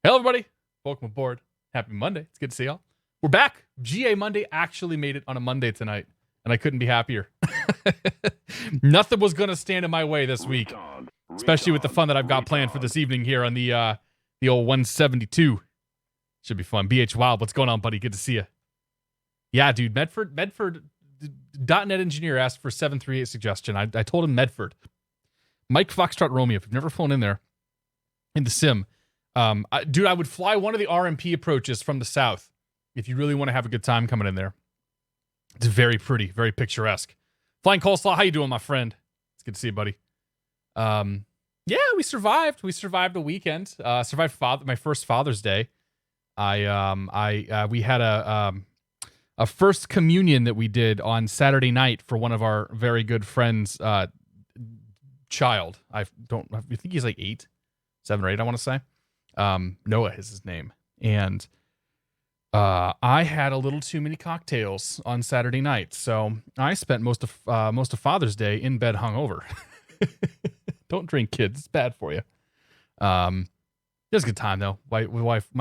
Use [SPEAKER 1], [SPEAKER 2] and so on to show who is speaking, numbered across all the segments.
[SPEAKER 1] Hello, everybody. Welcome aboard. Happy Monday. It's good to see y'all. We're back. GA Monday actually made it on a Monday tonight, and I couldn't be happier. Nothing was going to stand in my way this week, especially with the fun that I've got planned for this evening here on the old 172. Should be fun. BH Wild, what's going on, buddy? Good to see you. Yeah, dude, Medford .NET engineer asked for 738 suggestion. I told him Medford. Mike Foxtrot Romeo, if you've never flown in there, in the sim, dude, I would fly one of the RMP approaches from the south if you really want to have a good time coming in there. It's very pretty, very picturesque. Flying Coleslaw, how you doing, my friend? It's good to see you, buddy. Yeah, we survived. We survived a weekend. Survived my first Father's Day. We had a first communion that we did on Saturday night for one of our very good friends' child. I think he's like 7 or 8, I want to say. Noah is his name. And I had a little too many cocktails on Saturday night, so I spent most of Father's Day in bed hungover. Don't drink, kids. It's bad for you. It was a good time though. My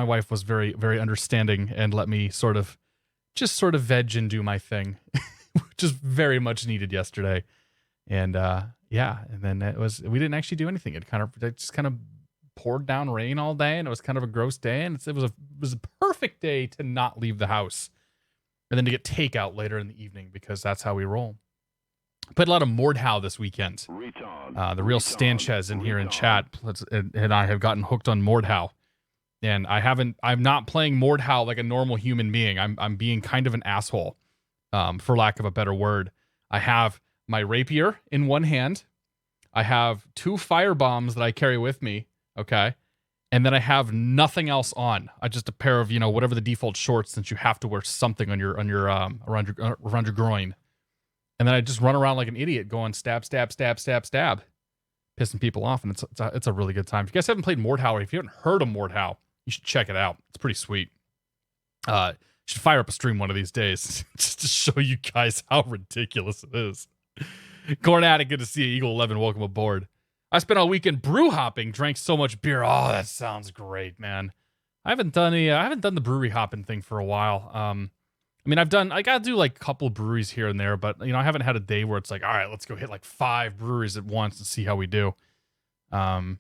[SPEAKER 1] wife was very, very understanding and let me sort of veg and do my thing, which is very much needed yesterday. And yeah, and then we didn't actually do anything. It just kind of poured down rain all day, and it was kind of a gross day, and it was a perfect day to not leave the house, and then to get takeout later in the evening, because that's how we roll. Played a lot of Mordhau this weekend. The real Stanchez in here in chat, and I have gotten hooked on Mordhau, and I'm not playing Mordhau like a normal human being. I'm being kind of an asshole, for lack of a better word. I have my rapier in one hand. I have 2 fire bombs that I carry with me. Okay. And then I have nothing else on. I just a pair of, whatever the default shorts, since you have to wear something on your around your groin. And then I just run around like an idiot going stab, stab, stab, stab, stab, pissing people off. And it's a really good time. If you guys haven't played Mordhau, or if you haven't heard of Mordhau, you should check it out. It's pretty sweet. Should fire up a stream one of these days just to show you guys how ridiculous it is. Corn Addict, good to see you. Eagle 11, welcome aboard. I spent all weekend brew hopping, drank so much beer. Oh, that sounds great, man. I haven't done the brewery hopping thing for a while. I gotta do like a couple of breweries here and there, but I haven't had a day where it's like, all right, let's go hit like 5 breweries at once and see how we do. I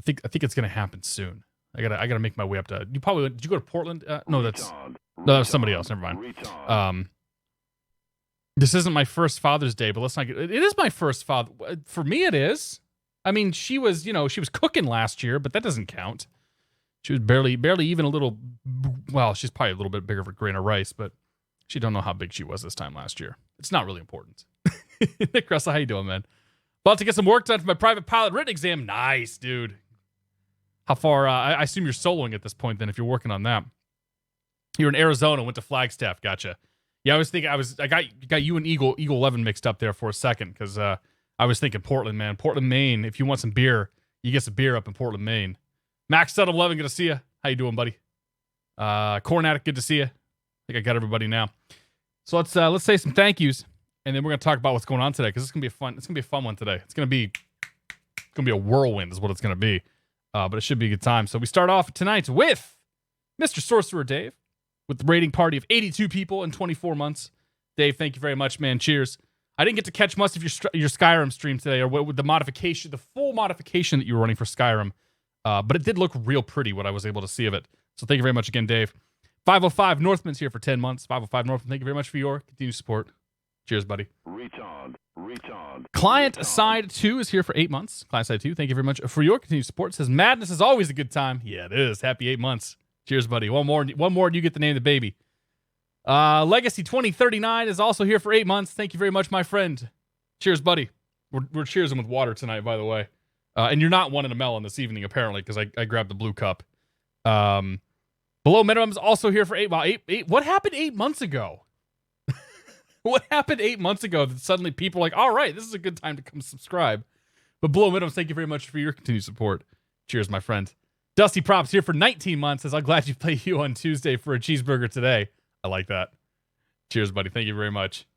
[SPEAKER 1] think it's gonna happen soon. I gotta make my way up to. Did you go to Portland? No, that was somebody else. Never mind. This isn't my first Father's Day, but let's not get. It is my first father. For me, it is. I mean, she was cooking last year, but that doesn't count. She was barely even a little. Well, she's probably a little bit bigger of a grain of rice, but she don't know how big she was this time last year. It's not really important. Nick Russell, how you doing, man? About to get some work done for my private pilot written exam. Nice, dude. How far? I assume you're soloing at this point. Then, if you're working on that, you're in Arizona. Went to Flagstaff. Gotcha. Yeah, I was thinking. I got you and Eagle 11 mixed up there for a second, because I was thinking Portland, man. Portland, Maine. If you want some beer, you get some beer up in Portland, Maine. Max Sutton 11, good to see you. How you doing, buddy? Corn Addict, good to see you. I think I got everybody now. So let's say some thank yous, and then we're gonna talk about what's going on today, because it's gonna be a fun one today. It's gonna be a whirlwind, is what it's gonna be. But it should be a good time. So we start off tonight with Mr. Sorcerer Dave, with the rating party of 82 people in 24 months. Dave, thank you very much, man. Cheers. I didn't get to catch much of your Skyrim stream today, or with the modification, the full modification that you were running for Skyrim. But it did look real pretty, what I was able to see of it. So thank you very much again, Dave. 505 Northman's here for 10 months. 505 Northman, thank you very much for your continued support. Cheers, buddy. Retard. Client Side 2 is here for 8 months. Client Side 2, thank you very much for your continued support. Says, madness is always a good time. Yeah, it is. Happy 8 months. Cheers, buddy. One more, and you get the name of the baby. Legacy 2039 is also here for 8 months. Thank you very much, my friend. Cheers, buddy. We're cheersing with water tonight, by the way. And you're not wanting a melon this evening, apparently, because I grabbed the blue cup. Below Minimum is also here for 8. Wow, 8. What happened 8 months ago? What happened 8 months ago that suddenly people are like, all right, this is a good time to come subscribe? But Below Minimum, thank you very much for your continued support. Cheers, my friend. Dusty Props here for 19 months. Says, I'm glad you played you on Tuesday for a cheeseburger today. I like that. Cheers, buddy. Thank you very much.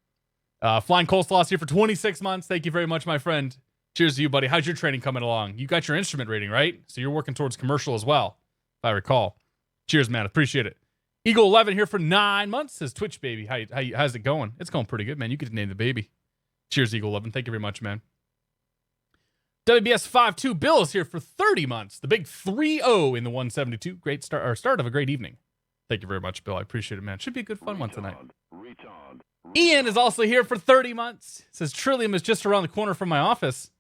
[SPEAKER 1] Flying Coleslaw's here for 26 months. Thank you very much, my friend. Cheers to you, buddy. How's your training coming along? You got your instrument rating, right? So you're working towards commercial as well. if I recall. Cheers, man. Appreciate it. Eagle 11 here for 9 months. Says Twitch, baby. How's it going? It's going pretty good, man. You get to name the baby. Cheers, Eagle 11. Thank you very much, man. WBS 52 Bill is here for 30 months. The big 3-0 in the 172. Great start of a great evening. Thank you very much, Bill. I appreciate it, man. Should be a good fun one tonight. Ian is also here for 30 months. Says Trillium is just around the corner from my office.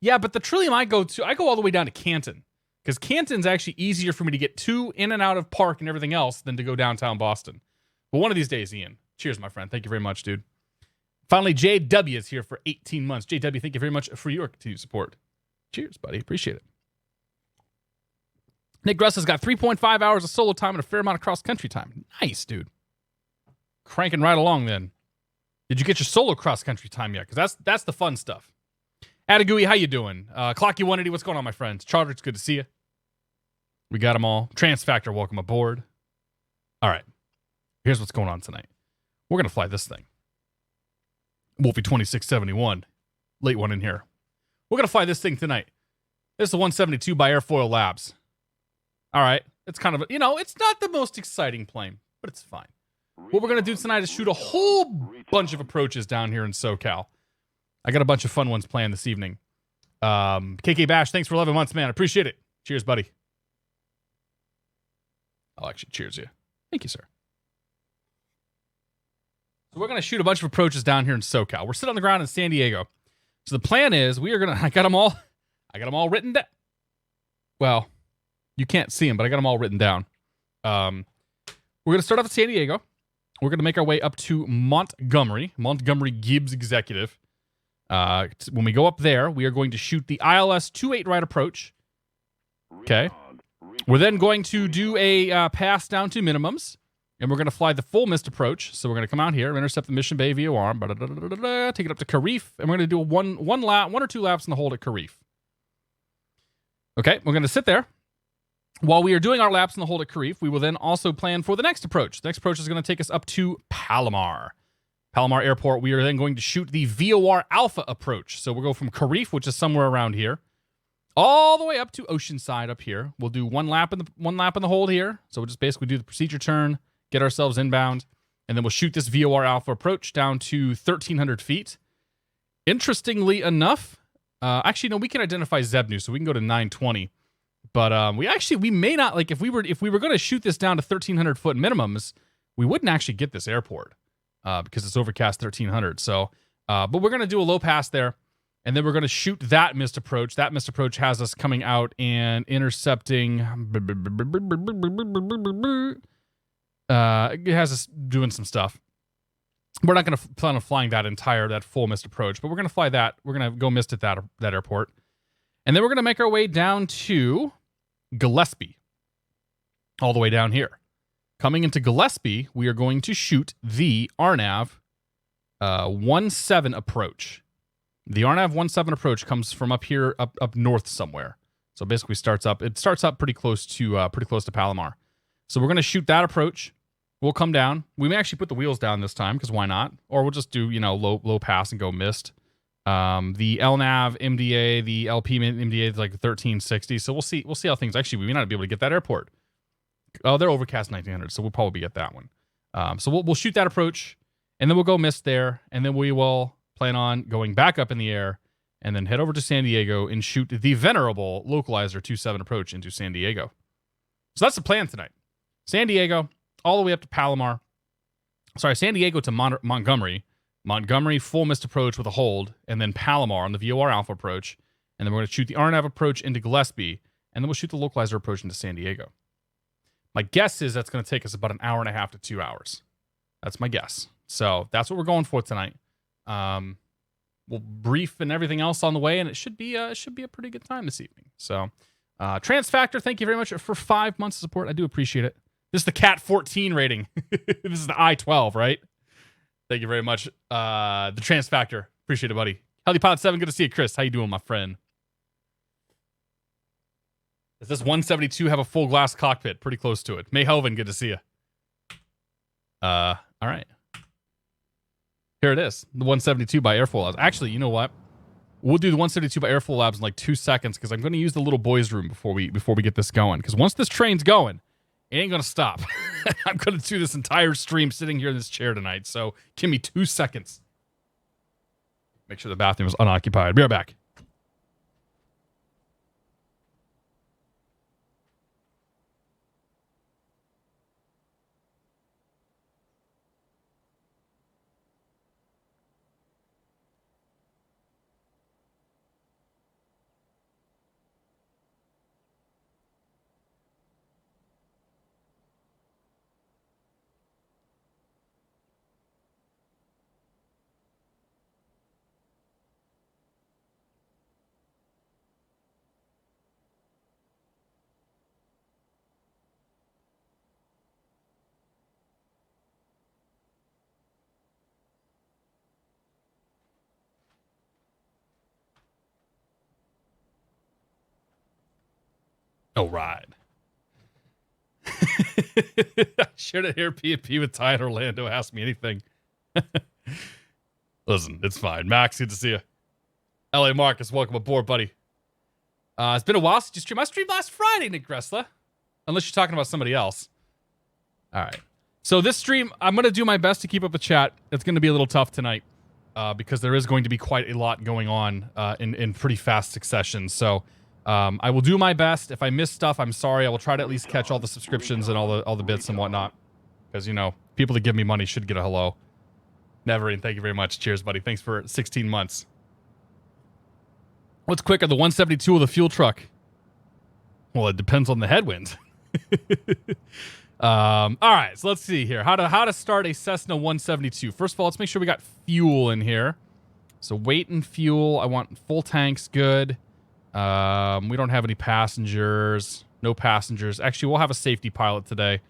[SPEAKER 1] Yeah, but the Trillium I go all the way down to Canton. Because Canton's actually easier for me to get to, in and out of park and everything else than to go downtown Boston. But one of these days, Ian. Cheers, my friend. Thank you very much, dude. Finally, JW is here for 18 months. JW, thank you very much for your continued support. Cheers, buddy. Appreciate it. Nick Gruss has got 3.5 hours of solo time and a fair amount of cross-country time. Nice, dude. Cranking right along, then. Did you get your solo cross-country time yet? Because that's the fun stuff. Adagui, how you doing? Clocky 180, what's going on, my friends? Charter, it's good to see you. We got them all. Transfactor, welcome aboard. All right. Here's what's going on tonight. We're going to fly this thing. Wolfie 2671. Late one in here. We're going to fly this thing tonight. This is the 172 by Airfoillabs. All right. It's kind of, it's not the most exciting plane, but it's fine. What we're going to do tonight is shoot a whole bunch of approaches down here in SoCal. I got a bunch of fun ones planned this evening. KK Bash, thanks for 11 months, man. Appreciate it. Cheers, buddy. I'll actually cheers you. Thank you, sir. So we're going to shoot a bunch of approaches down here in SoCal. We're sitting on the ground in San Diego. So the plan is I got them all written down. Well, you can't see them, but I got them all written down. We're going to start off at San Diego. We're going to make our way up to Montgomery Gibbs Executive. When we go up there, we are going to shoot the ILS 28 right approach. Okay. We're then going to do a pass down to minimums, and we're going to fly the full missed approach. So we're going to come out here, intercept the Mission Bay VOR, take it up to Karif, and we're going to do one or two laps in the hold at Karif. Okay, we're going to sit there. While we are doing our laps in the hold at Karif, we will then also plan for the next approach. The next approach is going to take us up to Palomar Airport. We are then going to shoot the VOR Alpha approach. So we'll go from Karif, which is somewhere around here, all the way up to Oceanside up here. We'll do one lap in the hold here. So we'll just basically do the procedure turn, get ourselves inbound, and then we'll shoot this VOR Alpha approach down to 1,300 feet. Interestingly enough, we can identify Zebnu, so we can go to 920. But we may not, like, if we were going to shoot this down to 1,300 foot minimums, we wouldn't actually get this airport because it's overcast 1,300. So, but we're going to do a low pass there, and then we're going to shoot that missed approach. That missed approach has us coming out and intercepting. It has us doing some stuff. We're not going to plan on flying that full missed approach, but we're going to fly that. We're going to go missed at that airport. And then we're going to make our way down to Gillespie, all the way down here. Coming into Gillespie, we are going to shoot the RNAV 17 approach. The RNAV 17 approach comes from up here, up north somewhere. So basically, it starts up pretty close to Palomar. So we're going to shoot that approach. We'll come down. We may actually put the wheels down this time because why not? Or we'll just do low pass and go missed. The LNAV MDA, the LP MDA is like 1360. So we'll see how things. Actually, we may not be able to get that airport. Oh, they're overcast 1900, so we'll probably get that one. So we'll shoot that approach, and then we'll go missed there, and then we will plan on going back up in the air, and then head over to San Diego and shoot the venerable Localizer 27 approach into San Diego. So that's the plan tonight. San Diego all the way up to Palomar. Sorry, San Diego to Montgomery. Montgomery, full missed approach with a hold, and then Palomar on the VOR Alpha approach, and then we're going to shoot the RNAV approach into Gillespie, and then we'll shoot the Localizer approach into San Diego. My guess is that's going to take us about an hour and a half to 2 hours. That's my guess. So that's what we're going for tonight. We'll brief and everything else on the way, and it should be a pretty good time this evening. So, Transfactor, thank you very much for 5 months of support. I do appreciate it. This is the Cat 14 rating. This is the I-12, right? Thank you very much. The Transfactor. Appreciate it, buddy. Healthy Pilot 7, good to see you, Chris. How you doing, my friend? Does this 172 have a full glass cockpit? Pretty close to it. Mayhoven, good to see you. All right. Here it is. The 172 by Airfoillabs. Actually, you know what? We'll do the 172 by Airfoillabs in like 2 seconds because I'm going to use the little boys' room before we get this going. Because once this train's going, it ain't going to stop. I'm going to do this entire stream sitting here in this chair tonight. So give me 2 seconds. Make sure the bathroom is unoccupied. Be right back. All right. I shared it here. P&P with Ty in Orlando. Ask me anything. Listen, it's fine. Max, good to see you. LA Marcus, welcome aboard, buddy. It's been a while since you streamed. I streamed last Friday, Nick Gressler. Unless you're talking about somebody else. All right. So this stream, I'm going to do my best to keep up the chat. It's going to be a little tough tonight because there is going to be quite a lot going on in pretty fast succession. So I will do my best. If I miss stuff, I'm sorry. I will try to at least catch all the subscriptions and all the bits and whatnot. Because, you know, people that give me money should get a hello. Neverine, thank you very much. Cheers, buddy. Thanks for 16 months. What's quicker, the 172 or the fuel truck? Well, it depends on the headwind. All right, so let's see here. How to start a Cessna 172. First of all, let's make sure we got fuel in here. So weight and fuel. I want full tanks, good. We don't have any passengers. No passengers. Actually, we'll have a safety pilot today.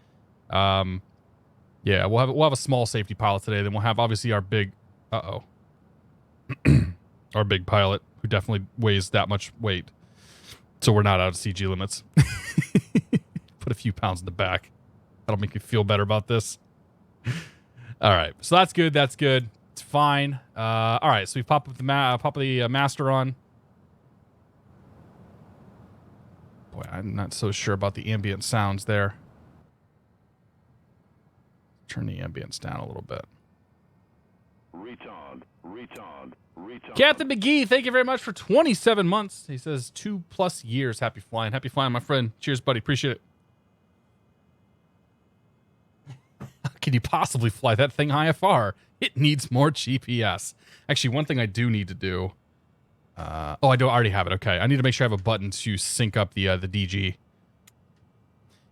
[SPEAKER 1] Yeah, we'll have a small safety pilot today. Then we'll have obviously our big our big pilot who definitely weighs that much weight. So we're not out of CG limits. Put a few pounds in the back. That'll make you feel better about this. All right, so that's good. That's good. It's fine. All right, so we pop up the master on. Boy, I'm not so sure about the ambient sounds there. Turn the ambience down a little bit. Retard. Captain McGee, thank you very much for 27 months. He says 2+ years. Happy flying. Happy flying, my friend. Cheers, buddy. Appreciate it. How can you possibly fly that thing IFR? It needs more GPS. Actually, one thing I do need to do. I already have it. Okay. I need to make sure I have a button to sync up the DG.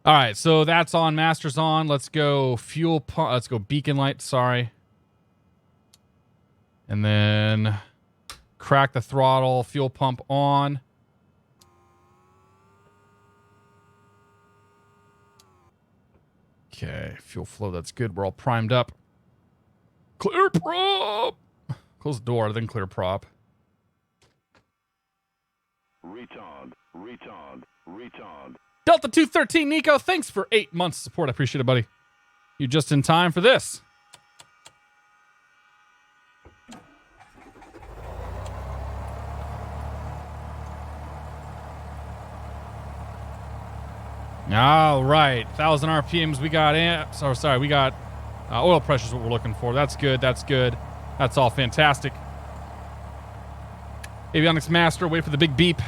[SPEAKER 1] All right, so that's on. Master's on. Let's go fuel pump. Let's go beacon light. Sorry. And then crack the throttle. Fuel pump on. Okay, fuel flow. That's good. We're all primed up. Clear prop. Close the door, then clear prop. Retard. Delta 213 Nico, thanks for 8 months of support. I appreciate it, buddy. You're just in time for this. All right, 1,000 RPMs. We got amps. Oh, sorry, we got oil pressure is what we're looking for. That's good. That's good. That's all fantastic. Avionics master, wait for the big beep.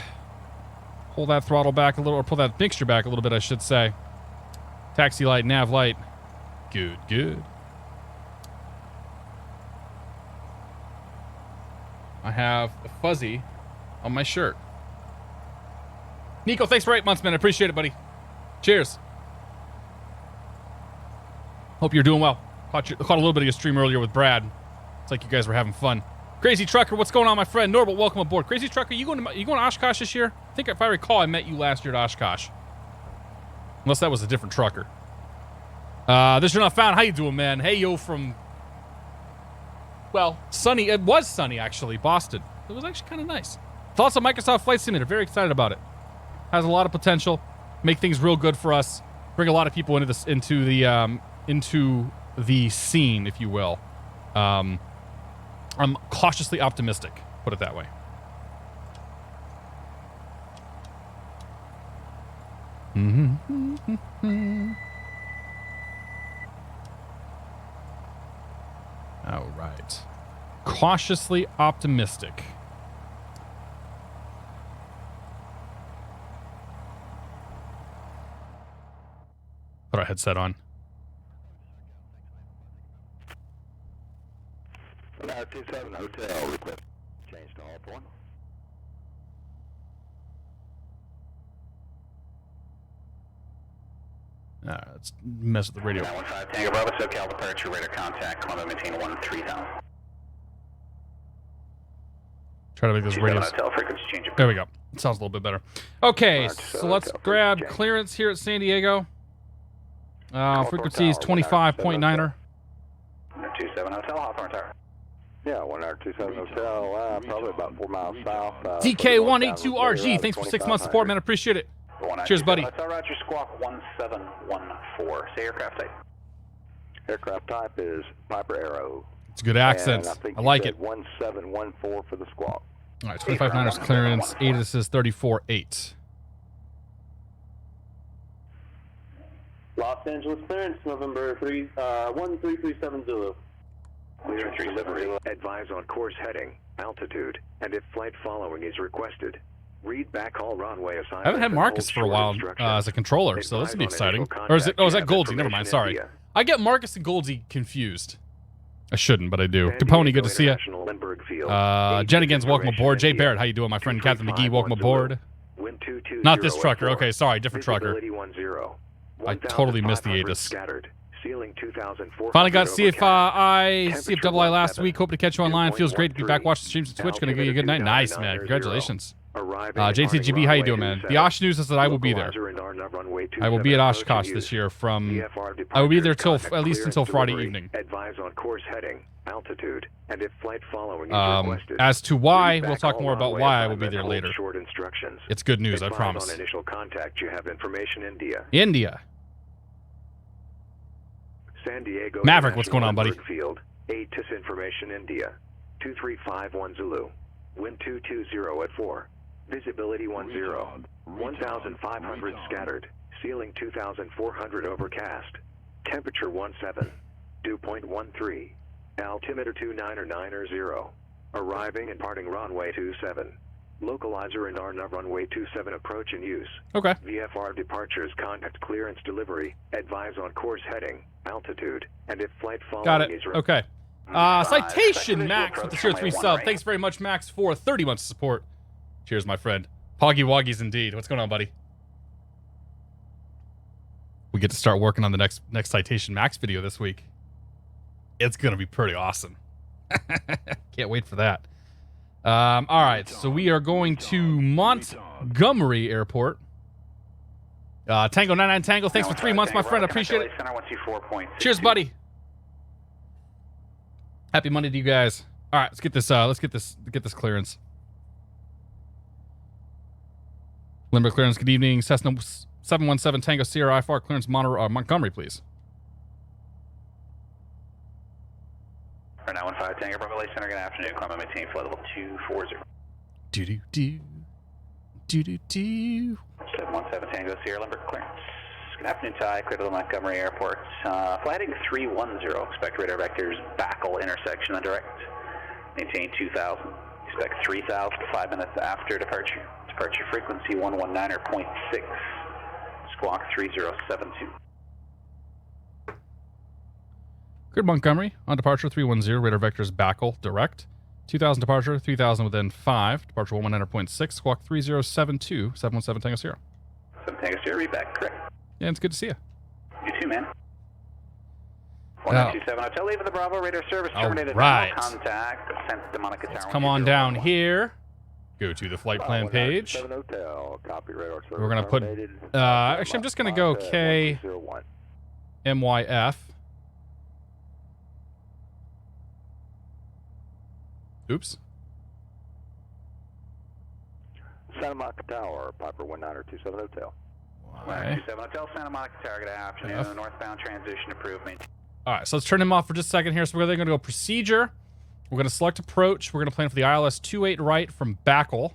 [SPEAKER 1] Pull that throttle back a little, or pull that mixture back a little bit, I should say. Taxi light, nav light. Good, good. I have a fuzzy on my shirt. Nico, thanks for 8 months, man. I appreciate it, buddy. Cheers. Hope you're doing well. Caught a little bit of your stream earlier with Brad. It's like you guys were having fun. Crazy Trucker, what's going on, my friend? Norbert, welcome aboard. Crazy Trucker, you going to Oshkosh this year? I think if I recall, I met you last year at Oshkosh. Unless that was a different trucker. This you're not found. How you doing, man? Hey, yo, from... Well, sunny. It was sunny, actually. Boston. It was actually kind of nice. Thoughts on Microsoft Flight Simulator. Very excited about it. Has a lot of potential. Make things real good for us. Bring a lot of people into this, into the scene, if you will. I'm cautiously optimistic, put it that way. All right. Cautiously optimistic. Put our headset on.
[SPEAKER 2] R27 Hotel request change to all point.
[SPEAKER 1] Let's mess with the radio.
[SPEAKER 3] 15 Tango Bravo, Socal departure, radar contact, Columbia maintain 13,000.
[SPEAKER 1] Try to make this radio.
[SPEAKER 3] Hotel frequency change.
[SPEAKER 1] There we go. It sounds a little bit better. Okay, so let's grab clearance here at San Diego. Frequency is 25.9er.
[SPEAKER 3] 27 Hotel, Hawthorne Tower.
[SPEAKER 2] Yeah, 1R27 Hotel, probably about 4 miles south.
[SPEAKER 1] DK182RG, thanks for 6 months support, man. Appreciate it. Cheers, buddy.
[SPEAKER 3] Hotel Roger, Squawk 1714. Say aircraft type.
[SPEAKER 2] Aircraft type is Piper Arrow.
[SPEAKER 1] It's a good accent. I like it.
[SPEAKER 2] 1714 for the Squawk.
[SPEAKER 1] All right, 25.9ers clearance. ATIS is 34.8.
[SPEAKER 4] Los Angeles clearance, November 13370.
[SPEAKER 2] Clearance delivery. Advise on course heading, altitude, and if flight following is requested. Read backhaul runway assignment.
[SPEAKER 1] I haven't had Marcus for a while as a controller, so this will be exciting. Or is it? Oh, is that Goldsy? Never mind. Sorry, I get Marcus and Goldsy confused. I shouldn't, but I do. Capone, good to see you. Jennigan's, welcome aboard. Jay Barrett, how you doing, my friend? Captain McGee, welcome aboard. Not this trucker. Okay, sorry, different trucker. I totally missed the ATIS. Finally got CFI last week. Hope to catch you online. Feels great to be back watching streams on Twitch. Gonna give you a good night. Nice, man. Congratulations. JTGB, how you doing, man? The Osh News is that I will be there. I will be at Oshkosh this year from... I will be there till at least until Friday evening.
[SPEAKER 2] Advise on course heading, altitude, and if flight following is requested.
[SPEAKER 1] As to why, we'll talk more about why I will be there later. It's good news, I promise.
[SPEAKER 2] On initial contact, you have information India.
[SPEAKER 1] India.
[SPEAKER 2] San Diego.
[SPEAKER 1] Maverick, what's going on, buddy?
[SPEAKER 2] Field, ATIS information India. 2351 Zulu. Wind 220 at 4. Visibility 10. 1,500 scattered. Ceiling 2,400 overcast. Temperature 17. Dew point 13. Altimeter 2990. Arriving and parting runway 27. Localizer and RNAV runway 27 approach in use.
[SPEAKER 1] Okay.
[SPEAKER 2] VFR departures, contact clearance delivery. Advise on course heading, altitude, and if flight following
[SPEAKER 1] got it.
[SPEAKER 2] is
[SPEAKER 1] Okay. Citation Max with the tier 3 sub. Thanks very much, Max, for 30 months of support. Cheers, my friend. Poggy Woggies indeed. What's going on, buddy? We get to start working on the next Citation Max video this week. It's going to be pretty awesome. Can't wait for that. All right, so we are going to Montgomery Airport. Tango 99 Tango, thanks for 3 months, my friend. I appreciate it. Cheers, buddy. Happy Monday to you guys. All right, let's get this clearance. Lindbergh clearance. Good evening, Cessna 717 Tango Sierra IFR clearance Montgomery, please.
[SPEAKER 3] 915 Tango Bravo Lake Center. Good afternoon. Climb maintain flight level 240.
[SPEAKER 1] Do do do do do do.
[SPEAKER 3] 717 Tango Sierra Lindbergh clearance. Good afternoon, Ty. Clear to the Montgomery Airport. Flight heading 310. Expect radar vectors Backle intersection on direct. Maintain 2000. Expect 3000 5 minutes after departure. Departure frequency 119.6. Squawk 3072.
[SPEAKER 1] Good Montgomery. On departure 310. Radar vectors Backle direct. 2000 departure. 3000 within 5. Departure 119.6. Squawk 3072. 717 Tango Sierra.
[SPEAKER 3] 7 Tango Sierra. Read back. Correct.
[SPEAKER 1] Yeah, it's good to see you.
[SPEAKER 3] You too, man. 1927 Hotel, leaving the Bravo, radar service terminated.
[SPEAKER 1] Right.
[SPEAKER 3] Contact, ascent to Monica Tower.
[SPEAKER 1] Let's come on down here. Go to the flight plan page.
[SPEAKER 2] Hotel, copy radar service.
[SPEAKER 1] We're going to put, actually, I'm just going to go KMYF. Oops.
[SPEAKER 2] Santa Monica Tower, Piper 1927 Hotel.
[SPEAKER 3] 1927 Hotel, Santa Monica Tower, good afternoon. Northbound transition approved.
[SPEAKER 1] All right, so let's turn him off for just a second here. So we're going to go procedure. We're going to select approach. We're going to plan for the ILS 28 right from Backle.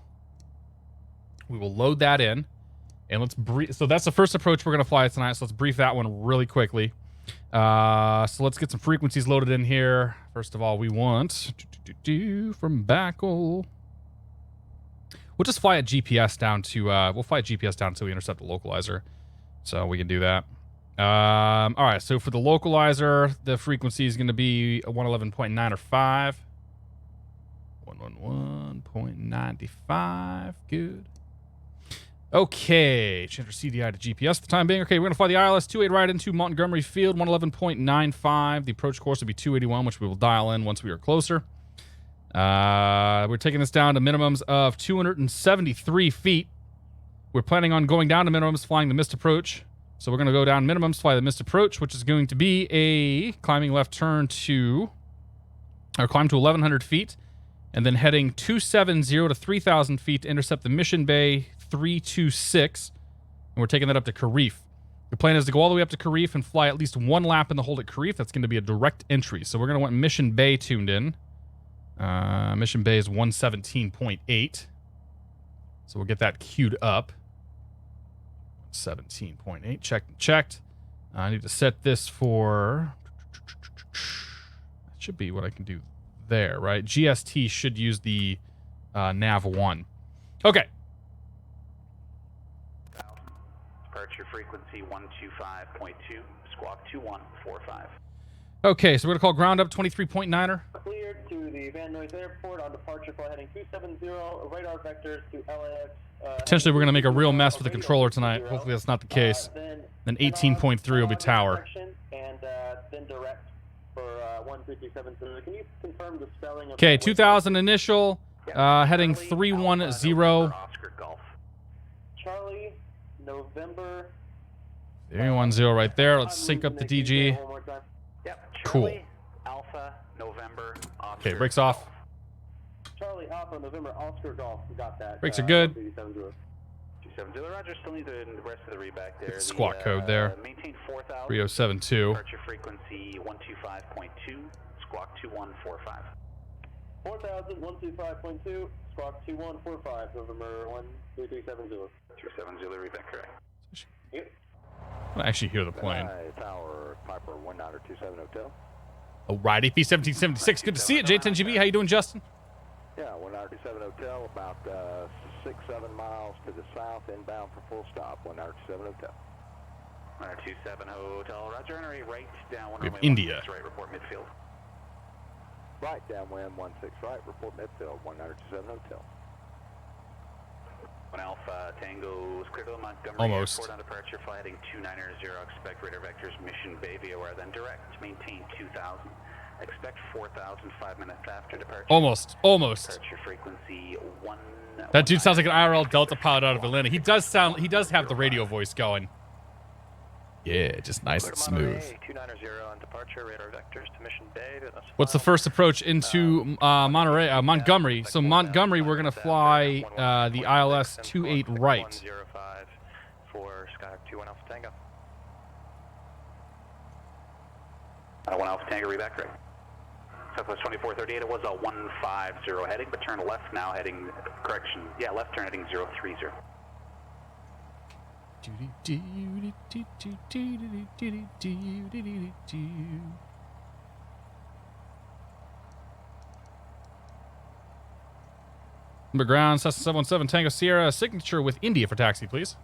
[SPEAKER 1] We will load that in. And let's brief. So that's the first approach we're going to fly tonight. So let's brief that one really quickly. So let's get some frequencies loaded in here. First of all, we want from Backle. We'll just fly a GPS down to, we'll fly a GPS down until we intercept the localizer. So we can do that. All right, so for the localizer, the frequency is going to be 111.9 or 5. 111.95. Good. Okay, change our CDI to GPS for the time being. Okay, we're going to fly the ILS 28 right into Montgomery Field, 111.95. The approach course will be 281, which we will dial in once we are closer. We're taking this down to minimums of 273 feet. We're planning on going down to minimums, flying the missed approach. So we're going to go down minimums, fly the missed approach, which is going to be a climbing left turn to, or climb to 1,100 feet, and then heading 270 to 3,000 feet to intercept the Mission Bay 326, and we're taking that up to Karif. The plan is to go all the way up to Karif and fly at least one lap in the hold at Karif. That's going to be a direct entry. So we're going to want Mission Bay tuned in. Mission Bay is 117.8. So we'll get that queued up. 17.8. Checked. I need to set this for... That should be what I can do there, right? GST should use the nav 1. Okay.
[SPEAKER 3] Departure frequency 125.2, squawk 2145.
[SPEAKER 1] Okay, so we're going to call ground up 23.9er.
[SPEAKER 4] Cleared to the Van Nuys Airport on departure for heading 270, radar vectors to LAX.
[SPEAKER 1] Potentially we're going to make a real mess with the controller tonight. Hopefully that's not the case. Then 18.3 will be tower.
[SPEAKER 4] And then direct for 13370. Can you confirm the spelling of...
[SPEAKER 1] Okay, 2000 initial, heading 310.
[SPEAKER 3] Oscar Golf.
[SPEAKER 4] Charlie, November...
[SPEAKER 1] 310 right there. Let's sync up the DG.
[SPEAKER 3] Yep.
[SPEAKER 1] Cool.
[SPEAKER 3] Charlie, Alpha, November, Oscar.
[SPEAKER 1] Okay, brakes off.
[SPEAKER 4] Charlie, Alpha, November, Oscar, Golf. We got that.
[SPEAKER 1] Brakes are good.
[SPEAKER 3] 270, Roger. Still need the rest of the reback there.
[SPEAKER 1] Get the squawk code there.
[SPEAKER 3] Maintain 4000.
[SPEAKER 1] 3072.
[SPEAKER 3] Departure frequency 125.2, squawk 2145.
[SPEAKER 4] 4000, 125.2, squawk 2145, November 13370.
[SPEAKER 3] 270, reback correct.
[SPEAKER 4] Yep.
[SPEAKER 1] I don't actually hear the plane.
[SPEAKER 5] Tower, Piper 1927 Hotel.
[SPEAKER 1] Alrighty, P1776. Good to see you, J10GB. How you doing, Justin?
[SPEAKER 5] Yeah, 1927 Hotel, about 6-7 miles to the south, inbound for full stop. 1927 Hotel.
[SPEAKER 3] 1927 Hotel, Roger. Enter right down.
[SPEAKER 1] We have India.
[SPEAKER 3] Right, report midfield.
[SPEAKER 5] Right, downwind 16 right, report midfield. 1927 Hotel.
[SPEAKER 3] 1 Alpha Tango is clear to the Montgomery
[SPEAKER 1] Almost.
[SPEAKER 3] Airport on departure, flight heading 290. Expect radar vectors Mission Bay via wire, then direct. Maintain 2000. Expect 4000 5 minutes after departure.
[SPEAKER 1] Almost.
[SPEAKER 3] Departure frequency 1.
[SPEAKER 1] That dude sounds like an IRL Delta pilot out of Atlanta. He does have the radio voice going. Yeah, just nice and smooth.
[SPEAKER 5] 290 on departure, radar vectors to Mission Bay.
[SPEAKER 1] What's the first approach into Montgomery? So Montgomery, we're going to fly the ILS 28 right.
[SPEAKER 5] 105 for Skyhawk 21 Alpha Tango.
[SPEAKER 3] 1 Alpha Tango, reback right. Southwest 2438, it was a 150 heading, but turn left now heading, correction, yeah, left turn heading 030.
[SPEAKER 1] Number ground, Cessna 717 Tango Sierra, signature with India for taxi, please.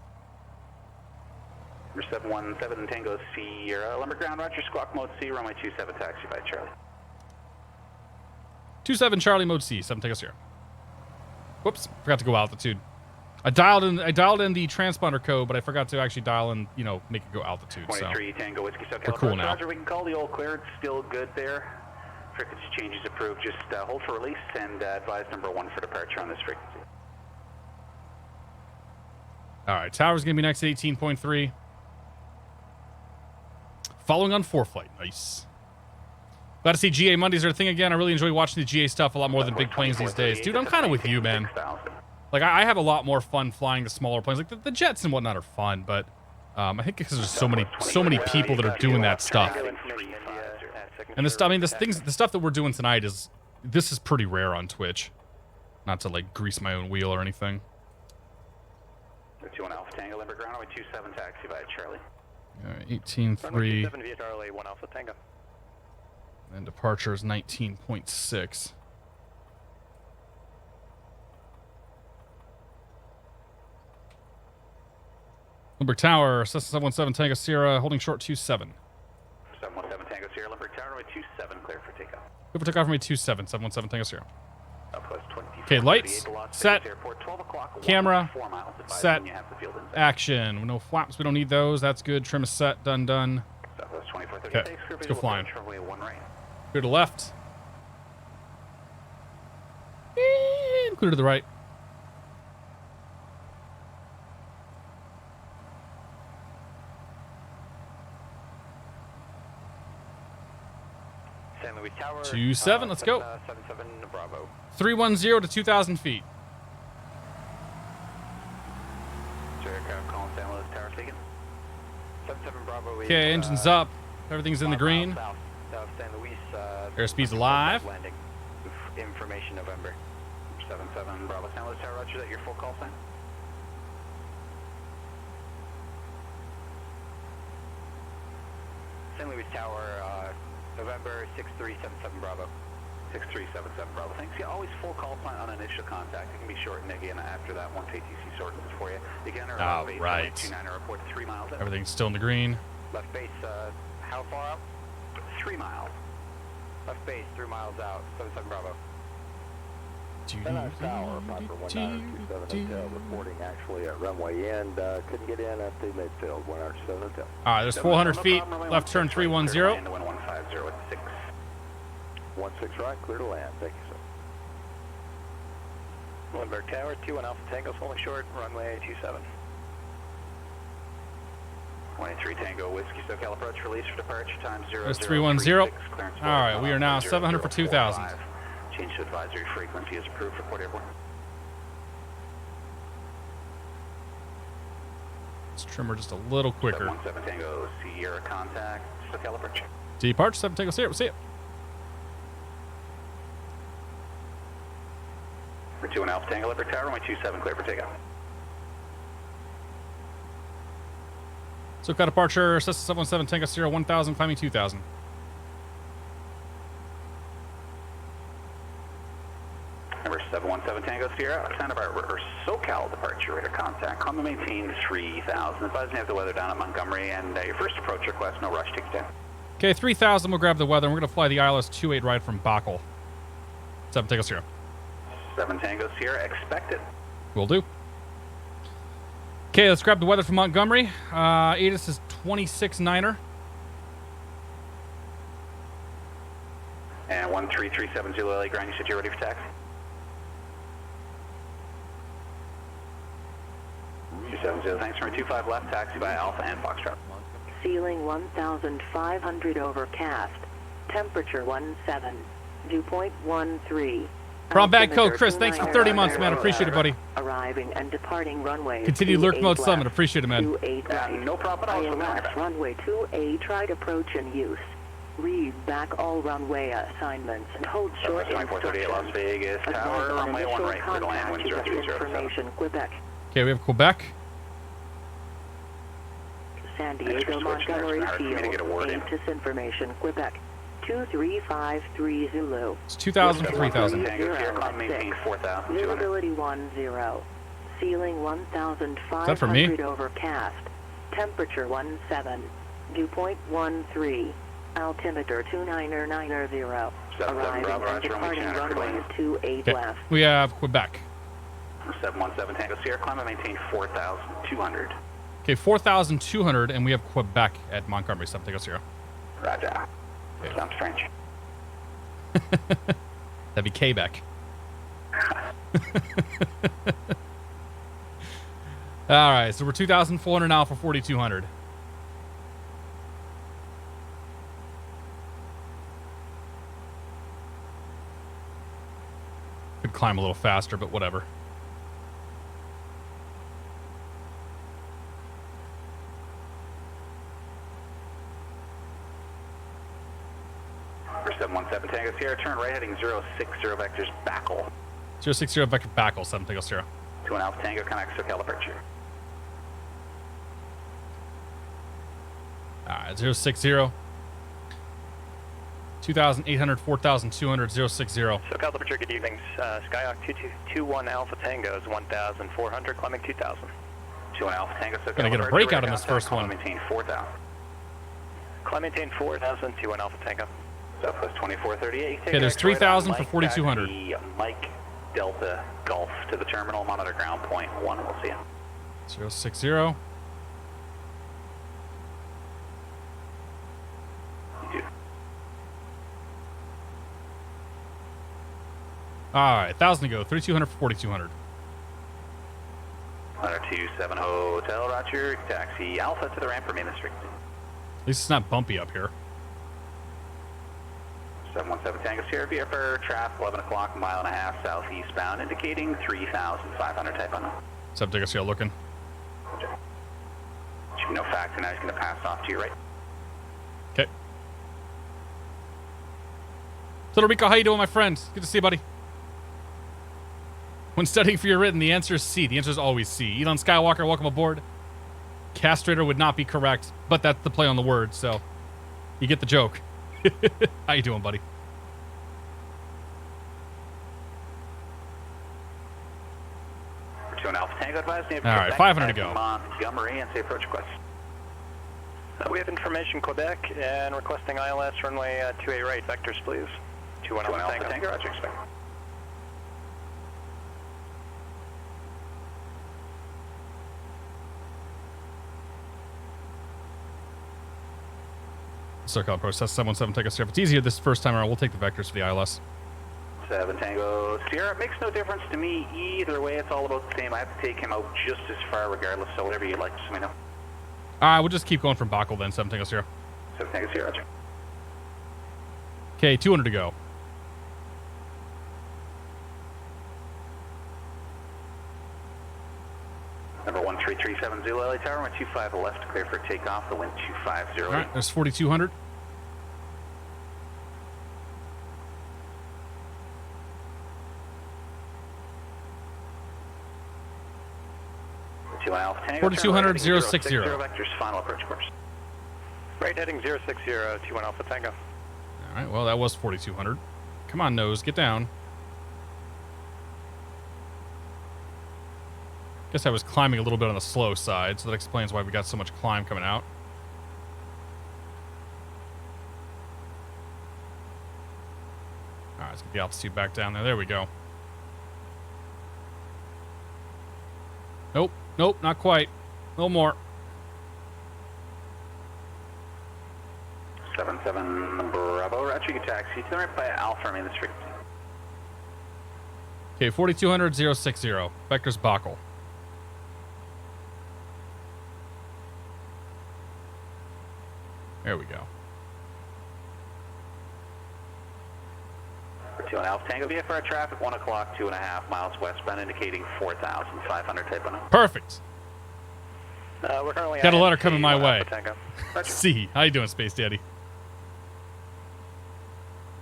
[SPEAKER 3] Number 717 Tango Sierra, lumber ground, Roger, squawk mode C, runway 27 taxi by Charlie.
[SPEAKER 1] 27 Charlie mode C, 7 Tango Sierra. Whoops, forgot to go altitude. I dialed in the transponder code, but I forgot to actually dial in, make it go altitude.
[SPEAKER 3] 23 Tango Whiskey Socal.
[SPEAKER 1] We're cool now.
[SPEAKER 3] Roger, we can call the old cleared, still good there. Frequency changes approved, just hold for release and advise number 1 for departure on this frequency.
[SPEAKER 1] All right, tower's going to be next at 18.3. Following on 4 flight, nice. Glad to see GA Mondays are a thing again. I really enjoy watching the GA stuff a lot more than big planes these days. Dude, I'm kind of with you, man. Like, I have a lot more fun flying the smaller planes. Like, the jets and whatnot are fun, but I think because there's so many people that are doing that stuff. And the stuff that we're doing tonight is pretty rare on Twitch. Not to, like, grease my own wheel or anything.
[SPEAKER 3] 21 Alpha Tango, Lindbergh, ground runway 27, taxi by Charlie.
[SPEAKER 1] All right, 18.3.
[SPEAKER 4] 7 via Charlie, 1 Alpha Tango.
[SPEAKER 1] And departure is 19.6. Lindbergh Tower, Cessna 717 Tango Sierra, holding short 27.
[SPEAKER 3] 717 Tango Sierra, Lindbergh Tower, runway 27, clear for takeoff.
[SPEAKER 1] Clear for takeoff from 27, 717 Tango Sierra.
[SPEAKER 3] Southwest 24,
[SPEAKER 1] Okay, lights,
[SPEAKER 3] 38 Los
[SPEAKER 1] set,
[SPEAKER 3] Vegas Airport, 12 o'clock,
[SPEAKER 1] camera,
[SPEAKER 3] 4 miles, advise
[SPEAKER 1] set,
[SPEAKER 3] when you have the field inside.
[SPEAKER 1] action. No flaps, we don't need those. That's good. Trim is set, done.
[SPEAKER 3] Southwest 24, 30
[SPEAKER 1] Okay,
[SPEAKER 3] takes,
[SPEAKER 1] let's go flying.
[SPEAKER 3] runway 1 right.
[SPEAKER 1] Clear to the left. And clear to the right.
[SPEAKER 4] San Luis Tower.
[SPEAKER 1] 27, let's go.
[SPEAKER 4] 77 Bravo.
[SPEAKER 1] 310 to 2,000 feet.
[SPEAKER 3] Aircraft calling San Luis Tower, speaking.
[SPEAKER 4] 77 Bravo.
[SPEAKER 1] Okay, engine's up. Everything's in the green.
[SPEAKER 4] South San Luis.
[SPEAKER 1] Airspeed's alive.
[SPEAKER 4] Landing. Information November.
[SPEAKER 3] 77 Bravo, San Luis Tower, roger that, your full call sign.
[SPEAKER 4] San Luis Tower, November 6377 Bravo.
[SPEAKER 3] 6377 Bravo, thanks. Yeah, always full call sign on initial contact. It can be shortened again after that once ATC shortens for you. Again,
[SPEAKER 1] All right.
[SPEAKER 3] 29 report 3 miles out.
[SPEAKER 1] Everything's still in the green.
[SPEAKER 4] Left base, how far out?
[SPEAKER 3] 3 miles.
[SPEAKER 4] Left base, 3 miles out. 77 Bravo.
[SPEAKER 5] Addons Tower, Piper 1927 Hotel, reporting actually at runway end. Couldn't get in at the midfield, 1927 Hotel.
[SPEAKER 1] All right, there's 400 feet. Left turn 310.
[SPEAKER 3] 150 at 6.
[SPEAKER 5] 16 right, clear to land. Thank you, sir.
[SPEAKER 4] Lindbergh Tower, 21 Alpha Tango, holding short, runway 27.
[SPEAKER 3] 23 Tango Whiskey, Socal approach release for departure time 0036.
[SPEAKER 1] There's 310.
[SPEAKER 3] Clearance
[SPEAKER 1] All right, we are now 700 for 2,000.
[SPEAKER 3] Change to advisory frequency is approved for Port Airport.
[SPEAKER 1] Let's trimmer just a little quicker.
[SPEAKER 3] 17 Tango Sierra contact, Socal approach.
[SPEAKER 1] Departure 7 Tango Sierra. We'll see it.
[SPEAKER 3] For 2 Alpha Tango Lindbergh Tower, runway 27, clear for takeoff.
[SPEAKER 1] So got departure, Cessna 717 Tango Sierra 1,000, climbing 2,000.
[SPEAKER 3] Number 717 Tango Sierra, sound of our Socal departure radar contact. Climb and maintain 3,000. Advising you have the weather down at Montgomery, and your first approach request, no rush, takes down.
[SPEAKER 1] Okay, 3,000. We'll grab the weather, and we're going to fly the ILS 28 right from Bacol. 7 Tango Sierra.
[SPEAKER 3] 7 Tango Sierra, expected.
[SPEAKER 1] Will do. Okay, let's grab the weather from Montgomery. Addons is 26-9er.
[SPEAKER 3] And 13370 LA ground, you said you're ready for taxi? 270, thanks. Runway 25 left, taxi by Alpha and Foxtrot.
[SPEAKER 6] Ceiling 1,500 overcast. Temperature 17. Dew point 13.
[SPEAKER 1] Prom bag code, Chris. Thanks for 30 months, man. Appreciate it, buddy.
[SPEAKER 6] Arriving and departing runway.
[SPEAKER 1] Continue lurk mode summit. Appreciate it, man.
[SPEAKER 6] 28 right.
[SPEAKER 3] No problem at all.
[SPEAKER 6] ILS runway 2A, tried approach and use. Read back all runway assignments and hold short
[SPEAKER 3] 2438 Las
[SPEAKER 6] instructions.
[SPEAKER 3] Vegas Tower,
[SPEAKER 6] Advise on
[SPEAKER 3] runway 1
[SPEAKER 6] initial
[SPEAKER 3] right, clear to land,
[SPEAKER 6] contact.
[SPEAKER 3] wind
[SPEAKER 6] You have
[SPEAKER 3] 0307.
[SPEAKER 6] information, Quebec.
[SPEAKER 1] Okay, we have Quebec.
[SPEAKER 6] San
[SPEAKER 3] Thanks for
[SPEAKER 6] Diego,
[SPEAKER 3] switching.
[SPEAKER 6] Montgomery
[SPEAKER 3] Hard for me to
[SPEAKER 6] Field.
[SPEAKER 3] get a word in.
[SPEAKER 6] Aegis information, Quebec. 2353 Zulu.
[SPEAKER 1] It's 2,000 for 3,000.
[SPEAKER 3] Tango Sierra, climb maintain 4,200.
[SPEAKER 6] Visibility 10. Ceiling
[SPEAKER 1] that for me?
[SPEAKER 6] 1,500 overcast. Temperature 17. Dew point 13. Altimeter 29990. Arriving
[SPEAKER 3] Bravo,
[SPEAKER 6] and
[SPEAKER 3] Roger,
[SPEAKER 6] departing
[SPEAKER 3] runway
[SPEAKER 6] runway 28
[SPEAKER 1] Okay,
[SPEAKER 6] left.
[SPEAKER 1] we have Quebec.
[SPEAKER 3] 717 Tango Sierra, climb and maintain 4,200.
[SPEAKER 1] Okay, 4,200, and we have Quebec at Montgomery. 7 Tango Sierra.
[SPEAKER 3] Roger.
[SPEAKER 1] Okay.
[SPEAKER 3] Sounds French.
[SPEAKER 1] That'd be Quebec. All right, so we're 2,400 now for 4,200. Could climb a little faster, but whatever.
[SPEAKER 3] For 717 Tango Sierra, turn right heading 060 vectors Bacol.
[SPEAKER 1] 060 Vector Bacol, 7 Tango Sierra.
[SPEAKER 3] 2 Alpha Tango, connect Socal departure.
[SPEAKER 1] All right, 060. 2,800, 4,200, 060.
[SPEAKER 4] Socal temperature, good evening. Skyhawk 2221 Alpha Tango is 1,400, climbing 2,000.
[SPEAKER 3] 21 Alpha Tango, Socal.
[SPEAKER 1] Gonna get a breakout on this first one.
[SPEAKER 3] Maintain 4,000.
[SPEAKER 4] Climb maintain 4,000, 21 Alpha Tango.
[SPEAKER 3] Southwest 2438.
[SPEAKER 1] Okay, there's 3,000 for 4,200.
[SPEAKER 3] Mike Delta Golf to the terminal, monitor ground point 1, we'll see you.
[SPEAKER 1] 060. All right, 1,000 to go. 3,200 for 4,200.
[SPEAKER 3] Monitor 270 Hotel, roger. Taxi Alpha to the ramp, remain in the street.
[SPEAKER 1] At least it's not bumpy up here.
[SPEAKER 3] 717 Tango Sierra, VFR, traffic 11 o'clock, mile and a half southeastbound, indicating 3,500 type unknown.
[SPEAKER 1] 7 Tango Sierra looking.
[SPEAKER 3] No factor, now he's going to pass off to your right.
[SPEAKER 1] Okay. Puerto Rico, how you doing, my friend? Good to see you, buddy. When studying for your written, the answer is C. The answer is always C. Elon Skywalker, welcome aboard. Castrator would not be correct, but that's the play on the word, so you get the joke. How you doing, buddy?
[SPEAKER 3] To an Alpha Tango advised.
[SPEAKER 1] All right, 500 to go.
[SPEAKER 3] Montgomery and say approach request.
[SPEAKER 4] We have information Quebec and requesting ILS runway 28 right. Vectors, please. 21 Alpha Tango.
[SPEAKER 3] Roger, expect.
[SPEAKER 1] Socal process 717 take us here. If it's easier this first time around, we'll take the vectors for the ILS.
[SPEAKER 3] 7 Tango Sierra. It makes no difference to me either way. It's all about the same. I have to take him out just as far regardless, so whatever you'd like, just let me know.
[SPEAKER 1] We'll just keep going from Bakel then. 7 Tango Sierra.
[SPEAKER 3] 7 Tango Sierra, roger.
[SPEAKER 1] Okay, 200 to go.
[SPEAKER 3] Number 13370 LA Tower, 125 left, clear for takeoff, the wind 250.
[SPEAKER 1] All right, there's 4,200.
[SPEAKER 3] Alpha Tango,
[SPEAKER 1] 4,200, 060.
[SPEAKER 3] Vectors, final approach course.
[SPEAKER 4] Right heading 060, 21 Alpha Tango.
[SPEAKER 1] All right, well, that was 4,200. Come on, nose, get down. Guess I was climbing a little bit on the slow side, so that explains why we got so much climb coming out. All right, let's get the altitude back down there. There we go. Nope, nope, not quite. A little more.
[SPEAKER 3] 77 Bravo, roger, you can taxi to the right by Alpha, remain in the street.
[SPEAKER 1] Okay, 4,200, 060. Vectors Bakel. There we go.
[SPEAKER 3] 2 on Alpha Tango, VFR traffic, 1 o'clock, 2.5 miles westbound, indicating 4,500 type unknown.
[SPEAKER 1] Perfect.
[SPEAKER 4] We're currently
[SPEAKER 1] Got a letter coming my way.
[SPEAKER 4] Tango.
[SPEAKER 1] C. How you doing, Space Daddy?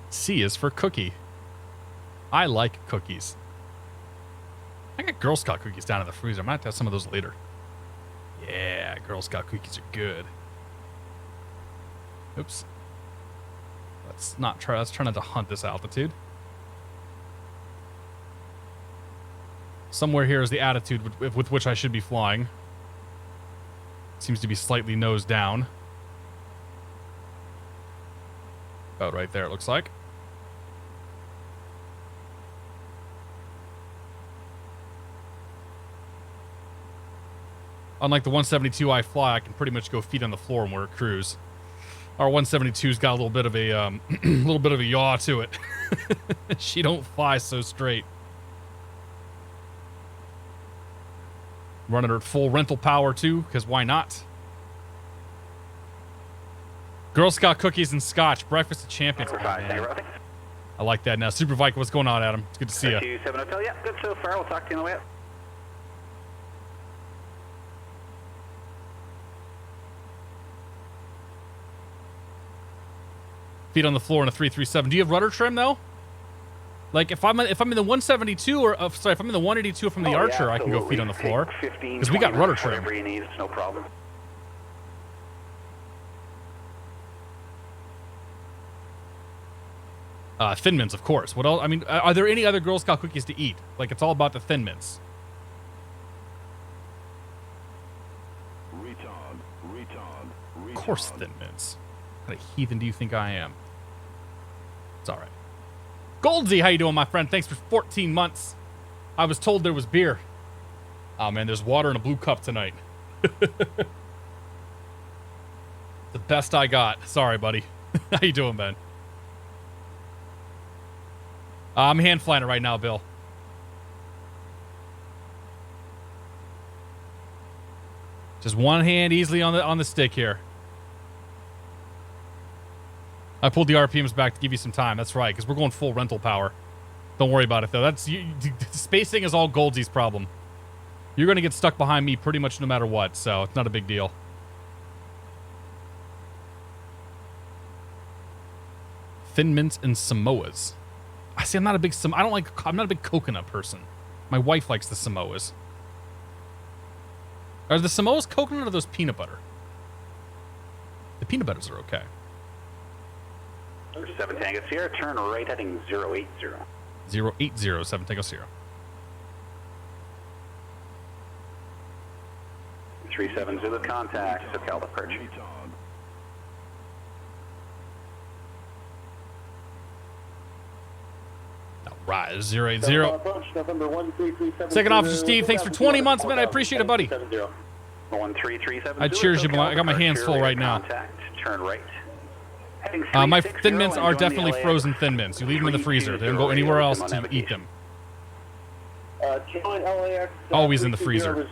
[SPEAKER 1] C is for cookie. I like cookies. I got Girl Scout cookies down in the freezer. I might have to have some of those later. Yeah, Girl Scout cookies are good. Oops. Let's not try. Let's try not to hunt this altitude. Somewhere here is the attitude with which I should be flying. Seems to be slightly nose down. About right there, it looks like. Unlike the 172 I fly, I can pretty much go feet on the floor when we're at cruise. Our 172's got a little bit of a little bit of a yaw to it. She don't fly so straight. Running her at full rental power too, because why not? Girl Scout cookies and scotch, breakfast of champions. Oh, man. I like that. Now, Super Vike, what's going on, Adam? It's good to see you.
[SPEAKER 3] 7 Hotel, yeah, good so far. We'll talk to you on the way up.
[SPEAKER 1] Feet on the floor in a 337. Do you have rudder trim though? Like if I'm in the 172 or sorry, if I'm in the 182 from the Archer, yeah, I can go feet on the floor because we got rudder trim.
[SPEAKER 3] Needs, no problem.
[SPEAKER 1] Thin Mints, of course. What else? I mean, are there any other Girl Scout cookies to eat? Like, it's all about the Thin Mints. Of course, Thin Mints. What kind of heathen do you think I am? It's all right. Goldsy, how you doing, my friend? Thanks for 14 months. I was told there was beer. Oh, man, there's water in a blue cup tonight. The best I got. Sorry, buddy. How you doing, man? I'm hand flying it right now, Bill. Just one hand easily on the stick here. I pulled the RPMs back to give you some time. That's right, because we're going full rental power. Don't worry about it, though. Spacing is all Goldsy's problem. You're going to get stuck behind me pretty much no matter what, so it's not a big deal. Thin Mints and Samoas. I see. I'm not a big coconut person. My wife likes the Samoas. Are the Samoas coconut or those peanut butter? The peanut butters are okay.
[SPEAKER 3] 7 Tango Sierra, turn right heading 080.
[SPEAKER 1] 080, 7 Tango Sierra.
[SPEAKER 3] 37 Zulu contact, Socal approach.
[SPEAKER 1] Right, 080. Second Officer Steve, thanks for 20 months, man. I appreciate it, buddy.
[SPEAKER 3] 1337.
[SPEAKER 1] I cheers you, boy. I got my hands full right now.
[SPEAKER 3] Turn right.
[SPEAKER 1] My Thin Mints are definitely frozen Thin Mints. You leave them in the freezer. They don't go anywhere else to eat them. Always in the freezer.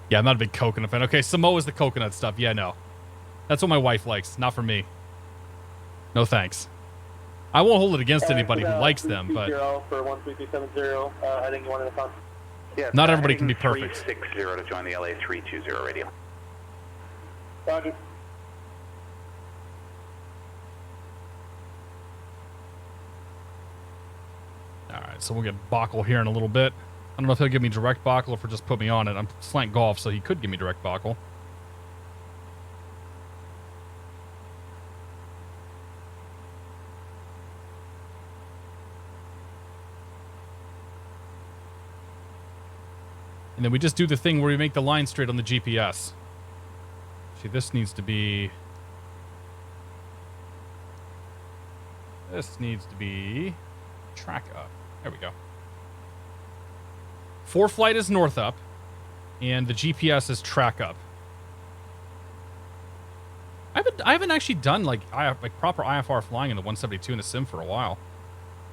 [SPEAKER 1] Yeah, I'm not a big coconut fan. Okay, Samoa's the coconut stuff. Yeah, no. That's what my wife likes. Not for me. No thanks. I won't hold it against anybody who likes them, but not everybody can be perfect.
[SPEAKER 3] 360 to join the LA 320 radio.
[SPEAKER 5] Roger.
[SPEAKER 1] All right, so we'll get Bockel here in a little bit. I don't know if he'll give me direct Bockel or if he'll just put me on it. I'm slant golf, so he could give me direct Bockel. And then we just do the thing where we make the line straight on the GPS. See, this needs to be... track up. There we go. ForeFlight is north up, and the GPS is track up. I haven't actually done like proper IFR flying in the 172 in a sim for a while.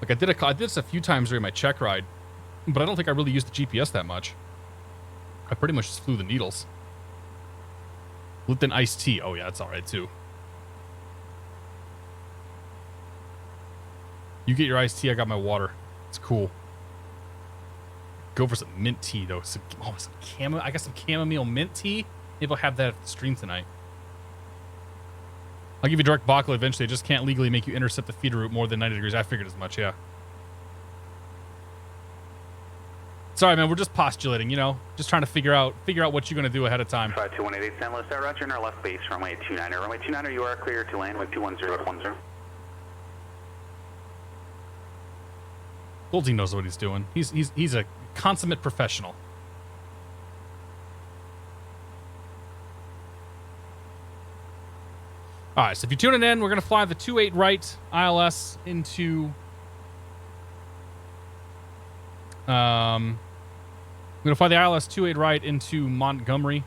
[SPEAKER 1] Like I did this a few times during my check ride, but I don't think I really used the GPS that much. I pretty much just flew the needles. Lipton iced tea. Oh yeah, it's all right too. You get your iced tea, I got my water. It's cool. Go for some mint tea though. Some I got some chamomile mint tea. Maybe I'll have that at the stream tonight. I'll give you direct Bockel eventually. I just can't legally make you intercept the feeder route more than 90 degrees. I figured as much, yeah. Sorry, man. We're just postulating, you know, just trying to figure out what you're going to do ahead of time.
[SPEAKER 3] 52188 San Luis, Roger, in our left base, runway 29er. Runway 29er, you are clear to land with 21010.
[SPEAKER 1] Goldie knows what he's doing. He's a consummate professional. All right, so if you're tuning in, we're going to fly the 28 right ILS into... I'm going to fly the ILS 28 right into Montgomery.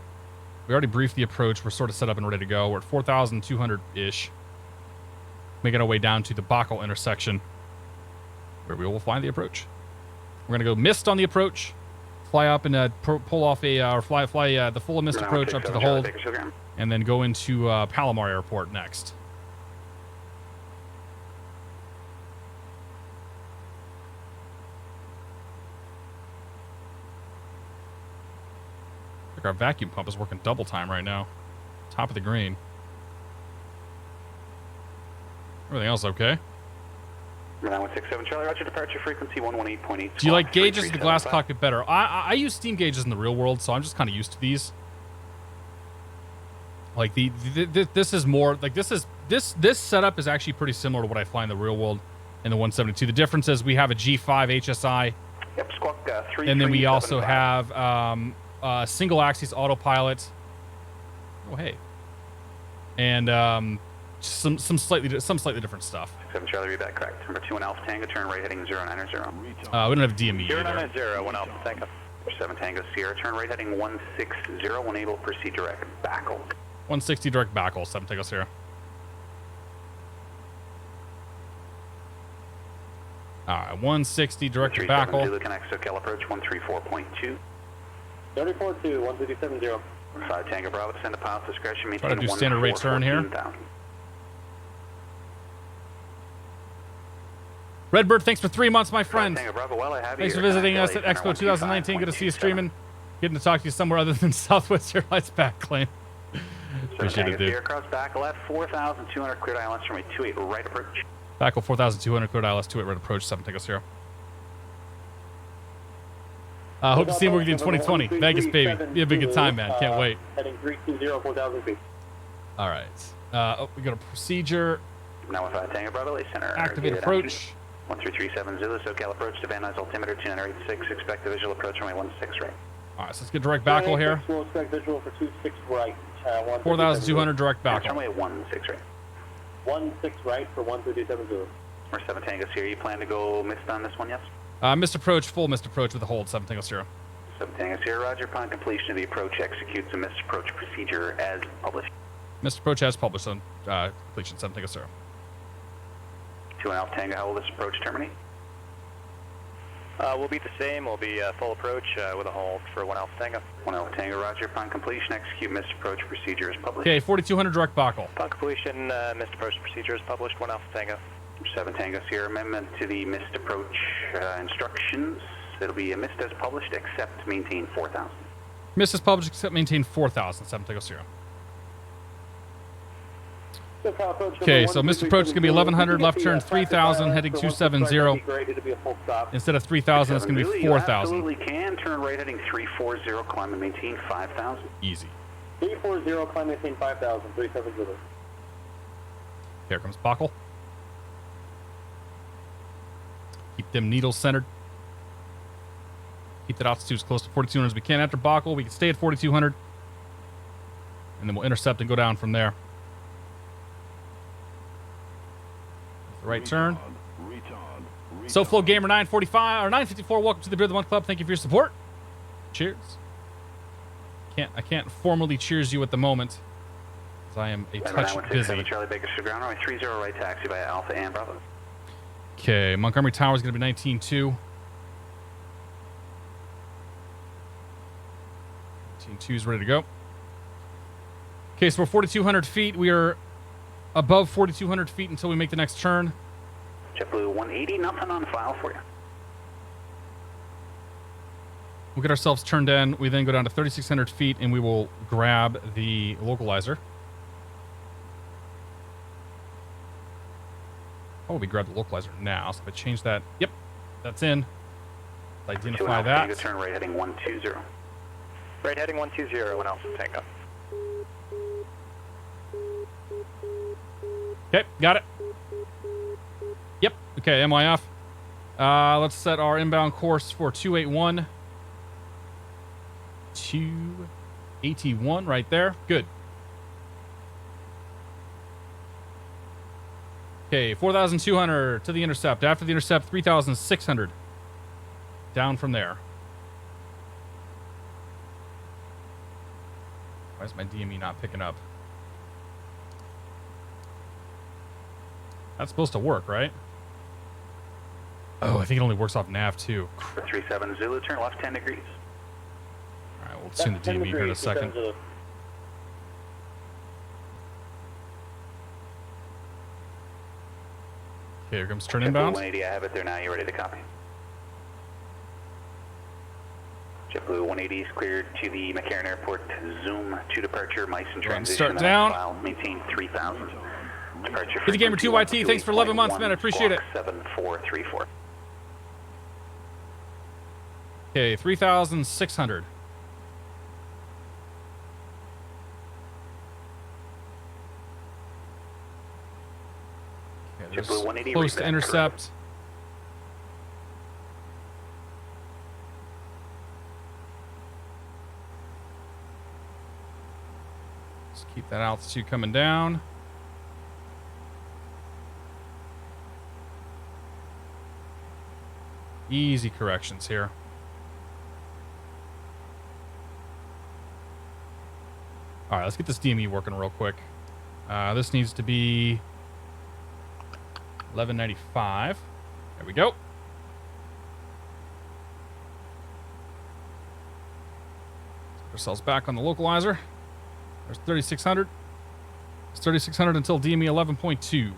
[SPEAKER 1] We already briefed the approach. We're sort of set up and ready to go. We're at 4,200-ish. Making our way down to the Bockel intersection, where we will fly the approach. We're going to go mist on the approach, fly up and pull off or fly the full mist approach up to the hold, and then go into Palomar Airport next. Like our vacuum pump is working double time right now. Top of the green. Everything else okay?
[SPEAKER 3] 9167 Charlie, Roger, departure frequency 118.8.
[SPEAKER 1] Do you like gauges or the glass cockpit better? I use steam gauges in the real world, so I'm just kind of used to these. Like this is more like this setup is actually pretty similar to what I fly in the real world in the 172. The difference is we have a G5 HSI.
[SPEAKER 3] Yep, squawk 3.
[SPEAKER 1] And then we also have single axis autopilot. Oh hey. And some slightly different stuff.
[SPEAKER 3] 7 Charlie, read that correct. Number 2 and Alpha Tango, turn right heading 090.
[SPEAKER 1] We don't have DME.
[SPEAKER 4] 090, 1 Alpha Tango.
[SPEAKER 3] 7 Tango Sierra, turn right heading 160, when able, proceed direct backle.
[SPEAKER 1] 160 direct backle, 7 Tango Sierra. Alright, 160 direct backle.
[SPEAKER 3] Zulu connect Socal approach 134.2.
[SPEAKER 5] 34-2, 137-0.
[SPEAKER 3] 5 Tango Bravo, send a pilot discretion, maintain
[SPEAKER 1] try to do standard rate turn here.
[SPEAKER 3] 14,000.
[SPEAKER 1] Redbird, thanks for 3 months, my friend.
[SPEAKER 3] Tango Bravo, well, I have
[SPEAKER 1] Thanks
[SPEAKER 3] you
[SPEAKER 1] for visiting us at Expo 2019. Good to see you streaming. Getting to talk to you somewhere other than Southwest Airlines back claim. Appreciate it, dude.
[SPEAKER 3] Across back left, 4,200 cleared ILS from a 28 right approach.
[SPEAKER 1] Backle 4,200 cleared ILS 28 right approach, 7 Tango Sierra. Hope to see you in 2020. Vegas, baby. Be a big good time, man. Can't wait.
[SPEAKER 5] Heading 320, 4,000 feet.
[SPEAKER 1] All right. We got a procedure.
[SPEAKER 3] Now with 5 Tango Bravo, center.
[SPEAKER 1] Activate approach.
[SPEAKER 3] 1337 Zulu, Socal approach to Van Nuys altimeter 286. Expect the visual approach runway 16 right.
[SPEAKER 1] All right, so let's get direct backle here.
[SPEAKER 5] We'll expect visual for 26 right.
[SPEAKER 1] 4,200 direct backle.
[SPEAKER 3] Runway 16 right.
[SPEAKER 5] 16 right for 137 Zulu.
[SPEAKER 3] Or 7 Tango Sierra, you plan to go missed on this one, yes?
[SPEAKER 1] Missed approach, full missed approach with a hold, 7 Tango Sierra.
[SPEAKER 3] 7 Tango Sierra, roger. Upon completion of the approach, executes a missed approach procedure as published.
[SPEAKER 1] Missed approach as published on completion, 7 Tango Sierra.
[SPEAKER 3] 2 and Alpha Tango, how will this approach terminate?
[SPEAKER 4] We'll be the same. We'll be full approach with a hold for 1 Alpha Tango.
[SPEAKER 3] 1 Alpha Tango, roger. Upon completion, execute missed approach procedure as published.
[SPEAKER 1] Okay, 4,200 direct backle.
[SPEAKER 4] Upon completion, missed approach procedure is published, 1 Alpha Tango.
[SPEAKER 3] 7 Tango Sierra, amendment to the missed approach instructions. It'll be a missed as published, except maintain 4,000.
[SPEAKER 1] Missed as published, except maintain 4,000, 7 Tango Sierra. Okay, so missed approach is going to be 1,100, left turn 3,000, heading 270. Instead of 3,000, it's going to be 4,000.
[SPEAKER 3] You absolutely can turn right heading 340, climb and maintain 5,000.
[SPEAKER 1] Easy.
[SPEAKER 5] 340, climb and maintain 5,000, 370.
[SPEAKER 1] Here comes Buckle. Keep them needles centered. Keep that altitude as close to 4,200 as we can. After Buckle, we can stay at 4,200. And then we'll intercept and go down from there. Right turn. SoFlow Gamer 945 or 954. Welcome to the Beer of the Month Club. Thank you for your support. Cheers. I can't formally cheers you at the moment, as I am a touch busy.
[SPEAKER 3] Charlie Baker ground runway 30 right taxi by Alpha and Bravo.
[SPEAKER 1] Okay, Montgomery Tower is going to be 19.2. 19.2 is ready to go. Okay, so we're 4,200 feet. We are above 4,200 feet until we make the next turn.
[SPEAKER 3] JetBlue 180, nothing on file for you.
[SPEAKER 1] We'll get ourselves turned in. We then go down to 3,600 feet and we will grab the localizer. Oh, we grab the localizer now. So if I change that, yep, that's in. Identify that.
[SPEAKER 3] Turn right heading 120.
[SPEAKER 4] Right heading 120, 1 Alpha Tango.
[SPEAKER 1] Okay, got it. Yep. Okay, MYF. Let's set our inbound course for 281. 281 right there. Good. Okay, 4,200 to the intercept. After the intercept, 3,600. Down from there. Why is my DME not picking up? That's supposed to work, right? Oh, I think it only works off nav too.
[SPEAKER 3] 37 Zulu, turn left 10 degrees.
[SPEAKER 1] All right, we'll tune the DME here in a second. Okay, here comes turn inbound.
[SPEAKER 3] 180, I have it there now. You ready to copy? JetBlue 180 is cleared to the McCarran Airport. Zoom to departure. Mice and transition.
[SPEAKER 1] Start down.
[SPEAKER 3] File. Maintain 3,000. Departure.
[SPEAKER 1] Hit the Gamer 2YT. Thanks for 11 months, man. I appreciate it.
[SPEAKER 3] 7434.
[SPEAKER 1] Okay, 3,600. there's
[SPEAKER 3] JetBlue 180
[SPEAKER 1] close to
[SPEAKER 3] reback.
[SPEAKER 1] intercept. Just keep that altitude coming down. Easy corrections here. All right, let's get this DME working real quick. This needs to be 1195. There we go. Put ourselves back on the localizer. There's 3600. It's 3600 until DME 11.2.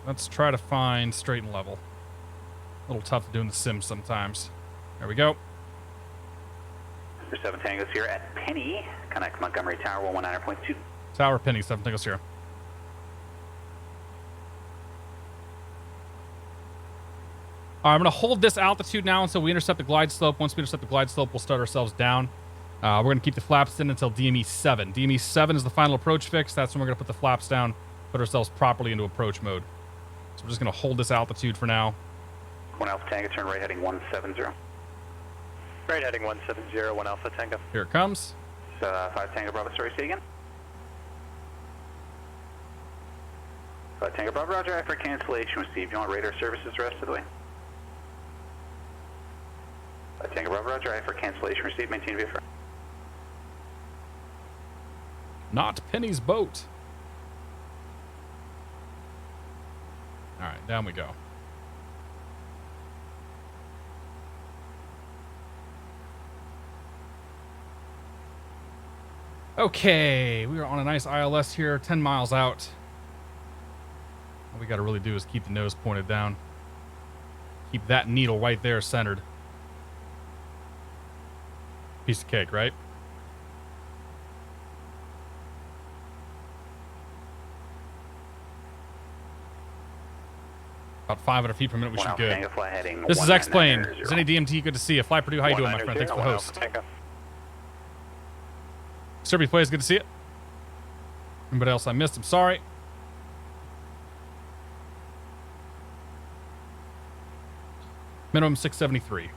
[SPEAKER 1] Let's try to find straight and level. A little tough doing the sim sometimes. There we go.
[SPEAKER 3] Mr. 7 Tangos here at Penny. Connect Montgomery Tower 119.2.
[SPEAKER 1] Tower Penny, 7 Tangos here. All right, I'm going to hold this altitude now until we intercept the glide slope. Once we intercept the glide slope, we'll start ourselves down. We're going to keep the flaps in until DME 7. DME 7 is the final approach fix. That's when we're going to put the flaps down, put ourselves properly into approach mode. So we're just going to hold this altitude for now.
[SPEAKER 3] 1 Alpha Tango, turn right heading 170.
[SPEAKER 4] Right heading 170, 1 Alpha Tango.
[SPEAKER 1] Here it comes.
[SPEAKER 3] 5 Tango Bravo, sorry, say again. 5 Tango Bravo, roger, for cancellation received. You want radar services the rest of the way? 5 Tango Bravo, roger, for cancellation received. Maintain VFR.
[SPEAKER 1] Not Penny's boat. All right, down we go. Okay, we are on a nice ILS here, 10 miles out. All we got to really do is keep the nose pointed down. Keep that needle right there centered. Piece of cake, right? About 500 feet per minute, we should be good. This is X-Plane. Is any DMT good to see you? Fly Purdue, how you doing, my friend? Thanks for the host. Serbian plays, good to see it. Anybody else I missed? I'm sorry. Minimum 673.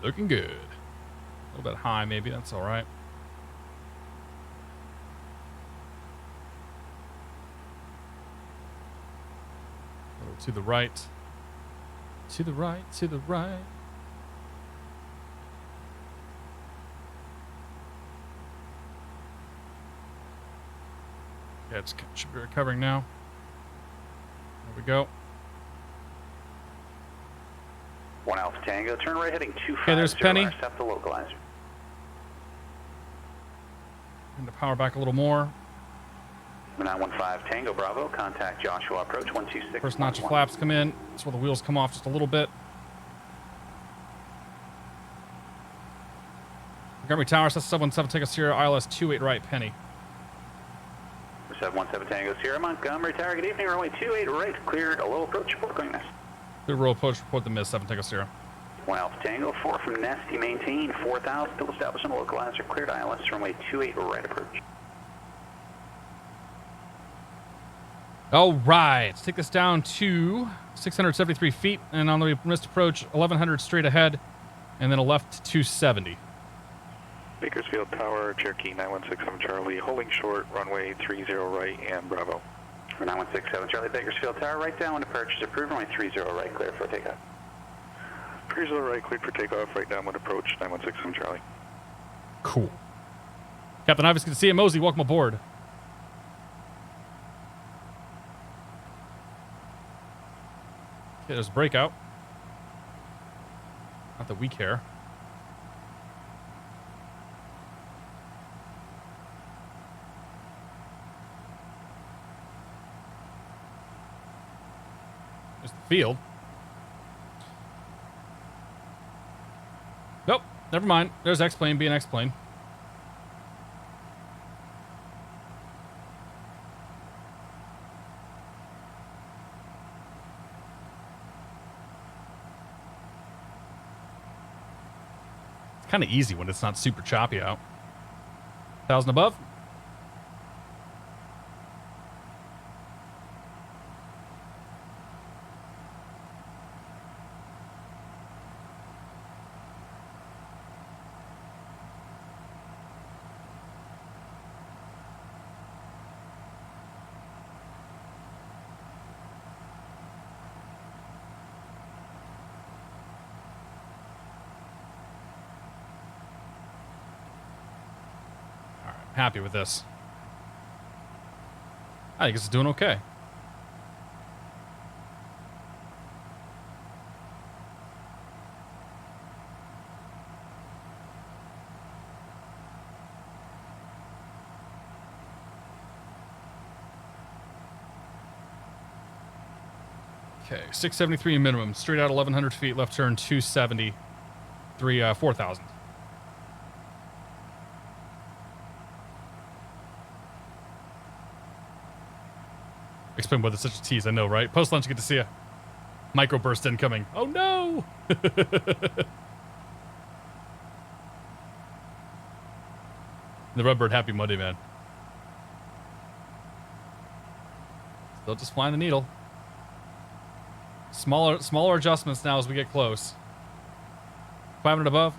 [SPEAKER 1] Looking good. A little bit high, maybe. That's all right. A little to the right. To the right, to the right. Yeah, it should be recovering now. There we go.
[SPEAKER 3] 1 Alpha Tango, turn right heading 250.
[SPEAKER 1] Okay, there's Penny.
[SPEAKER 3] Intercept the localizer.
[SPEAKER 1] And to power back a little more.
[SPEAKER 3] 915 Tango Bravo, contact Joshua approach 126.
[SPEAKER 1] First notch of flaps come in. That's where the wheels come off just a little bit. Montgomery Tower, Cessna 717, take us here. ILS 28 right, Penny.
[SPEAKER 3] 717 Tango Sierra, Montgomery Tower, good evening, runway 28 right, cleared, a low approach, report going nest.
[SPEAKER 1] Clear roll approach, report the miss, 7 Tango Sierra.
[SPEAKER 3] 1 Alpha Tango, 4 from nest, you maintain 4,000, still establishment localizer, cleared ILS, runway 28 right approach.
[SPEAKER 1] All right, let's take this down to 673 feet, and on the missed approach, 1100 straight ahead, and then a left 270.
[SPEAKER 7] Bakersfield Tower, Cherokee 9167 Charlie, holding short, runway 30 right and Bravo.
[SPEAKER 3] For 9167 Charlie, Bakersfield Tower, right down, departure is approved, runway 30 right, clear for takeoff.
[SPEAKER 7] 30 right, cleared for takeoff, right downwind approach, 9167 Charlie.
[SPEAKER 1] Cool. Captain Ives, good to see you. Mosey, welcome aboard. Okay, there's a breakout. Not that we care. There's the field. Nope, never mind. There's X-plane being X-plane. It's kind of easy when it's not super choppy out. 1,000 above. Happy with this. I think it's doing okay. Okay, 673 minimum, straight out 1,100 feet, left turn 270, 4,000. Explain why it's such a tease, I know, right? Post lunch, good to see you. Microburst incoming. Oh no! The Redbird, happy Monday, man. Still just flying the needle. Smaller adjustments now as we get close. 500 above.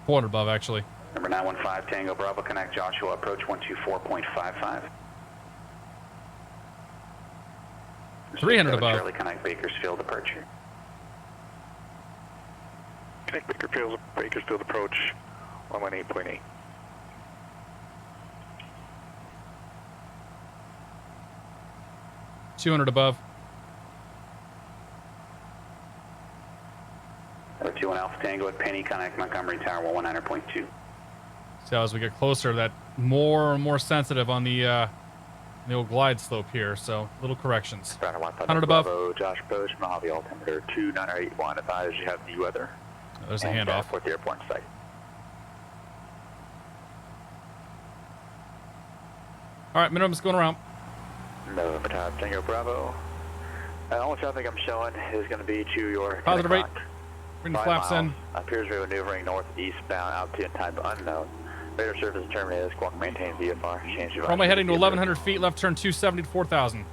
[SPEAKER 1] 400 above, actually.
[SPEAKER 3] Number 915 Tango Bravo, connect Joshua, approach 124.55.
[SPEAKER 1] 300 above.
[SPEAKER 3] Charlie, connect Bakersfield, departure.
[SPEAKER 7] Connect Bakersfield approach 118.8.
[SPEAKER 1] $200 above.
[SPEAKER 3] Number 21 Alpha Tango at Penny, connect Montgomery Tower 119.2.
[SPEAKER 1] So as we get closer, that more and more sensitive on the old glide slope here, so little corrections. 100 above.
[SPEAKER 5] Bravo, Josh approach, Mojave altimeter 2981. Advise you have the weather.
[SPEAKER 1] There's a handoff.
[SPEAKER 5] For the airport in sight.
[SPEAKER 1] All right, minimum's going around.
[SPEAKER 5] November Tango Bravo. Only traffic I'm showing is going to be to your
[SPEAKER 1] Positive rate.
[SPEAKER 5] clock.
[SPEAKER 1] Bring the
[SPEAKER 5] 5
[SPEAKER 1] flaps
[SPEAKER 5] miles.
[SPEAKER 1] in.
[SPEAKER 5] Appears to be maneuvering northeastbound, altitude and time unknown. Radar surface terminated. Squawk maintain VFR. Change your
[SPEAKER 1] Runway heading to 1,100 feet, left turn 270 to 4,000.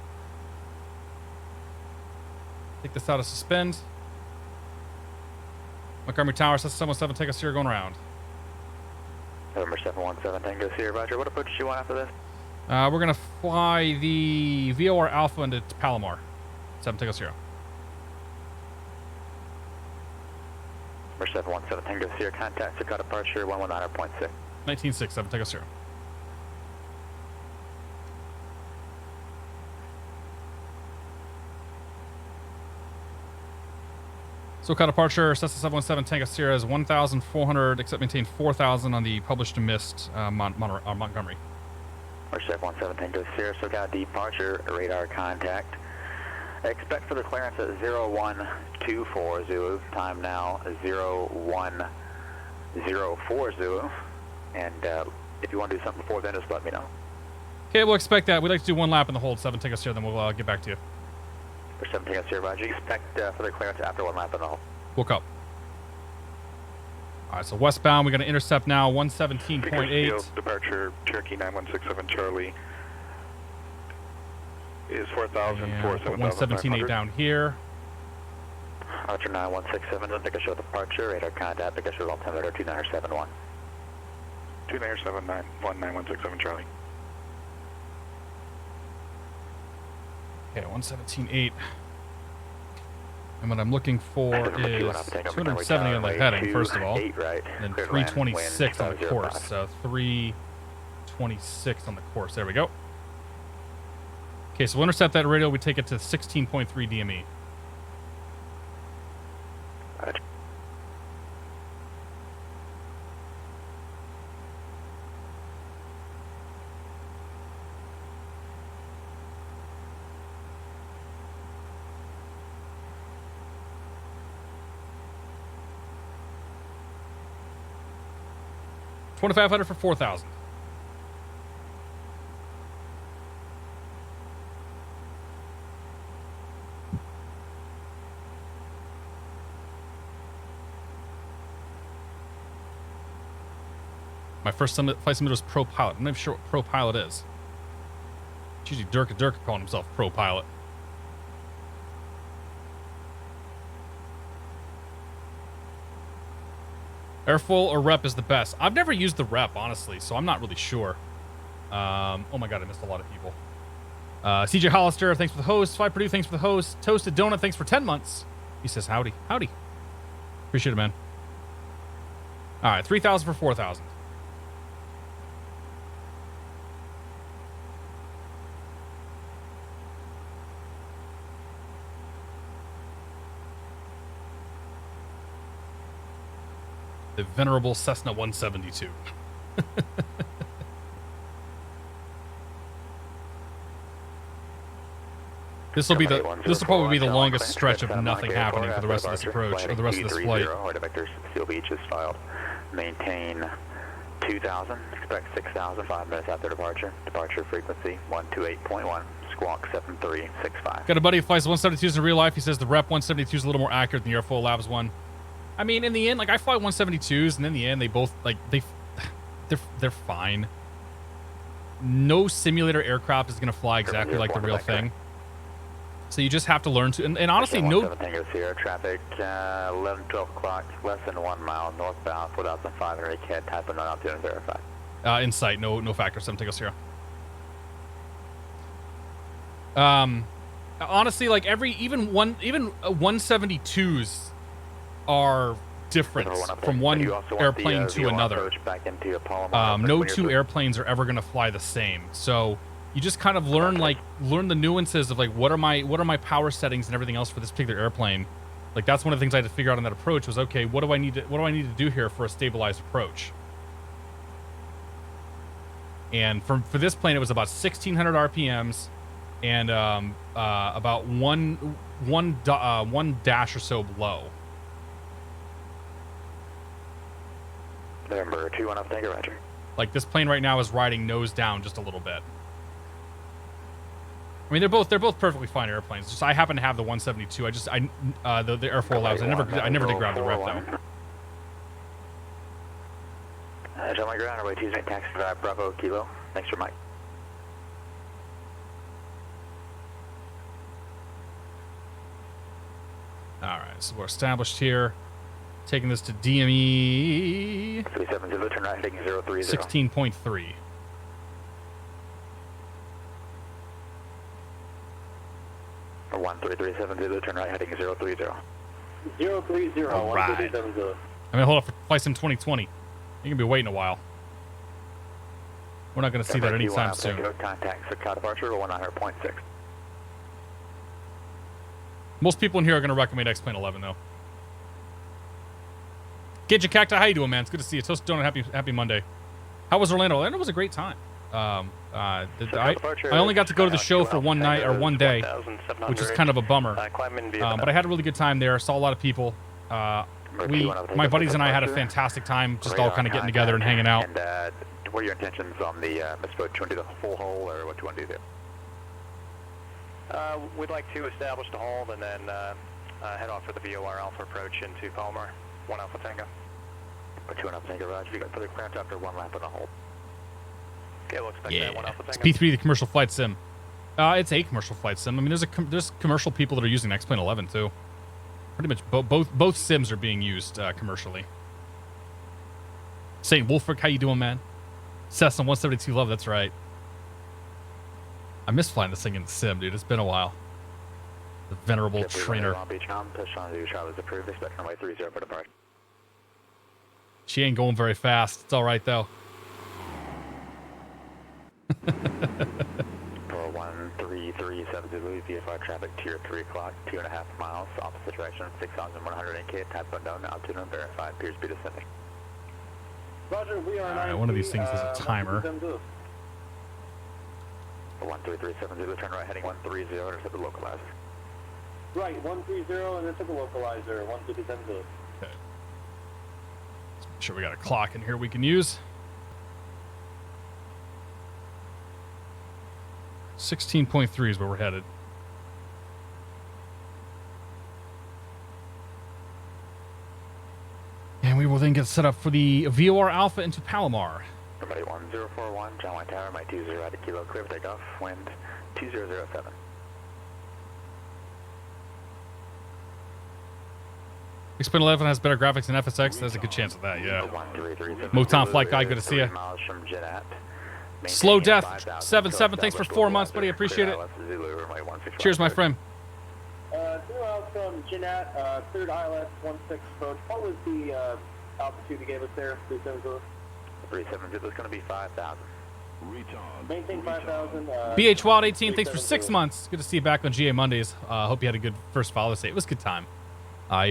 [SPEAKER 1] Take this out of suspend. Montgomery Tower, Cessna 717, take us here, going around.
[SPEAKER 5] November 717 Tango Sierra, Roger. What approach do you want after this?
[SPEAKER 1] We're going to fly the VOR Alpha into Palomar. 7 Tango Sierra.
[SPEAKER 5] Number 717 Tango Sierra, contact Socal departure 119.6.
[SPEAKER 1] 19.6, 7 Tango Sierra. SoCal departure, Cessna 717 Tango Sierra is 1,400, except maintain 4,000 on the published and missed Montgomery.
[SPEAKER 5] Number 717 Tango Sierra, SoCal departure, radar contact. Expect for the clearance at 0124 Zulu. Time now 0104 Zulu. And if you want to do something before then, just let me know.
[SPEAKER 1] Okay, we'll expect that. We'd like to do one lap in the hold. 7 Tango Sierra, then we'll get back to you.
[SPEAKER 5] For 7 Tango Sierra, Roger. Expect for the clearance after one lap in the hold.
[SPEAKER 1] Woke up. All right, so westbound, we're going to intercept now 117.8.
[SPEAKER 7] Bakersfield departure, Cherokee 9167 Charlie is 4,000,
[SPEAKER 1] 117.8 down here.
[SPEAKER 5] Archer 9167, Bakersfield departure, radar contact, Bakersfield altimeter 2971.
[SPEAKER 7] 2979, 9167 Charlie.
[SPEAKER 1] Okay, 117.8. And what I'm looking for is 270 on the heading, first of all. And then 326 on the course. So 326 on the course. There we go. Okay, so we'll intercept that radio. We take it to 16.3 DME. $2,500 for 4,000. My first flight submit was Pro Pilot. I'm not even sure what Pro Pilot is. It's usually Dirk calling himself Pro Pilot. Airfoil or rep is the best. I've never used the rep, honestly, so I'm not really sure. Oh my god, I missed a lot of people. CJ Hollister, thanks for the host. Fly Purdue, thanks for the host. Toasted Donut, thanks for 10 months. He says howdy. Howdy. Appreciate it, man. All right, 3,000 for 4,000. The venerable Cessna 172. This will probably be the longest stretch of nothing happening for the rest of this approach or the rest of this flight.
[SPEAKER 5] Seal Beach is filed. Maintain 2,000. Expect 6,000. 5 minutes after departure. Departure frequency 128.1. Squawk 7365.
[SPEAKER 1] Got a buddy who flies 172s in real life. He says the rep 172 is a little more accurate than the Airfoillabs one. I mean, in the end, like I fly 172s, and in the end, they both they're fine. No simulator aircraft is going to fly exactly like the real thing. So you just have to learn to, and honestly, no.
[SPEAKER 5] Tango Sierra traffic, 11, 12 o'clock, less than 1 mile northbound, 4,500 CAD, type of non-altitude and verify.
[SPEAKER 1] In sight, no factor, 7 Tango Sierra. Honestly, like even 172s are different from one airplane to another. No two airplanes are ever going to fly the same. So you just kind of learn the nuances of like what are my power settings and everything else for this particular airplane. Like that's one of the things I had to figure out on that approach was, okay, what do I need to do here for a stabilized approach? And for this plane, it was about 1,600 RPMs and about one dash or so below.
[SPEAKER 5] November 21 up, thank you, Roger.
[SPEAKER 1] Like this plane right now is riding nose down just a little bit. I mean, they're both perfectly fine airplanes. Just I happen to have the 172. The Airfoillabs. I never did grab the rep though.
[SPEAKER 5] John my ground, runway 28, taxi 5 Bravo Kilo. Thanks for Mike.
[SPEAKER 1] All right, so we're established here. Taking this to DME
[SPEAKER 5] 370, turn right, heading 030.
[SPEAKER 1] 16.3.
[SPEAKER 5] Or 13370, turn right, heading 030.
[SPEAKER 8] 030,
[SPEAKER 1] All right.
[SPEAKER 8] 13370.
[SPEAKER 1] I mean, hold up for flight sim 2020. You're gonna be waiting a while. We're not gonna see that anytime soon.
[SPEAKER 5] Contact Socal departure 100.6.
[SPEAKER 1] Most people in here are gonna recommend X-Plane 11 though. Gage Cacti, how you doing, man? It's good to see you. Toast Donut, happy Monday. How was Orlando? Orlando was a great time. I only got to go to the show for one night or one day, which is kind of a bummer. But I had a really good time there. Saw a lot of people. My buddies and I had a fantastic time, just all kind of getting together and hanging out.
[SPEAKER 5] And what are your intentions on the misfit? Do you want to do the full hole, or what do you want to do there?
[SPEAKER 4] We'd like to establish the hold and then head off for the VOR Alpha approach into Palomar. 1 Alpha Tango.
[SPEAKER 5] 2 Alpha Tango, Roger. You got further clearance after 1 lap on the hold.
[SPEAKER 4] Okay, we'll expect that 1 Alpha
[SPEAKER 1] It's
[SPEAKER 4] Tango.
[SPEAKER 1] P3, the commercial flight sim. It's a commercial flight sim. I mean, there's commercial people that are using X-Plane 11 too. Pretty much both sims are being used commercially. St. Wolfric, how you doing, man? Cessna 172 love, that's right. I miss flying this thing in the sim, dude. It's been a while. The venerable trainer. She ain't going very fast. It's all right though.
[SPEAKER 5] 13370, VFR traffic, tier 3 o'clock, 2.5 miles, opposite direction, 6,108 type unknown, altitude unverified, appears to be descending.
[SPEAKER 8] Roger, we are
[SPEAKER 1] Alright, one of these things has a timer.
[SPEAKER 5] 13370, turn right heading 130, intercept the localizer.
[SPEAKER 8] Right, 130 and intercept the localizer, 13370.
[SPEAKER 1] Okay. Let's make sure we got a clock in here we can use. 16.3 is where we're headed. And we will then get set up for the VOR Alpha into Palomar.
[SPEAKER 5] Somebody 1041, John White Tower, my 20 at a kilo, clear for takeoff, wind 2007.
[SPEAKER 1] Explain 11 has better graphics than FSX. There's a good chance of that, yeah. Motown Flight Guy, good to see you. Slow Death 77, thanks for 4 months, buddy. Appreciate it. Cheers, my friend.
[SPEAKER 8] 2 out from Jeanette, cleared ILS 16 approach. What was the altitude you gave us there? 370?
[SPEAKER 5] 370, it's going to be 5,000.
[SPEAKER 8] Maintain 5,000.
[SPEAKER 1] BH Wild 18, thanks for 6 months. Good to see you back on GA Mondays. Hope you had a good first Father's Day. It was a good time. I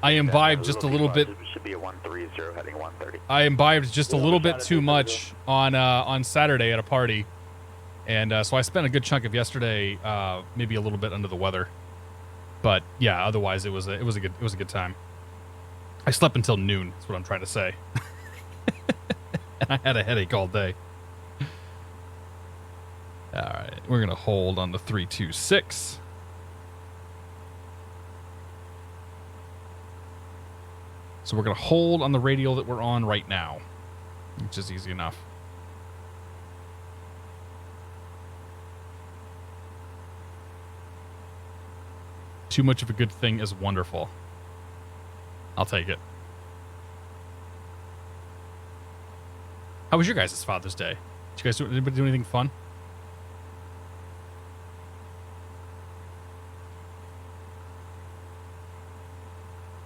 [SPEAKER 1] imbibed just a little bit.
[SPEAKER 5] Should be a 130 heading 130.
[SPEAKER 1] I imbibed just a little bit too much on Saturday at a party, and so I spent a good chunk of yesterday, maybe a little bit under the weather, but yeah, otherwise it was a good time. I slept until noon. That's what I'm trying to say, and I had a headache all day. All right, we're gonna hold on the 326. So we're going to hold on the radial that we're on right now, which is easy enough. Too much of a good thing is wonderful. I'll take it. How was your guys' Father's Day? Did you guys anybody do anything fun?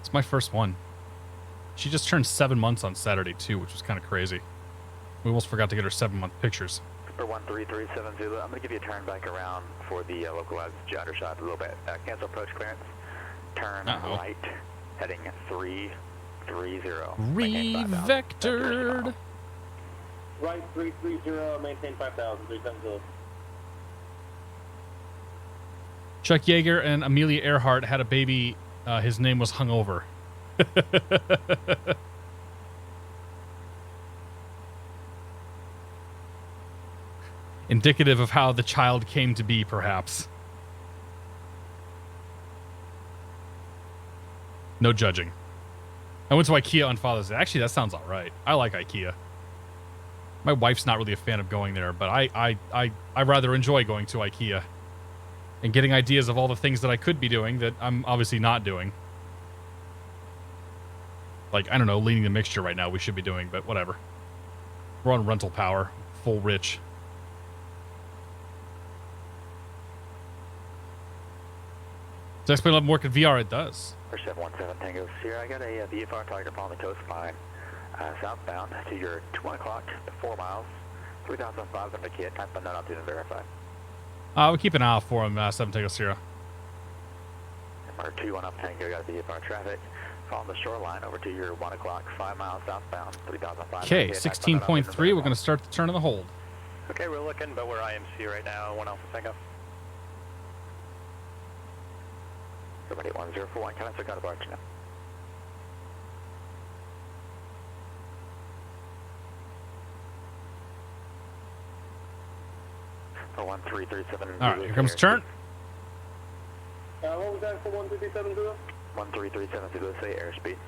[SPEAKER 1] It's my first one. She just turned 7 months on Saturday, too, which was kind of crazy. We almost forgot to get her 7-month pictures.
[SPEAKER 5] For 13370, I'm going to give you a turn back around for the localized jitter shot a little bit. Cancel approach clearance. Turn right, heading 330.
[SPEAKER 1] Revectored.
[SPEAKER 8] Right 330, maintain 5,000, 370.
[SPEAKER 1] Chuck Yeager and Amelia Earhart had a baby. His name was Hungover. Indicative of how the child came to be, perhaps. No judging. I went to IKEA on Father's Day. Actually, that sounds all right. I like IKEA. My wife's not really a fan of going there, but I rather enjoy going to IKEA and getting ideas of all the things that I could be doing that I'm obviously not doing. Like, I don't know, leaning the mixture right now we should be doing, but whatever. We're on rental power, full rich. Does that explain a lot more at VR? It does.
[SPEAKER 5] For 717 Tango Sierra, I got a VFR target upon the coastline, southbound to your 1 o'clock, 4 miles, 3,500 kit, type unknown altitude and verified.
[SPEAKER 1] We'll keep an eye out for him, 7 Tango Sierra.
[SPEAKER 5] Number 21 up Tango, got a VFR traffic. On the shoreline over to your 1 o'clock, 5 miles southbound, 3,500.
[SPEAKER 1] Okay, 16.3. We're going to start the turn of the hold.
[SPEAKER 4] Okay, we're looking, but we're IMC right now. 1 Alpha Tango.
[SPEAKER 5] Somebody 1041, can I check out of arch now? For 1337.
[SPEAKER 1] All right, here comes the turn.
[SPEAKER 8] What was that for 13370?
[SPEAKER 5] 13370, say airspeed.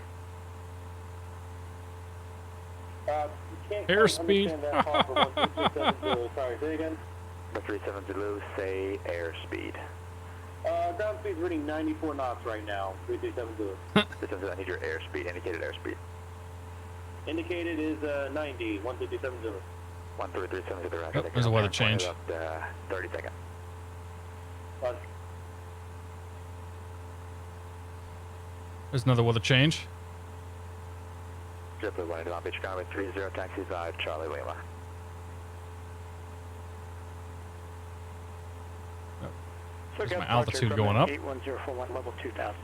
[SPEAKER 1] Airspeed.
[SPEAKER 8] Sorry, say again.
[SPEAKER 5] 370, say airspeed.
[SPEAKER 8] Ground speed's reading 94 knots right now. 3370.
[SPEAKER 5] I need your airspeed, indicated airspeed.
[SPEAKER 8] Indicated is 90. 13370.
[SPEAKER 5] 13370.
[SPEAKER 1] Oh, there's a weather change.
[SPEAKER 5] 30 seconds.
[SPEAKER 1] There's another weather change.
[SPEAKER 5] JetBlue 1 Long Beach, Conway 30, taxi 5, Charlie Lima.
[SPEAKER 1] There's my altitude going up.
[SPEAKER 8] 81041, level 2000.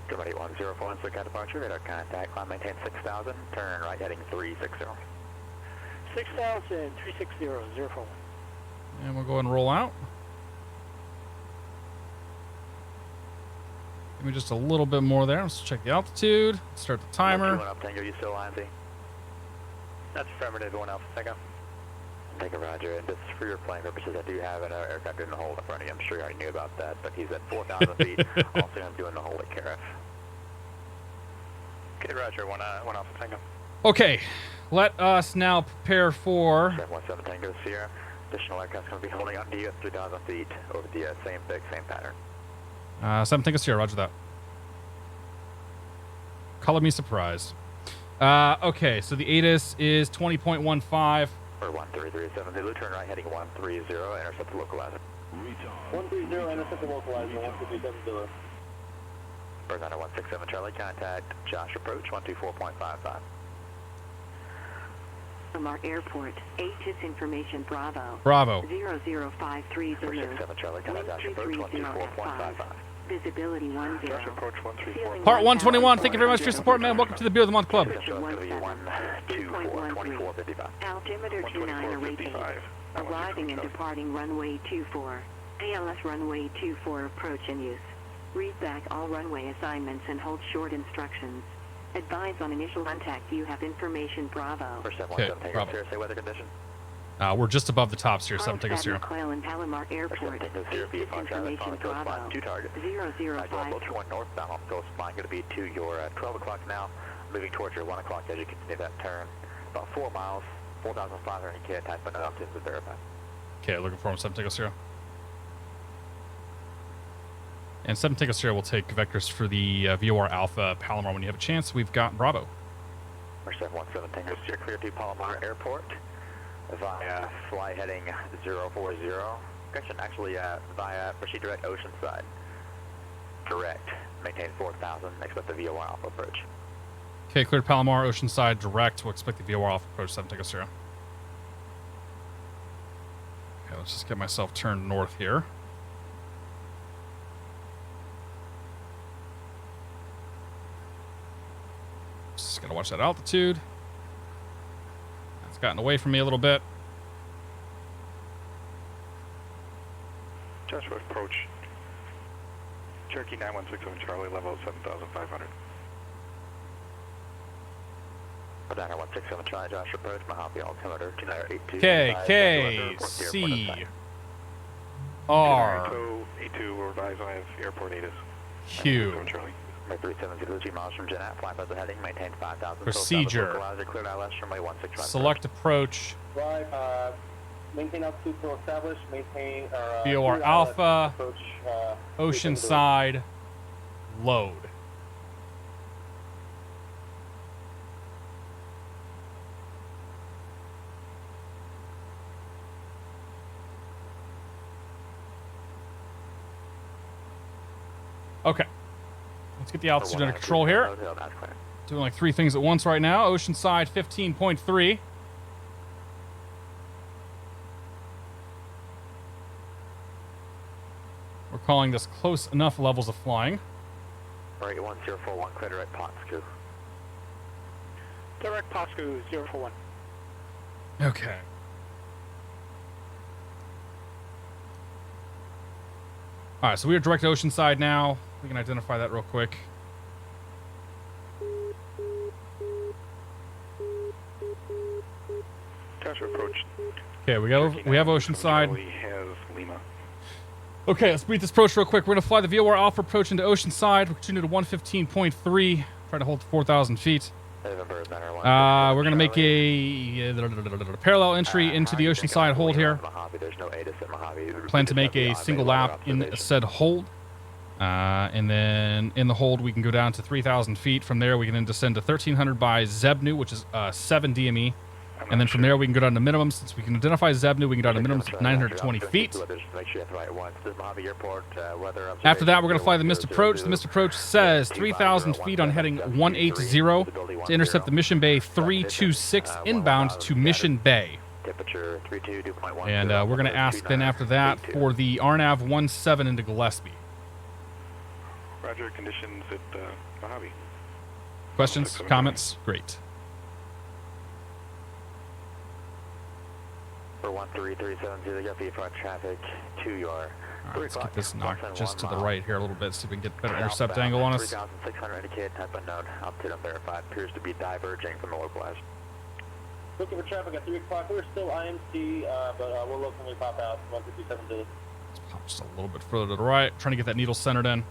[SPEAKER 5] Somebody 1041, so departure, radar contact, climb maintain 6,000, turn right heading 360.
[SPEAKER 8] 6,000, 360, 041.
[SPEAKER 1] And we'll go ahead and roll out. Give me just a little bit more there. Let's check the altitude. Start the timer.
[SPEAKER 5] 1 up, Tango, you still IMC?
[SPEAKER 4] That's affirmative. 1 Alpha Tango.
[SPEAKER 5] Take a roger. And just for your flying purposes, I do have an aircraft in the hole in front of you. I'm sure you already knew about that, but he's at 4,000 feet. Also going to be in the hole at KRF.
[SPEAKER 4] Okay, roger. One Alpha Tango.
[SPEAKER 1] Okay, let us now prepare for...
[SPEAKER 5] 717 Tango Sierra. Additional aircraft going to be holding on to you at 3,000 feet over the same fix, same pattern.
[SPEAKER 1] 7 Tango Sierra, roger that. Color me surprised. Okay, so the ATIS is 20.15.
[SPEAKER 5] For 1337, Zulu, turn right heading 130, intercept the localizer.
[SPEAKER 8] 130, intercept the localizer, 15370.
[SPEAKER 5] Bird 9167 Charlie, contact Josh approach 124.55.
[SPEAKER 6] Palomar Airport, ATIS information Bravo.
[SPEAKER 1] Bravo.
[SPEAKER 6] 0053 Zulu.
[SPEAKER 5] 467 Charlie, contact Josh approach 124.55.
[SPEAKER 6] Visibility 10.
[SPEAKER 4] Josh approach 134.
[SPEAKER 1] Part 121, thank you very much for your support, man. Welcome to the Beer of the Month Club.
[SPEAKER 6] Altimeter 29 awaiting. Arriving and departing runway 24. ALS runway 24 approach in use. Read back all runway assignments and hold short instructions. Advise on initial contact. You have information Bravo.
[SPEAKER 1] Okay, Bravo.
[SPEAKER 5] Say weather condition.
[SPEAKER 1] We're just above the tops here, 7 Tango Sierra.
[SPEAKER 6] McCoyle and Palomar Airport. ATIS information Bravo. 005.
[SPEAKER 5] Northbound, Ghost Line going to be to your 12 o'clock now, moving towards your 1 o'clock as you continue that turn. About 4 miles, 4,500 kid type, but up to verify.
[SPEAKER 1] Okay, looking for him, 7 Tango Sierra. And 7 Tango Sierra will take vectors for the VOR Alpha Palomar when you have a chance. We've got Bravo.
[SPEAKER 5] 717 Tango Sierra, clear to Palomar Airport via fly heading 040. Correction, actually via proceed direct Oceanside. Direct, maintain 4,000, expect the VOR Alpha approach.
[SPEAKER 1] Okay, cleared Palomar, Oceanside, direct. We'll expect the VOR Alpha approach, 7 Tango Sierra. Okay, let's just get myself turned north here. Just gotta watch that altitude. That's gotten away from me a little bit.
[SPEAKER 7] Joshua approach. Cherokee 9167 Charlie, level 7,500.
[SPEAKER 5] 9167 Charlie, Josh approach, Mojave altimeter 2982.
[SPEAKER 1] KCRQ.
[SPEAKER 7] 82 will advise I have airport ATIS. Charlie.
[SPEAKER 5] 370 miles from Jeanette, fly by the heading, maintain 5,000.
[SPEAKER 1] Procedure.
[SPEAKER 5] Cleared ILS runway 165.
[SPEAKER 1] Select approach.
[SPEAKER 8] Right, maintain altitude to establish, maintain
[SPEAKER 1] VOR Alpha,
[SPEAKER 8] approach,
[SPEAKER 1] Oceanside, load. Okay. Let's get the altitude under control here. Doing like 3 things at once right now. Oceanside 15.3. We're calling this close enough levels of flying.
[SPEAKER 5] Alright, 1041, clear direct Potsku.
[SPEAKER 4] Direct Poscu 041.
[SPEAKER 1] Okay. All right, so we are direct Oceanside now. We can identify that real quick.
[SPEAKER 7] Joshua approach.
[SPEAKER 1] Okay, we have Oceanside.
[SPEAKER 7] Charlie has Lima.
[SPEAKER 1] Okay, let's beat this approach real quick. We're going to fly the VOR Alpha approach into Oceanside. We'll continue to 115.3. Try to hold 4,000 feet. We're going to make a parallel entry into the Oceanside hold here. Plan to make a single lap in said hold. And then in the hold, we can go down to 3,000 feet. From there, we can then descend to 1,300 by Zebnu, which is 7 DME. And then from there, we can go down to minimum. Since we can identify Zebnu, we can go down to minimum of 920 feet. After that, we're going to fly the missed approach. The missed approach says 3,000 feet on heading 180 to intercept the Mission Bay 326 inbound to Mission Bay. And we're going to ask then after that for the RNAV 17 into Gillespie.
[SPEAKER 7] Roger, conditions at Mojave.
[SPEAKER 1] Questions? Comments? Great.
[SPEAKER 5] For 13370, you got VFR traffic to your.
[SPEAKER 1] All right, let's get this knocked just to the right here a little bit, so we can get better intercept angle on us.
[SPEAKER 5] 3,600 indicated, type unknown, altitude unverified, appears to be diverging from the localizer.
[SPEAKER 8] Looking for traffic at 3 o'clock. We're still IMC, but we'll look when we pop out. 157 to
[SPEAKER 1] Let's pop just a little bit further to the right. Trying to get that needle centered in.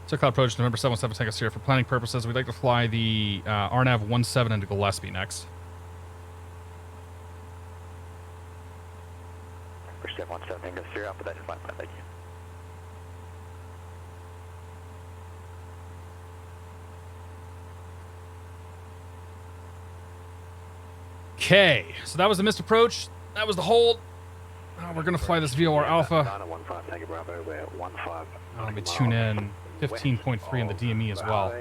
[SPEAKER 1] Socal approach November 717 Tango Sierra. For planning purposes, we'd like to fly the RNAV 17 into Gillespie next.
[SPEAKER 5] For 717 Tango Sierra, I'll put that in flight plan, thank you.
[SPEAKER 1] Okay, so that was the missed approach. That was the hold. We're going to fly this VOR Alpha. Let me tune in 15.3 on the DME as well.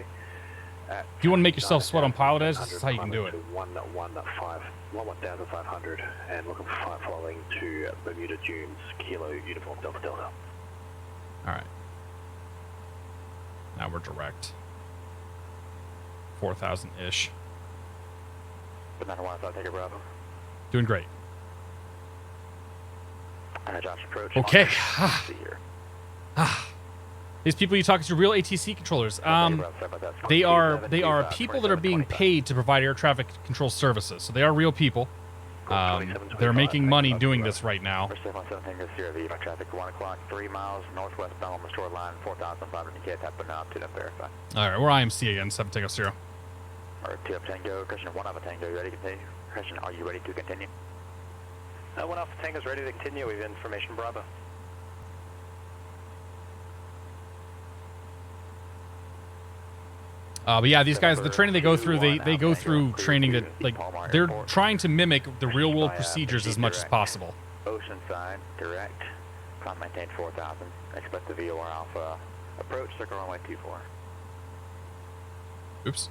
[SPEAKER 1] If you want to make yourself sweat on PilotEdge, this is how you can do it.
[SPEAKER 2] 1,500 and looking for flight following to Bermuda Dunes, Kilo Uniform Delta Delta.
[SPEAKER 1] All right. Now we're direct. 4,000-ish. Doing great.
[SPEAKER 5] Josh, approach.
[SPEAKER 1] Okay. These people you talk to are real ATC controllers. They are people that are being paid to provide air traffic control services. So they are real people. They're making money doing this right now.
[SPEAKER 5] Traffic 1 o'clock, 3 miles northwest bound on the shoreline, 4,500 K, tap now, 2 up verify.
[SPEAKER 1] All right, we're IMC again, 7 Tango 0.
[SPEAKER 5] Or 2 up Tango, question 1 up Tango, you ready to continue? Question, are you ready to continue?
[SPEAKER 4] 1 Alpha Tango's ready to continue. We have information Bravo.
[SPEAKER 1] But yeah, these guys, the training they go through, they go through training that, like, they're trying to mimic the real world procedures as much as possible.
[SPEAKER 5] Oceanside, direct, climb maintain 4,000, expect the VOR Alpha, approach, circle runway 24.
[SPEAKER 1] Oops.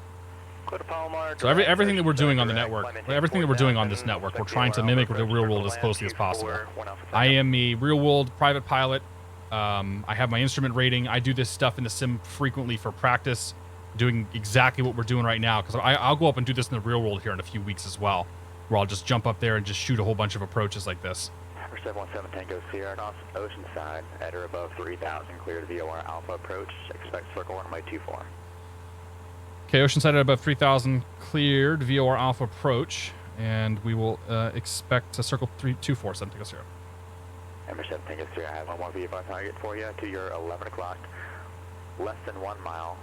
[SPEAKER 4] Go to Palomar.
[SPEAKER 1] So everything that we're doing on the network, everything that we're doing on this network, we're trying to mimic the real world as closely as possible. I am a real world private pilot. I have my instrument rating. I do this stuff in the sim frequently for practice, doing exactly what we're doing right now, because I'll go up and do this in the real world here in a few weeks as well, where I'll just jump up there and just shoot a whole bunch of approaches like this.
[SPEAKER 5] 717 Tango Sierra, Oceanside, at or above 3,000, cleared VOR Alpha approach, expect circle runway 24.
[SPEAKER 1] Okay, Oceanside at above 3,000, cleared VOR Alpha approach, and we will expect to circle 324, 7 Tango 0.
[SPEAKER 5] Number 7 Tango Sierra, I have one more VFR target for you to your 11 o'clock, less than 1 mile.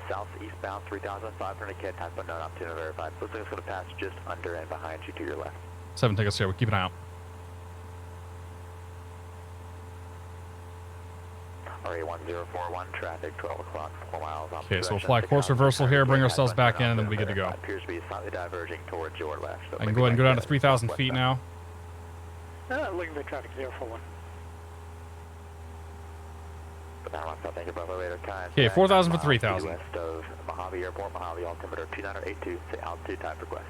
[SPEAKER 5] Southeastbound 3,500 K, type unknown, opportunity verified. Looks like it's going to pass just under and behind you to your left.
[SPEAKER 1] 7 Tango 0, keep an eye out.
[SPEAKER 5] RA1041, traffic 12 o'clock, 4 miles.
[SPEAKER 1] Okay, so we'll fly course reversal here, bring ourselves back in, and then we'll be good to go.
[SPEAKER 5] Appears to be slightly diverging towards your left. So
[SPEAKER 1] I can go ahead and go down to 3,000 feet now.
[SPEAKER 4] Looking for traffic 041.
[SPEAKER 1] Okay, 4,000 for 3,000.
[SPEAKER 5] West of Mojave Airport, Mojave altimeter 2982, altitude type request.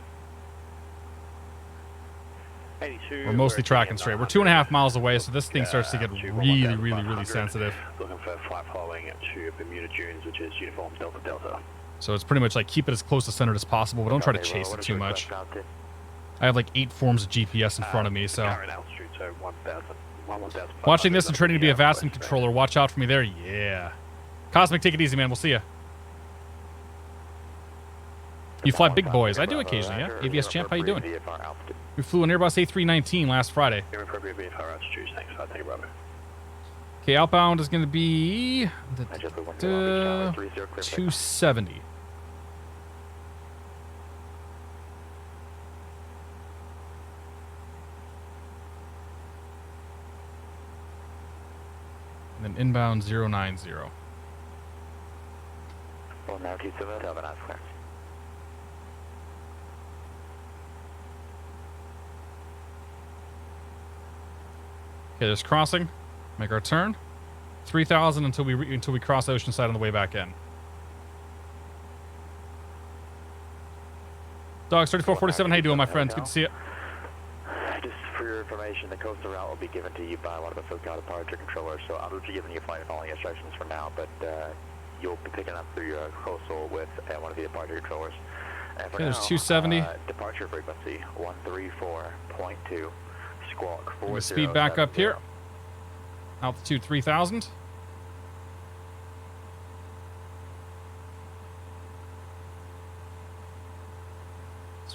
[SPEAKER 1] We're mostly tracking straight. We're 2.5 miles away, so this thing starts to get really sensitive.
[SPEAKER 2] Looking for flight following to Bermuda Dunes, which is Uniform Delta Delta.
[SPEAKER 1] So it's pretty much like keep it as close to center as possible, but don't try to chase it too much. I have like 8 forms of GPS in front of me, so. Watching this and training to be a Vastin controller. Watch out for me there. Yeah. Cosmic, take it easy, man. We'll see you. You fly big boys. I do occasionally, yeah. AVS Champ, how you doing? We flew an Airbus A319 last Friday. Okay, outbound is going to be 270. And then inbound 090.
[SPEAKER 5] Well, now 27, have a nice clearance.
[SPEAKER 1] Okay, there's crossing. Make our turn. 3,000 until we cross Oceanside on the way back in. Dogs 3447, how you doing, my friends? Good to see you.
[SPEAKER 5] Just for your information, the coastal route will be given to you by one of the Socal departure controllers, so I'll be giving you flight following instructions for now, but you'll be picking up through your coastal with one of the departure controllers. And for
[SPEAKER 1] okay, there's
[SPEAKER 5] now,
[SPEAKER 1] 270.
[SPEAKER 5] Departure frequency 134.2. Squawk 40.
[SPEAKER 1] Speed back up here. Altitude 3,000.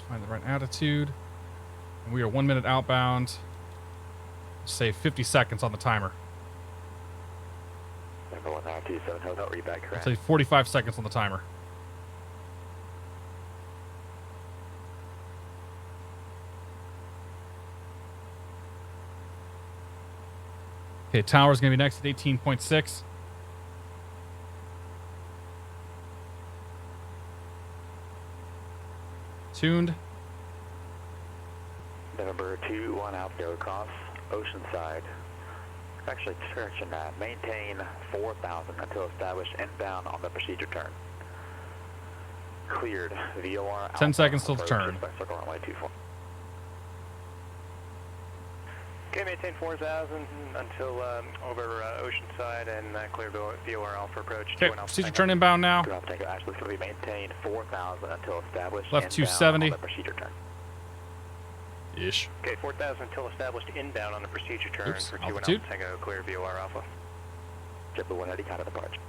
[SPEAKER 1] find the right attitude. And we are 1 minute outbound. Save 50 seconds on the timer.
[SPEAKER 5] Number 1927 Hotel, reback correct.
[SPEAKER 1] Save 45 seconds on the timer. Okay, tower's going to be next at 18.6. Tuned.
[SPEAKER 5] November 21 out, go across Oceanside. Actually, correction, maintain 4,000 until established inbound on the procedure turn. Cleared. VOR.
[SPEAKER 1] 10 seconds till the turn.
[SPEAKER 5] Circle runway 24.
[SPEAKER 4] Okay, maintain 4,000 until over Oceanside and clear VOR Alpha approach.
[SPEAKER 1] Okay, procedure turn inbound now.
[SPEAKER 5] Actually, so we maintain 4,000 until established
[SPEAKER 1] Left
[SPEAKER 5] inbound
[SPEAKER 1] 270.
[SPEAKER 5] on the procedure turn.
[SPEAKER 1] Ish.
[SPEAKER 4] Okay, 4,000 until established inbound on the procedure turn.
[SPEAKER 1] Oops,
[SPEAKER 4] For Q1
[SPEAKER 1] altitude.
[SPEAKER 4] Alpha Tango, clear VOR Alpha.
[SPEAKER 5] JetBlue 180, count of departure.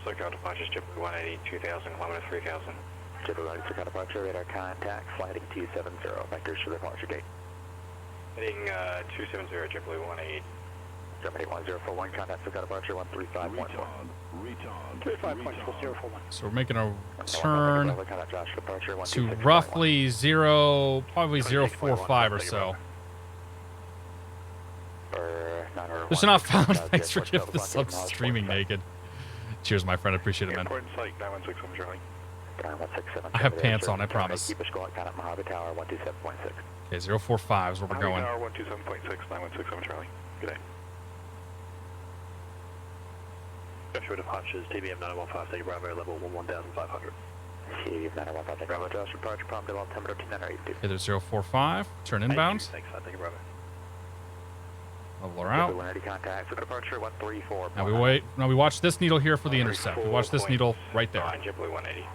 [SPEAKER 7] SoCal departures, JetBlue 180, 2,000, kilometer 3,000.
[SPEAKER 5] JetBlue 180, SoCal departure, radar contact, flight heading 270, vectors for the departure gate.
[SPEAKER 7] Heading 270, JetBlue 180.
[SPEAKER 5] Germany 1041, contact SoCal departure 135.1.
[SPEAKER 8] 35.4041.
[SPEAKER 1] So we're making a turn
[SPEAKER 5] Contact Josh departure
[SPEAKER 1] to
[SPEAKER 5] 126.1.
[SPEAKER 1] roughly probably 045 or so. This is not found. Thanks for giving the sub streaming naked. Cheers, my friend. I appreciate it, man.
[SPEAKER 7] Airport in sight, 916, Charlie.
[SPEAKER 5] 916,
[SPEAKER 1] I have pants on, I promise.
[SPEAKER 5] Keep a squawk count at Mojave Tower 127.6.
[SPEAKER 1] Okay, 045 is where we're going.
[SPEAKER 7] Tower 127.6, 916, Charlie. Good day. Joshua departures, TBM 915, take Bravo level 11,500.
[SPEAKER 5] TBM 915, Bravo, Josh departure, prompt at altimeter 2982.
[SPEAKER 1] Okay, there's 045. Turn inbound.
[SPEAKER 7] Thanks, I take Bravo.
[SPEAKER 1] Level her out.
[SPEAKER 5] 180 contact for departure 134.
[SPEAKER 1] Now we wait. Now we watch this needle here for the intercept. We watch this needle right there.
[SPEAKER 7] JetBlue 180.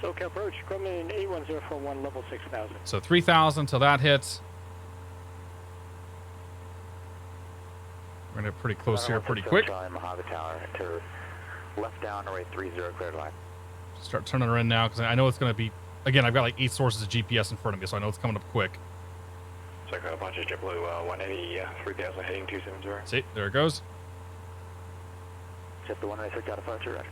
[SPEAKER 8] SoCal approach, Grumman 81041, level 6,000.
[SPEAKER 1] So 3,000 till that hits. We're gonna get pretty close here, pretty quick.
[SPEAKER 5] Mojave Tower to left down, runway 30, cleared line.
[SPEAKER 1] Start turning her in now because I know it's gonna be. Again, I've got like 8 sources of GPS in front of me, so I know it's coming up quick.
[SPEAKER 7] SoCal departures, JetBlue 180, 3,000, heading 270.
[SPEAKER 1] See, there it goes.
[SPEAKER 5] JetBlue 180, SoCal departure, right.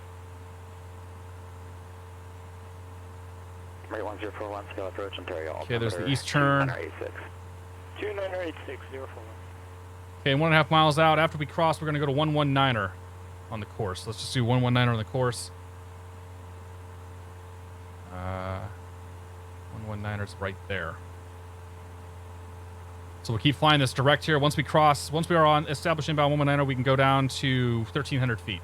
[SPEAKER 5] Rate 1041, scale approach, Ontario.
[SPEAKER 1] Okay, there's the east turn.
[SPEAKER 8] 2986.041.
[SPEAKER 1] Okay, 1.5 miles out. After we cross, we're gonna go to 119er on the course. Let's just do 119er on the course. 119er's right there. So we'll keep flying this direct here. Once we are on established inbound 119er, we can go down to 1,300 feet.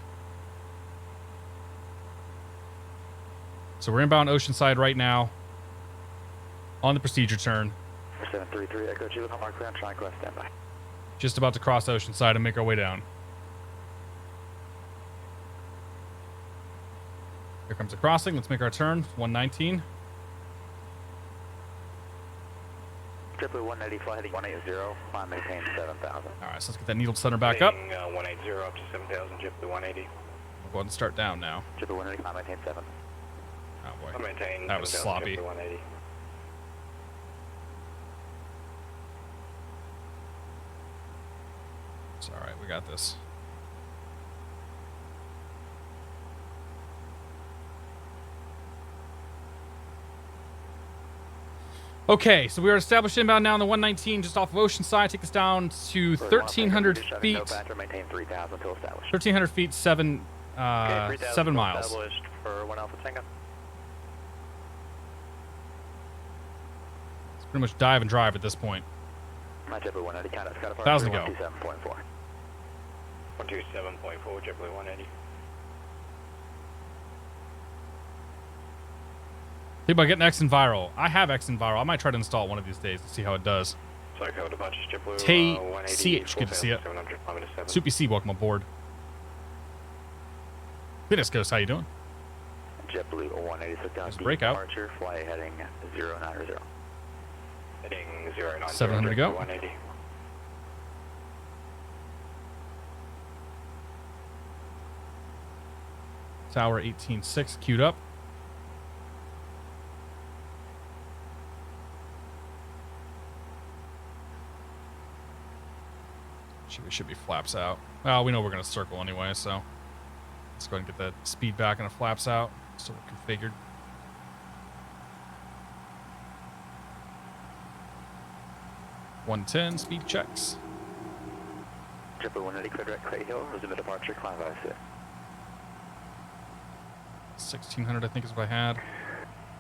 [SPEAKER 1] So we're inbound Oceanside right now on the procedure turn.
[SPEAKER 5] 733, Echo G with Hallmark ground, trying quest standby.
[SPEAKER 1] Just about to cross Oceanside and make our way down. Here comes the crossing. Let's make our turn. 119.
[SPEAKER 5] JetBlue 180, flight heading 180, climb maintain 7,000.
[SPEAKER 1] All right, so let's get that needle center back up.
[SPEAKER 7] Heading 180 up to 7,000, JetBlue 180.
[SPEAKER 1] We'll go ahead and start down now.
[SPEAKER 5] JetBlue 180, climb maintain 7.
[SPEAKER 1] Oh
[SPEAKER 7] I
[SPEAKER 1] boy,
[SPEAKER 7] maintain
[SPEAKER 1] that was
[SPEAKER 7] 7,000,
[SPEAKER 1] sloppy.
[SPEAKER 7] JetBlue 180.
[SPEAKER 1] It's all right. We got this. Okay, so we are established inbound now on the 119 just off of Oceanside. Take us down to 1,300 feet.
[SPEAKER 5] No factor, maintain 3,000 until established.
[SPEAKER 1] 1,300 feet, 7 miles.
[SPEAKER 4] Established for 1 Alpha Tango.
[SPEAKER 1] It's pretty much dive and drive at this point.
[SPEAKER 5] My JetBlue 180, count Scott
[SPEAKER 1] 1,000 to go.
[SPEAKER 5] 127.4.
[SPEAKER 7] 127.4, JetBlue 180.
[SPEAKER 1] Think about getting X and Viral. I have X and Viral. I might try to install it one of these days to see how it does.
[SPEAKER 7] SoCal departures, JetBlue
[SPEAKER 1] Tay
[SPEAKER 7] 180.
[SPEAKER 1] CH, good to see it.
[SPEAKER 7] 4,700, kilometer 7.
[SPEAKER 1] Soupy C, welcome aboard. Fitness Ghost, how you doing?
[SPEAKER 5] JetBlue 180,
[SPEAKER 1] There's a
[SPEAKER 5] Socal
[SPEAKER 1] breakout.
[SPEAKER 5] departure, flight heading 090.
[SPEAKER 7] Heading 090.
[SPEAKER 1] 700 to go.
[SPEAKER 7] 180.
[SPEAKER 1] Tower 18.6 queued up. Should be flaps out. Well, we know we're going to circle anyway, so let's go ahead and get that speed back and the flaps out so we're configured. .110 speed checks.
[SPEAKER 5] Triple 180 clear direct Clay Hill, resume departure, climb by
[SPEAKER 1] 1600 I think is what I had.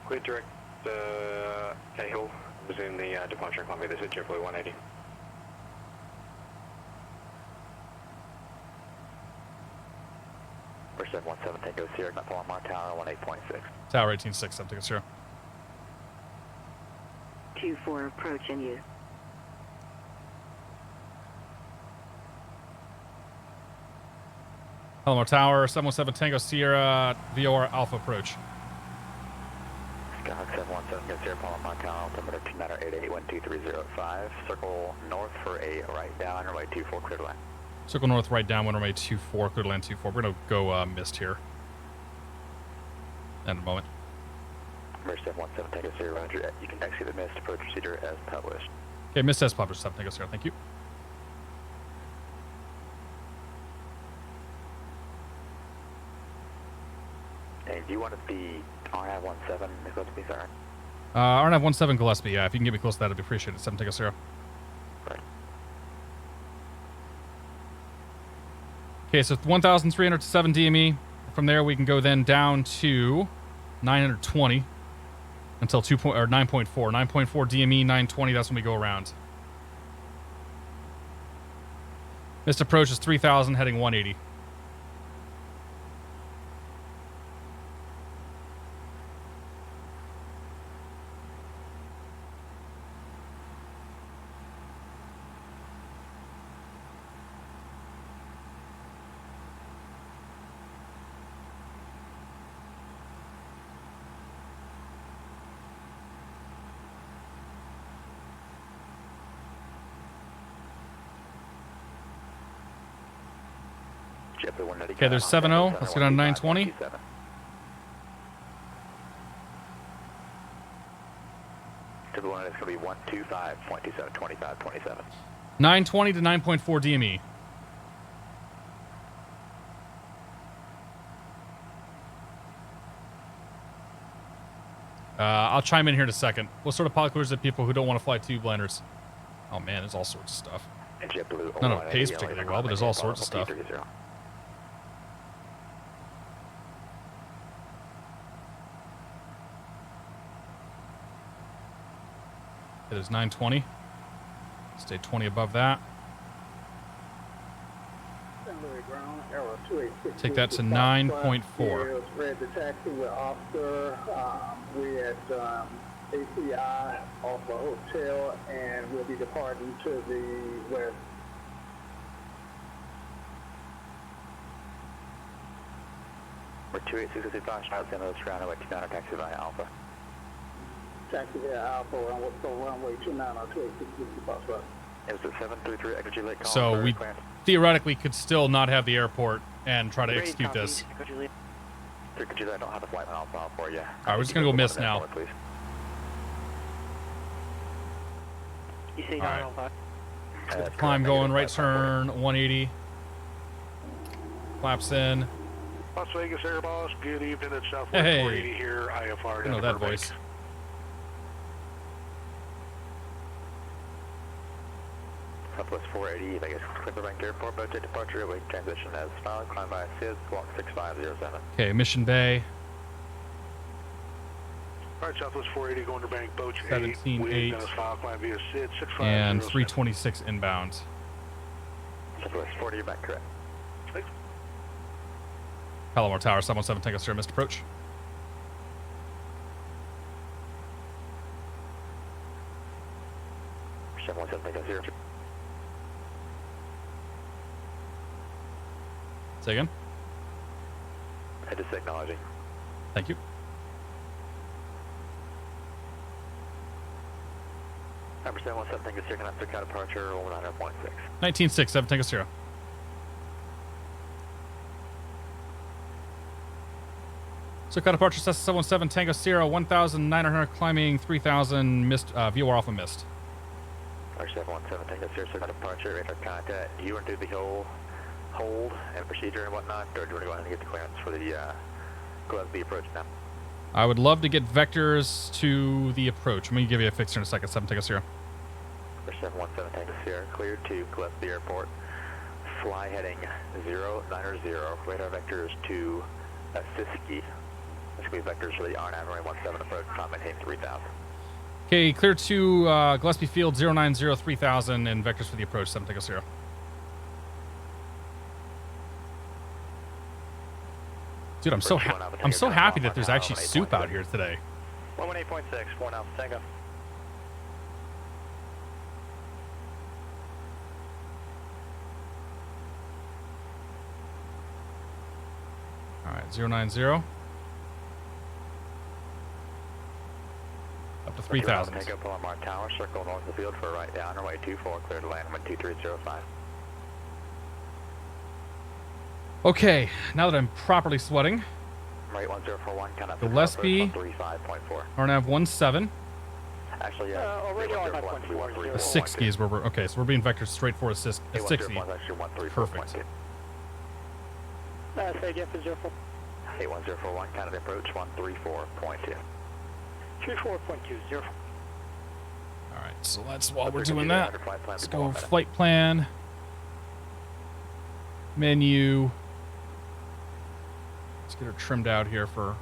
[SPEAKER 7] Clear direct Cahill, resume the departure climb. This is JetBlue 180.
[SPEAKER 5] First 717 Tango Sierra, Palomar Tower 18.6.
[SPEAKER 1] Tower 18.6, I'm taking 0.
[SPEAKER 6] 24 approach in use.
[SPEAKER 1] Palomar Tower 717 Tango Sierra VOR Alpha approach.
[SPEAKER 5] Skyhawk 717 Tango Sierra, Palomar Tower, altimeter 2988123085. Circle north for a right down, runway 24, clear to land.
[SPEAKER 1] Circle north, right down, runway 24, clear to land 24. We're going to go missed here. In a moment.
[SPEAKER 5] Merge 717 Tango Sierra, roger. You can exit the missed approach procedure as published.
[SPEAKER 1] Okay, missed as published. 7 Tango Sierra, thank you.
[SPEAKER 5] And do you want it to be RNAV 17 Gillespie, sir?
[SPEAKER 1] RNAV 17 Gillespie, yeah. If you can get me close to that, I'd appreciate it. 7 Tango Sierra.
[SPEAKER 5] Right.
[SPEAKER 1] Okay, so 1,307 DME. From there, we can go then down to 920 until 9.4. 9.4 DME, 920. That's when we go around. Missed approach is 3,000, heading 180. Okay, there's 7-0. Let's go down to 920.
[SPEAKER 5] To the one, it's going to be 125.27, 25, 27.
[SPEAKER 1] 920 to 9.4 DME. I'll chime in here in a second. What sort of pilot clears are people who don't want to fly tube liners? Oh man, there's all sorts of stuff. None of it pays particularly well, but there's all sorts of stuff. There's 920. Stay 20 above that. Take that to 9.4.
[SPEAKER 8] Red the taxi with officer. We at ACI off the hotel, and we'll be departing to the west.
[SPEAKER 5] We're 28665, shout out to ground away 29 taxi via Alpha.
[SPEAKER 8] Taxi via Alpha, runway 29 on 28665, right?
[SPEAKER 5] It was the 733 Echo Lake.
[SPEAKER 1] So we theoretically could still not have the airport and try to execute this.
[SPEAKER 5] I don't have a flight on Alpha for you.
[SPEAKER 1] All right, we're just going to go miss now.
[SPEAKER 5] Please.
[SPEAKER 4] You say
[SPEAKER 1] All right.
[SPEAKER 4] Alpha.
[SPEAKER 1] Get the climb going, right turn, 180. Flaps in.
[SPEAKER 7] Las Vegas Air Boss, good evening. It's Southwest
[SPEAKER 1] Hey.
[SPEAKER 7] 480 here, IFR.
[SPEAKER 1] I know that voice.
[SPEAKER 5] Southwest 480, Vegas Clipperbank Airport, boat to departure, await transition as filed, climb by SIS, walk 6507.
[SPEAKER 1] Okay, Mission Bay.
[SPEAKER 7] All right, Southwest 480 going to bank, boat
[SPEAKER 1] 17.8
[SPEAKER 7] file climb via SID 6507.
[SPEAKER 1] and 326 inbound.
[SPEAKER 5] Southwest 480, back correct.
[SPEAKER 7] Thanks.
[SPEAKER 1] Palomar Tower, 717 Tango Sierra, missed approach. Say again?
[SPEAKER 5] I just acknowledging.
[SPEAKER 1] Thank you.
[SPEAKER 5] Number 717 Tango Sierra, after cat departure, 190.6.
[SPEAKER 1] 19.6, 7 Tango Sierra. Socal departure, Cessna 717, Tango Sierra, 1,900, climbing 3,000, missed, VOR Alpha missed.
[SPEAKER 5] Departure 717, Tango Sierra, Socal departure, radar contact. You want to do the whole hold and procedure and whatnot, or do you want to go ahead and get the clearance for the Gillespie approach now?
[SPEAKER 1] I would love to get vectors to the approach. I'm going to give you a fixture in a second. 7 Tango Sierra.
[SPEAKER 5] Departure 717, Tango Sierra, cleared to Gillespie Airport. Fly heading 090, radar vectors to Siskiyou. Basically vectors for the RNAV runway 17 approach, climb maintain 3,000.
[SPEAKER 1] Okay, clear to Gillespie Field 090, 3,000, and vectors for the approach. 7 Tango Sierra. Dude, I'm so happy that there's actually soup out here today.
[SPEAKER 4] 118.6, 1 Alpha Tango.
[SPEAKER 1] All right, 090. Up to 3,000.
[SPEAKER 5] Tango Palomar Tower, circle north of the field for right down, runway 24, clear to land, wind 2305.
[SPEAKER 1] Okay, now that I'm properly sweating,
[SPEAKER 5] Right 1041, count up
[SPEAKER 1] Gillespie,
[SPEAKER 5] 135.4.
[SPEAKER 1] RNAV 17.
[SPEAKER 5] Actually,
[SPEAKER 4] already on 5.40.
[SPEAKER 1] A 60 is where we're, okay, so we're being vectored straight for a 60. Perfect.
[SPEAKER 4] Say again for 04.
[SPEAKER 5] 81041, count of approach 134.2.
[SPEAKER 4] 34.20.
[SPEAKER 1] All right, so that's while we're doing that. Let's go flight plan, menu. Let's get her trimmed out here for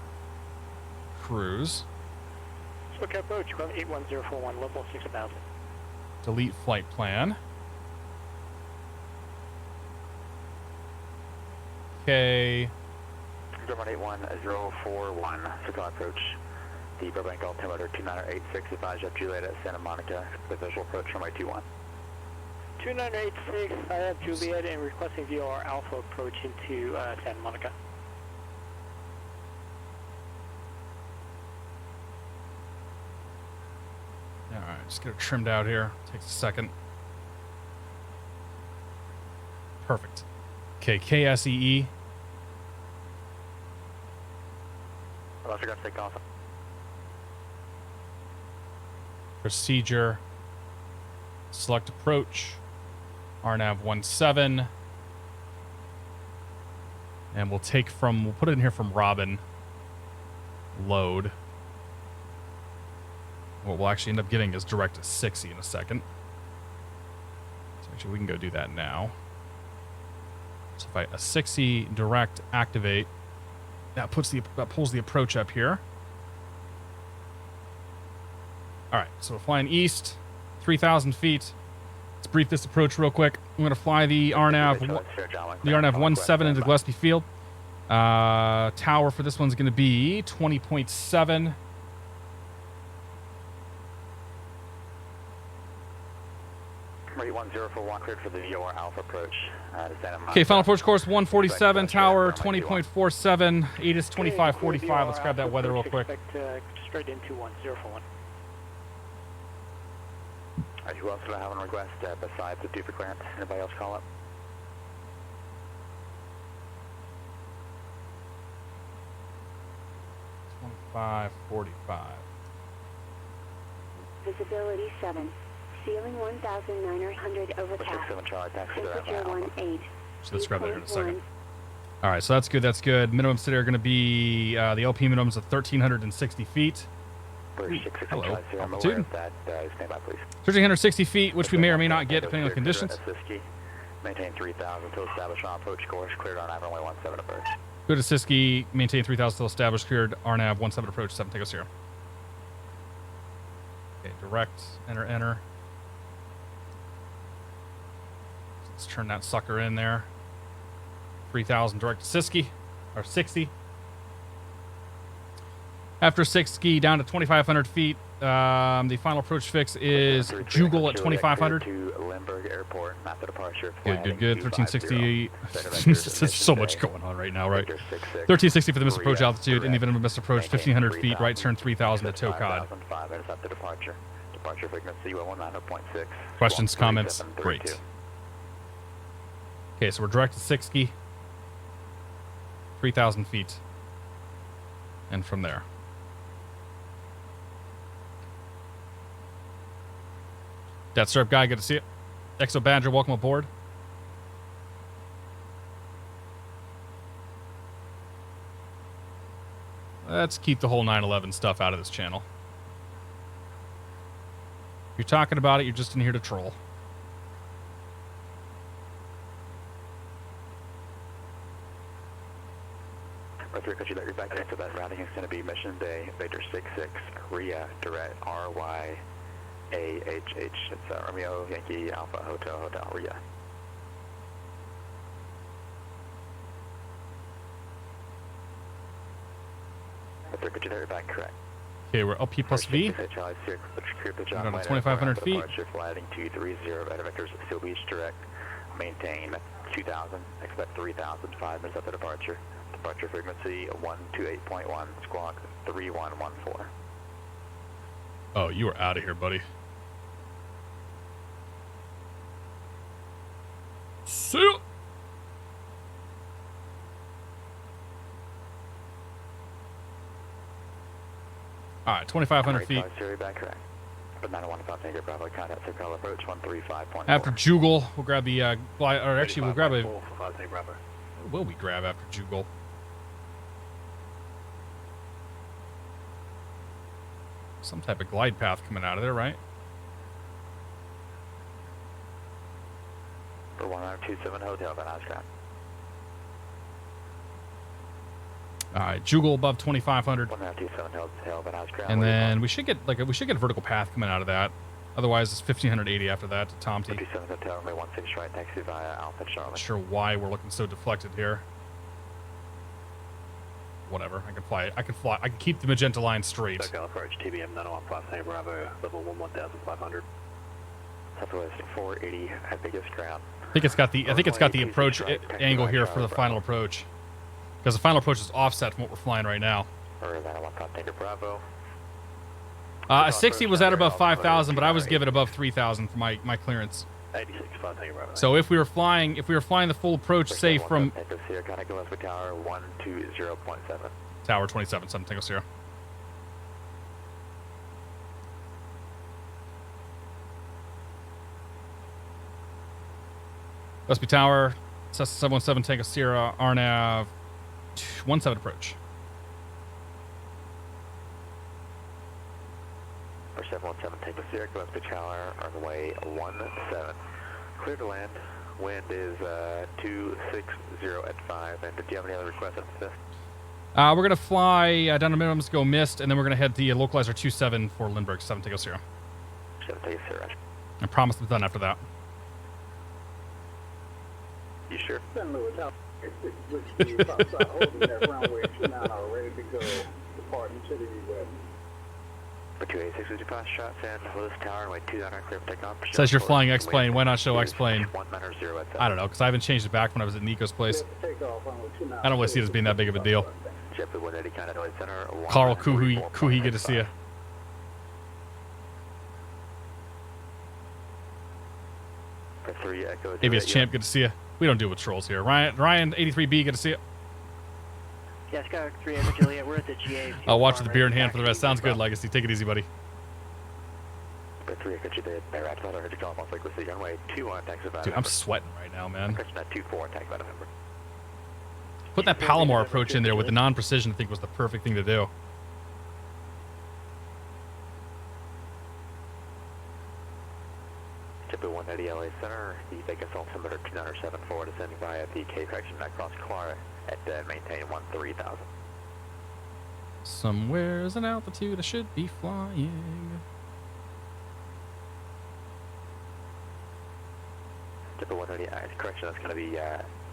[SPEAKER 1] cruise.
[SPEAKER 4] Socal approach, 81041, level 6,000.
[SPEAKER 1] Delete flight plan. Okay.
[SPEAKER 5] German 81041, Socal approach. The Burbank altimeter 2986, advise Jeff Juliet at Santa Monica, the visual approach runway 21.
[SPEAKER 4] 2986, I have Juliet and requesting VOR Alpha approach into Santa Monica.
[SPEAKER 1] All right, just get it trimmed out here. Takes a second. Perfect. Okay, KSEE.
[SPEAKER 5] Unless you're going to take off.
[SPEAKER 1] Procedure. Select approach. RNAV 17. And we'll take from, we'll put it in here from Robin. Load. What we'll actually end up getting is direct to 60 in a second. So actually we can go do that now. So if I a 60 direct activate, that pulls the approach up here. All right, so we're flying east, 3,000 feet. Let's brief this approach real quick. I'm going to fly the RNAV 17 into Gillespie Field. Tower for this one's going to be 20.7.
[SPEAKER 5] Rate 1041, cleared for the VOR Alpha approach.
[SPEAKER 1] Okay, final approach course 147, tower 20.47, ATIS 2545. Let's grab that weather real quick.
[SPEAKER 4] Straight into 1041.
[SPEAKER 5] Who else do I have on request besides the 2 for clearance? Anybody else call up?
[SPEAKER 1] $25.45.
[SPEAKER 6] Visibility 7. Ceiling 1,900 overcast. Temperature 18.
[SPEAKER 1] So let's grab that here in a second. All right, so that's good. That's good. Minimums today are going to be the LP minimums of 1,360 feet. Hello. Altitude. 1,360 feet, which we may or may not get depending on conditions.
[SPEAKER 5] Maintain 3,000 until established on approach course. Cleared RNAV runway 17 approach.
[SPEAKER 1] Go to Siskiyou. Maintain 3,000 until established. Cleared RNAV 17 approach. 7 Tango Sierra. Okay, direct. Enter. Let's turn that sucker in there. 3,000 direct to Siskiyou, or 60. After 60, down to 2,500 feet. The final approach fix is Jugal at 2,500.
[SPEAKER 5] To Lindbergh Airport, map the departure.
[SPEAKER 1] Good. 1360. There's so much going on right now, right? 1360 for the missed approach altitude. In the event of a missed approach, 1,500 feet. Right turn 3,000 to Tocod.
[SPEAKER 5] Departure frequency 190.6.
[SPEAKER 1] Questions, comments? Great. Okay, so we're direct to 60. 3,000 feet. And from there. That syrup guy, good to see it. Exo Badger, welcome aboard. Let's keep the whole 9/11 stuff out of this channel. If you're talking about it, you're just in here to troll.
[SPEAKER 5] Could you let your back in for that routing is going to be Mission Day, Victor 66, RIA, direct RYAHH. It's Romeo, Yankee, Alpha, Hotel, RIA. Could you let your back correct?
[SPEAKER 1] Okay, we're LP plus V. We're down to 2,500 feet.
[SPEAKER 5] Flighting 230, right vectors, Seal Beach direct, maintain 2,000, expect 3,000, 5 minutes after departure. Departure frequency 128.1, squawk 3114.
[SPEAKER 1] Oh, you are out of here, buddy. See ya. All right, 2,500 feet. After Jugal, we'll grab the or actually we'll grab a. What will we grab after Jugal? Some type of glide path coming out of there, right?
[SPEAKER 5] For 1927 Hotel, Van Oscar.
[SPEAKER 1] All right, Jugal above 2,500.
[SPEAKER 5] 1927 Hotel, Van Oscar.
[SPEAKER 1] And then we should get a vertical path coming out of that. Otherwise, it's 1,580 after that to Tomty.
[SPEAKER 5] 27 Hotel, runway 16 right, taxi via Alpha Charlie.
[SPEAKER 1] Not sure why we're looking so deflected here. Whatever, I can fly. I can keep the magenta line straight.
[SPEAKER 4] Socal approach TBM 915 Bravo, level 1,500.
[SPEAKER 5] Southwest 480 at biggest ground.
[SPEAKER 1] I think it's got the approach angle here for the final approach, because the final approach is offset from what we're flying right now.
[SPEAKER 5] Bravo.
[SPEAKER 1] A 60 was at above 5,000, but I was given above 3,000 for my clearance.
[SPEAKER 4] 86 Bravo.
[SPEAKER 1] So if we were flying the full approach, say from
[SPEAKER 5] Tower 120.7.
[SPEAKER 1] Tower 27, 7 Tango Sierra. Gillespie Tower, Cessna 717 Tango Sierra, RNAV 17 approach.
[SPEAKER 5] For 717 Tango Sierra, Gillespie Tower, runway 17. Clear to land. Wind is 260 at 5. And did you have any other requests at the 5th?
[SPEAKER 1] We're going to fly down to minimums, go mist, and then we're going to head the Localizer 27 for Lindbergh, 7 Tango Sierra.
[SPEAKER 5] 7 Tango Sierra.
[SPEAKER 1] I promise I'm done after that.
[SPEAKER 5] You sure?
[SPEAKER 8] St. Louis, which the outside holding that runway 29 are ready to go, departing to the U.S.
[SPEAKER 5] For 286, would you pass shots and Lewis Tower, runway 29, clear for takeoff.
[SPEAKER 1] Says you're flying X-Plane. Why not show X-Plane? I don't know, because I haven't changed it back when I was at Nico's place. I don't really see it as being that big of a deal. Carl Kuhi, good to see you. ABS Champ, good to see you. We don't deal with trolls here. Ryan 83B, good to see you.
[SPEAKER 9] Yeah, Skyhawk 3, Echo Juliet, we're at the GA.
[SPEAKER 1] I'll watch the beer in hand for the rest. Sounds good, Legacy. Take it easy, buddy. Dude, I'm sweating right now, man. Put that Palomar approach in there with the non-precision, I think, was the perfect thing to do.
[SPEAKER 5] Typically 180 LA Center, the Vegas altimeter 2974, descending via the K correction across Clara at maintain 13,000.
[SPEAKER 1] Somewhere's an altitude I should be flying.
[SPEAKER 5] Typically 180, correction, that's going to be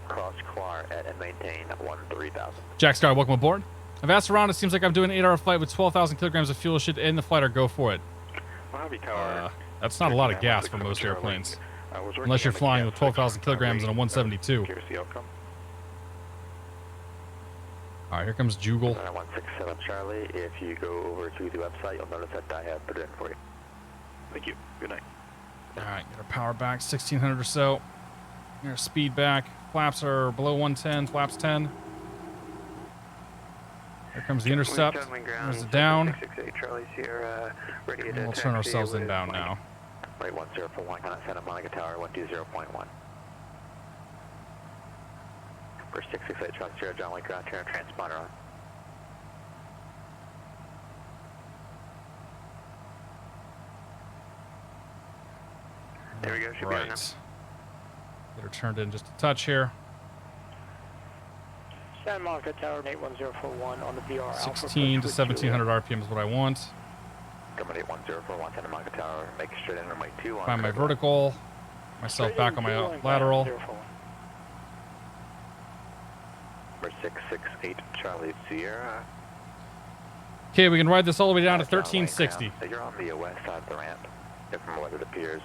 [SPEAKER 5] cross Clara and maintain 13,000.
[SPEAKER 1] Jack Star, welcome aboard. I've asked around, it seems like I'm doing an 8-hour flight with 12,000 kilograms of fuel. Should end the flight or go for it?
[SPEAKER 7] Mojave Tower.
[SPEAKER 1] That's not a lot of gas for most airplanes. Unless you're flying with 12,000 kilograms on a 172. All right, here comes Jugal.
[SPEAKER 5] 167 Charlie, if you go over to the website, you'll notice that I have put it in for you.
[SPEAKER 7] Thank you. Good night.
[SPEAKER 1] All right, get our power back, 1,600 or so. Get our speed back. Flaps are below 110, flaps 10. There comes the intercept. There's the down.
[SPEAKER 4] 668 Charlie Sierra, ready to
[SPEAKER 1] And we'll
[SPEAKER 4] taxi
[SPEAKER 1] turn ourselves
[SPEAKER 4] with
[SPEAKER 1] inbound now.
[SPEAKER 5] Right 1041, Santa Monica Tower 120.1. For 668 Charlie Sierra, John Wayne ground turn transponder on.
[SPEAKER 4] There we go, should be on now.
[SPEAKER 1] Right. Get her turned in just a touch here.
[SPEAKER 9] Santa Monica Tower 81041 on the VR.
[SPEAKER 1] 16 to 1700 RPM is what I want.
[SPEAKER 5] Coming 81041, Santa Monica Tower, make a straight in runway 2 on.
[SPEAKER 1] Find my vertical. Myself back on my lateral.
[SPEAKER 5] Number 668 Charlie Sierra.
[SPEAKER 1] Okay, we can ride this all the way down to 1360.
[SPEAKER 5] You're on the west side of the ramp. From what it appears,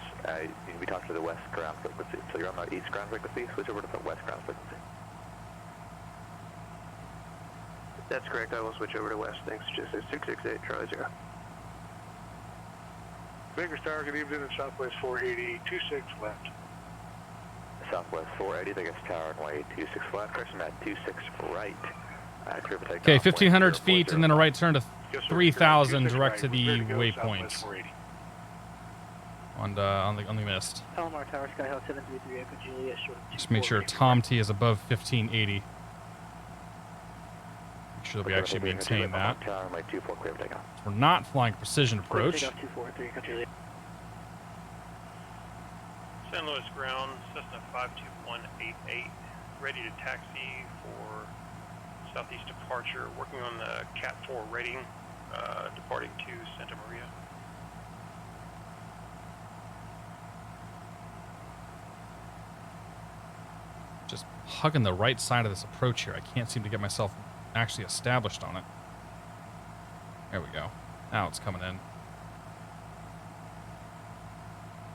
[SPEAKER 5] we talked to the west ground frequency. So you're on the east ground frequency, switch over to the west ground frequency.
[SPEAKER 4] That's correct, I will switch over to west. Thanks, just 668 Charlie Sierra.
[SPEAKER 8] Baker's Tower, good evening, at Southwest 480, 26 left.
[SPEAKER 5] Southwest 480, Baker's Tower, runway 26 left, correction at 26 right.
[SPEAKER 1] Okay, 1500 feet and then a right turn to 3000 direct to the waypoint. On the mist.
[SPEAKER 9] Palomar Tower, Skyhawk 733 Echo Juliet, short of
[SPEAKER 1] Just make sure Tom T is above 1580. Make sure that we actually maintain that. We're not flying precision approach.
[SPEAKER 4] St. Louis ground, Cessna 52188, ready to taxi for southeast departure, working on the Cat 4 rating, departing to Santa Maria.
[SPEAKER 1] Just hugging the right side of this approach here. I can't seem to get myself actually established on it. There we go. Now it's coming in.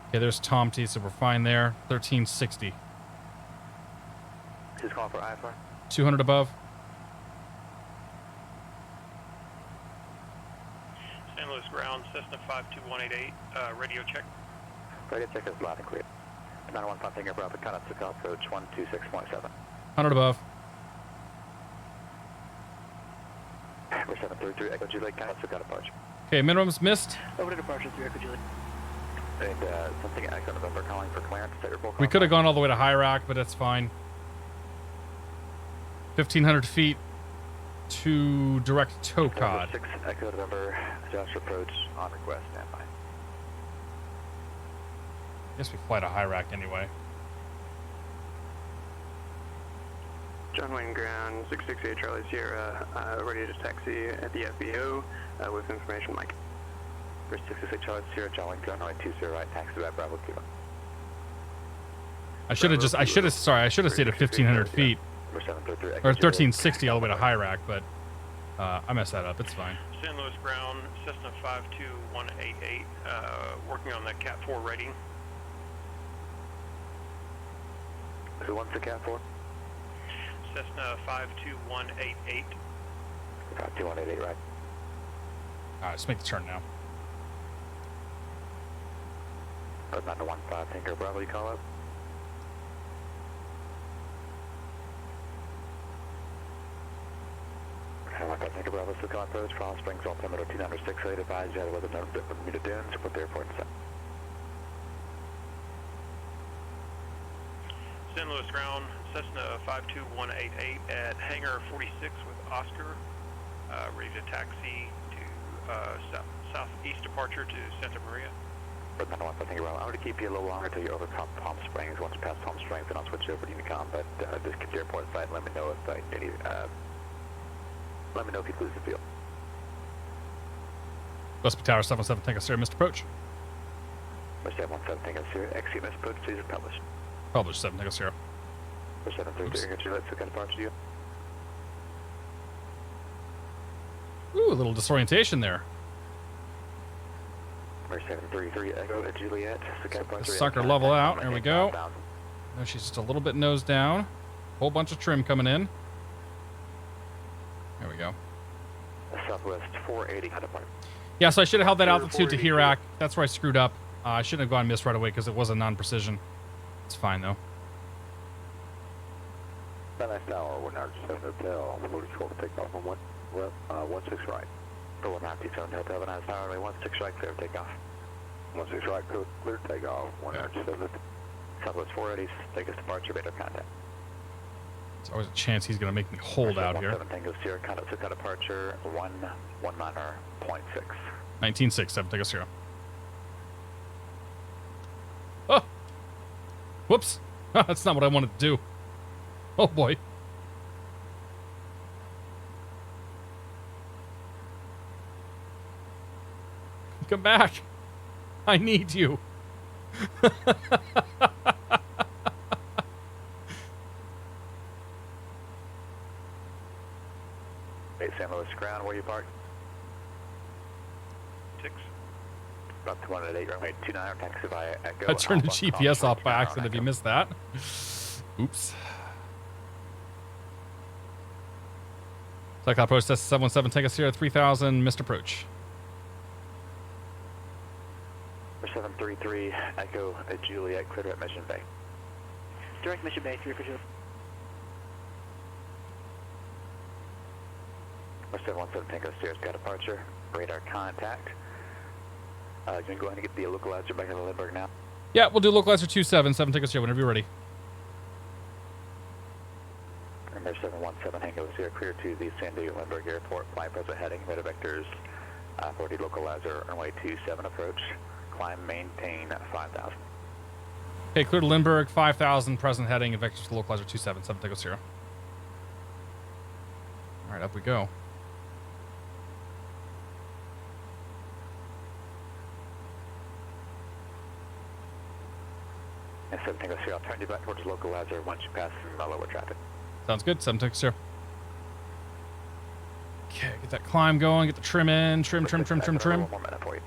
[SPEAKER 1] Okay, there's Tom T, so we're fine there. 1360.
[SPEAKER 5] Just calling for IFR.
[SPEAKER 1] 200 above.
[SPEAKER 4] St. Louis ground, Cessna 52188, radio check.
[SPEAKER 5] Radio check is loud and clear. 915 Finger Bravo, contact Socal approach 126.7.
[SPEAKER 1] 100 above.
[SPEAKER 5] We're 733 Echo Juliet, contact Socal approach.
[SPEAKER 1] Okay, minimums missed.
[SPEAKER 9] Over to departure 3 Echo Juliet.
[SPEAKER 5] And something Echo November calling for clearance. Set your
[SPEAKER 1] We could have gone all the way to high rack, but that's fine. 1500 feet to direct TOCOD.
[SPEAKER 5] 6 Echo November, Josh approach on request, standby.
[SPEAKER 1] I guess we fly to high rack anyway.
[SPEAKER 4] John Wayne ground, 668 Charlie Sierra, ready to taxi at the FBO with information, Mike.
[SPEAKER 5] For 668 Charlie Sierra, John Wayne ground, 20 right, taxi at Bravo Kilo.
[SPEAKER 1] I should have stayed at 1500 feet. Or 1360 all the way to high rack, but I messed that up. It's fine.
[SPEAKER 4] St. Louis ground, Cessna 52188, working on the Cat 4 rating.
[SPEAKER 5] Who wants the Cat 4?
[SPEAKER 4] Cessna 52188.
[SPEAKER 5] 52188, right.
[SPEAKER 1] Alright, let's make the turn now.
[SPEAKER 5] 915 Tanker Bravo, you call up? Tanker Bravo, Socal approach, Palm Springs, altimeter 2968, advise you had weather known for Bermuda Dunes, report the airport and set.
[SPEAKER 4] St. Louis ground, Cessna 52188 at hangar 46 with Oscar, ready to taxi to southeast departure to Santa Maria.
[SPEAKER 5] But I want to think about. I'm going to keep you a little longer until you're over Palm Springs. Once you pass Palm Springs, then I'll switch over to Unicom. But just get to your airport site. Let me know if let me know if you lose the field.
[SPEAKER 1] Gillespie Tower 77 Tango Sierra, missed approach.
[SPEAKER 5] West 717 Tango Sierra, exit missed approach. Please publish.
[SPEAKER 1] Published 7 Tango Sierra.
[SPEAKER 5] West 733 let's look at departure to you.
[SPEAKER 1] Ooh, a little disorientation there.
[SPEAKER 5] Number 733 Echo at Juliet.
[SPEAKER 1] Sucker level out. There we go. No, she's just a little bit nose down. Whole bunch of trim coming in. There we go.
[SPEAKER 5] Southwest 480.
[SPEAKER 1] Yeah, so I should have held that altitude to Hirak. That's where I screwed up. I shouldn't have gone missed right away because it was a non-precision. It's fine though.
[SPEAKER 5] Tower, 197 Hotel, loading short takeoff on 16 right. For 197 Hotel, Addons Tower, runway 16 right, clear takeoff. 16 right, clear takeoff, 197. Southwest 480, take us departure, radar contact.
[SPEAKER 1] There's always a chance he's going to make me hold out here.
[SPEAKER 5] 17 Tango Sierra, contact Socal departure, 119.6.
[SPEAKER 1] 19.6, 7 Tango Sierra. Oh! Whoops! That's not what I wanted to do. Oh boy. Come back. I need you.
[SPEAKER 5] Hey, San Luis ground, where you parked?
[SPEAKER 4] 6.
[SPEAKER 5] About 218, runway 29, taxi via Echo.
[SPEAKER 1] I turned the
[SPEAKER 5] Alpha,
[SPEAKER 1] GPS off by
[SPEAKER 5] Echo.
[SPEAKER 1] accident if you missed that. Oops. Socal approach, test 717, take us here at 3000, missed approach.
[SPEAKER 5] 733, Echo Juliet, clear at Mission Bay.
[SPEAKER 9] Direct Mission Bay, 3 for 2.
[SPEAKER 5] 717 Tango Sierra, got departure, radar contact. You can go ahead and get the localizer back in Lindbergh now.
[SPEAKER 1] Yeah, we'll do localizer 27, 7 take us here whenever you're ready.
[SPEAKER 5] And there's 717 Tango Sierra, clear to the San Diego Lindbergh Airport, fly present heading, radar vectors, 40 localizer, runway 27 approach, climb, maintain 5,000.
[SPEAKER 1] Okay, clear to Lindbergh, 5,000, present heading, and vectors to localizer 27, 7 take us here. All right, up we go.
[SPEAKER 5] And 7 Tango Sierra, I'll turn you back towards localizer once you pass some lower traffic.
[SPEAKER 1] Sounds good, 7 take us here. Okay, get that climb going, get the trim in, trim.
[SPEAKER 5] One more minute for you.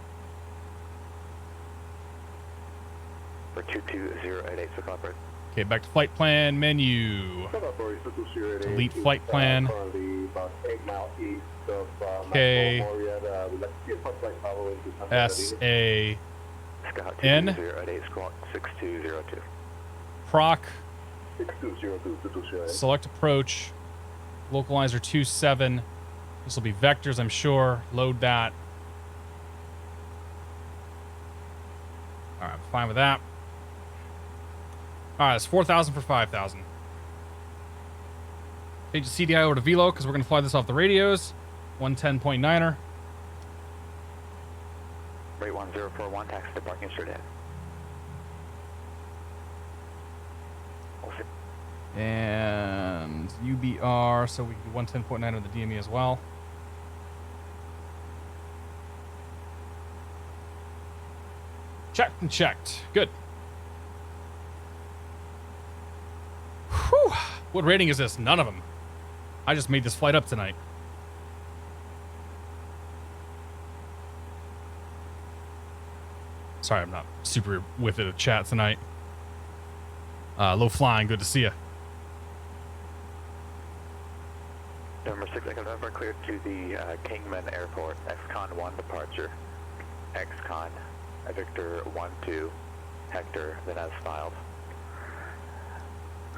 [SPEAKER 5] For 22088, so copper.
[SPEAKER 1] Okay, back to flight plan menu. Delete flight plan. Okay. KSAN. Proc. Select approach. Localizer 27. This will be vectors, I'm sure. Load that. All right, I'm fine with that. All right, it's 4,000 for 5,000. Change the CDI over to Velo because we're going to fly this off the radios. 110.9er.
[SPEAKER 5] Rate 1041, taxi to parking straight ahead.
[SPEAKER 1] And UBR, so we can do 110.9 on the DME as well. Checked and checked. Good. Whew. What rating is this? None of them. I just made this flight up tonight. Sorry, I'm not super with it at chat tonight. Low flying, good to see you.
[SPEAKER 5] Number 6, Echo November, cleared to the Kingman Airport, XCon 1 departure. XCon, Victor 12, Hector, then as filed.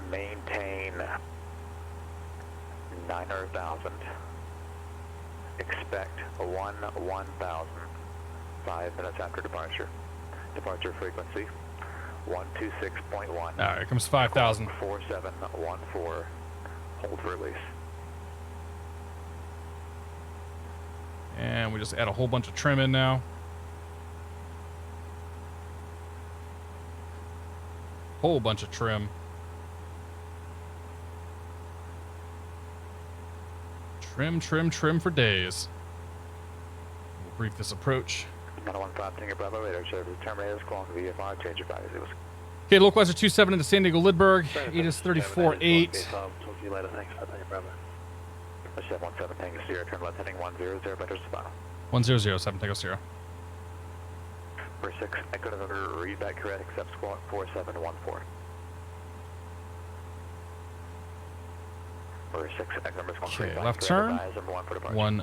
[SPEAKER 5] Maintain 9,000. Expect 1,000, 5 minutes after departure. Departure frequency 126.1.
[SPEAKER 1] All right, here comes 5,000.
[SPEAKER 5] 4714. Hold for release.
[SPEAKER 1] And we just add a whole bunch of trim in now. Whole bunch of trim. Trim for days. We'll brief this approach.
[SPEAKER 5] 915 Tango Bravo, radar service terminators, calling for VFR, change your values.
[SPEAKER 1] Okay, localizer 27 into San Diego Lindbergh. Addons 34.8.
[SPEAKER 5] Talk to you later, thanks. 717 Tango Sierra, turn left heading 100, better spot.
[SPEAKER 1] 100, 7 Tango Sierra.
[SPEAKER 5] For 6, Echo November, read back correct, accept squawk 4714. For 6, Echo November,
[SPEAKER 1] okay, left turn. 1.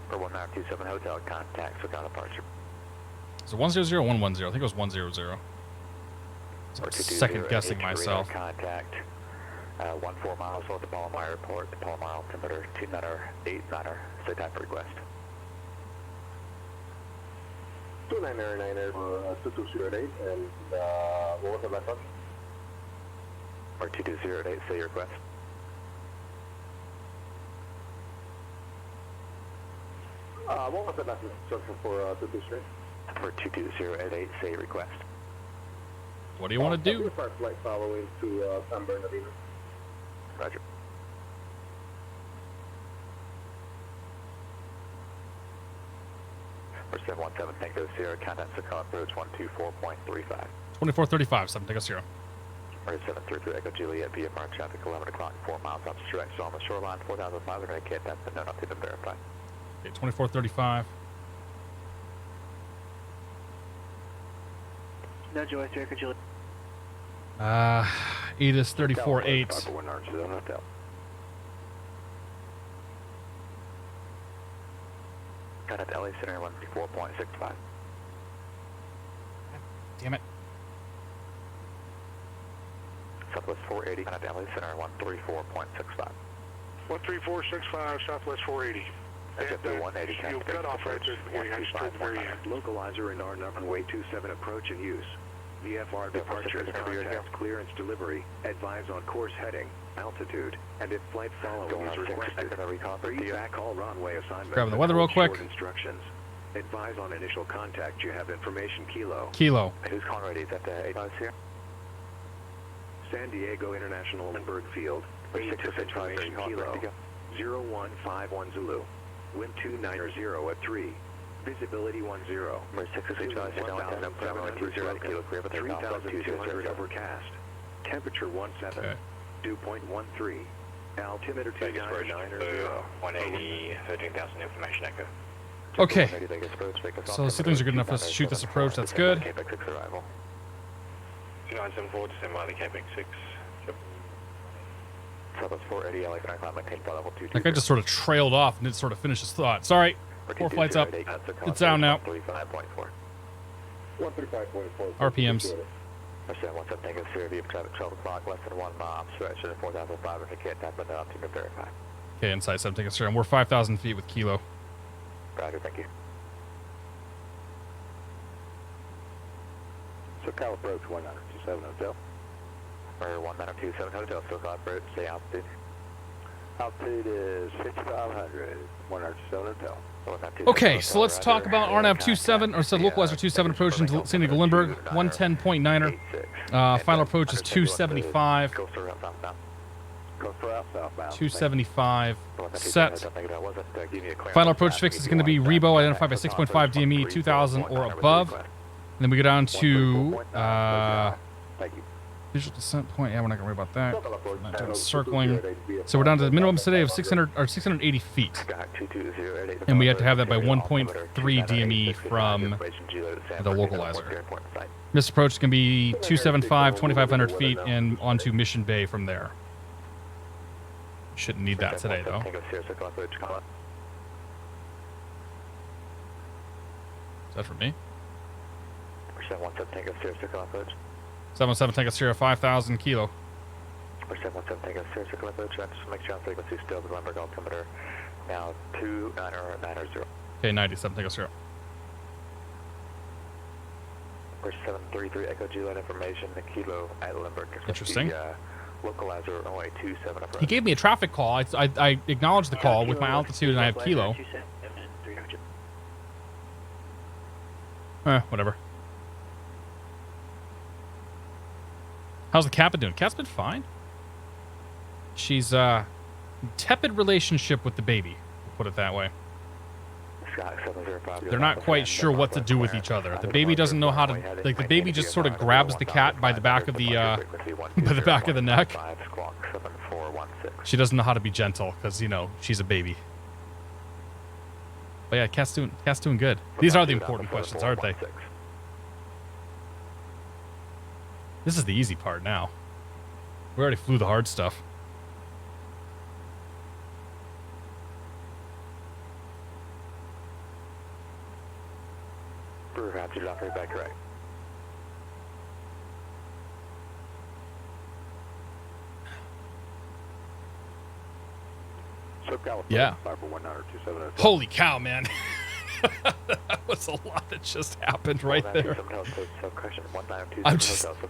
[SPEAKER 5] For 1927 Hotel, contact, so got departure.
[SPEAKER 1] So 100, 110. I think it was 100. So I'm second guessing myself.
[SPEAKER 5] Contact 14 miles north of Palomar Airport, the Palomar altimeter 2989er, say time for request.
[SPEAKER 8] 2999 for 2208, and what was the last one?
[SPEAKER 5] Or 2208, say your request.
[SPEAKER 8] What was the last instruction for 223?
[SPEAKER 5] For 22088, say your request.
[SPEAKER 1] What do you want to do?
[SPEAKER 8] IFR flight following to San Bernardino.
[SPEAKER 5] Roger. For 717, Tango Sierra, contact Socal approach 124.35.
[SPEAKER 1] 2435, 7 Tango Sierra.
[SPEAKER 5] Or 733 Echo Juliet, VFR traffic 11 o'clock, 4 miles off the direction on the shoreline, 4,500 K, that's been known up to the verified.
[SPEAKER 1] Okay, 2435.
[SPEAKER 9] No Joyce, Echo Juliet.
[SPEAKER 1] Addons 34.8.
[SPEAKER 5] Contact LA Center 134.65.
[SPEAKER 1] Damn it.
[SPEAKER 5] Southwest 480, contact LA Center 134.65.
[SPEAKER 7] 13465, Southwest 480.
[SPEAKER 5] SFO 180,
[SPEAKER 7] You'll cut off right there at the beginning. I just told the very end.
[SPEAKER 2] Localizer and RNAV runway 27 approach and use. VFR departures, contact clearance delivery, advise on course heading, altitude, and if flight following is requested, read back all runway assignments.
[SPEAKER 1] Grabbing the weather real quick.
[SPEAKER 2] Instructions. Advise on initial contact. You have information kilo.
[SPEAKER 1] Kilo.
[SPEAKER 5] Who's calling ready? Is that the 8 miles here?
[SPEAKER 2] San Diego International Lindbergh Field. ATC information kilo. 01510 Zulu. Wind 290 at 3. Visibility 10. 3,200 overcast. Temperature 17.
[SPEAKER 1] Okay.
[SPEAKER 2] Dew point 13. Altimeter 2990.
[SPEAKER 5] 180, 13,000 information echo.
[SPEAKER 1] Okay. So the signals are good enough for us to shoot this approach. That's good.
[SPEAKER 7] 2974 to San Miley, Capex 6.
[SPEAKER 5] Southwest 480, LA Center, climb maintain flight level 2.
[SPEAKER 1] That guy just sort of trailed off and didn't sort of finish his thought. Sorry. 4 flights up. It's down now.
[SPEAKER 5] 135.4.
[SPEAKER 8] 135.4.
[SPEAKER 1] RPMs.
[SPEAKER 5] 17 Tango Sierra, via traffic 12 o'clock, less than 1 mile, obstruction at 4,500 K, tap and up to verify.
[SPEAKER 1] Okay, inside 7 Tango Sierra. And we're 5,000 feet with Kilo.
[SPEAKER 5] Roger, thank you.
[SPEAKER 8] Socal approach 1927 Hotel.
[SPEAKER 5] Or 1927 Hotel, Socal approach, say altitude.
[SPEAKER 8] Altitude is 5,500. 107 Hotel.
[SPEAKER 1] Okay, so let's talk about RNAV 27, or said Localizer 27 approach into San Diego Lindbergh, 110.9er. Final approach is 275. 275. Set. Final approach fix is going to be Rebo, identified by 6.5 DME, 2,000 or above. And then we go down to visual descent point. Yeah, we're not going to worry about that. Not doing circling. So we're down to the minimum today of 600 or 680 feet. And we have to have that by 1.3 DME from the localizer. This approach is going to be 275, 2,500 feet, and onto Mission Bay from there. Shouldn't need that today, though. Is that for me? 717 Tango Sierra, 5,000 Kilo.
[SPEAKER 5] 717 Tango Sierra, circle approach, just make sure I'm frequency still, the Lindbergh altimeter, now 29090.
[SPEAKER 1] Okay, 97 Tango Sierra.
[SPEAKER 5] 733 Echo Juliet information, the Kilo at Lindbergh.
[SPEAKER 1] Interesting.
[SPEAKER 5] Localizer runway 27 approach.
[SPEAKER 1] He gave me a traffic call. I acknowledged the call with my altitude, and I have Kilo. Whatever. How's the Kappa doing? Cat's been fine. She's tepid relationship with the baby, we'll put it that way. They're not quite sure what to do with each other. The baby doesn't know how to, like, the baby just sort of grabs the cat by the back of the by the back of the neck. She doesn't know how to be gentle because, you know, she's a baby. But yeah, cat's doing good. These are the important questions, aren't they? This is the easy part now. We already flew the hard stuff.
[SPEAKER 10] Socal.
[SPEAKER 1] Yeah.
[SPEAKER 10] 541-270.
[SPEAKER 1] Holy cow, man. That was a lot that just happened right there.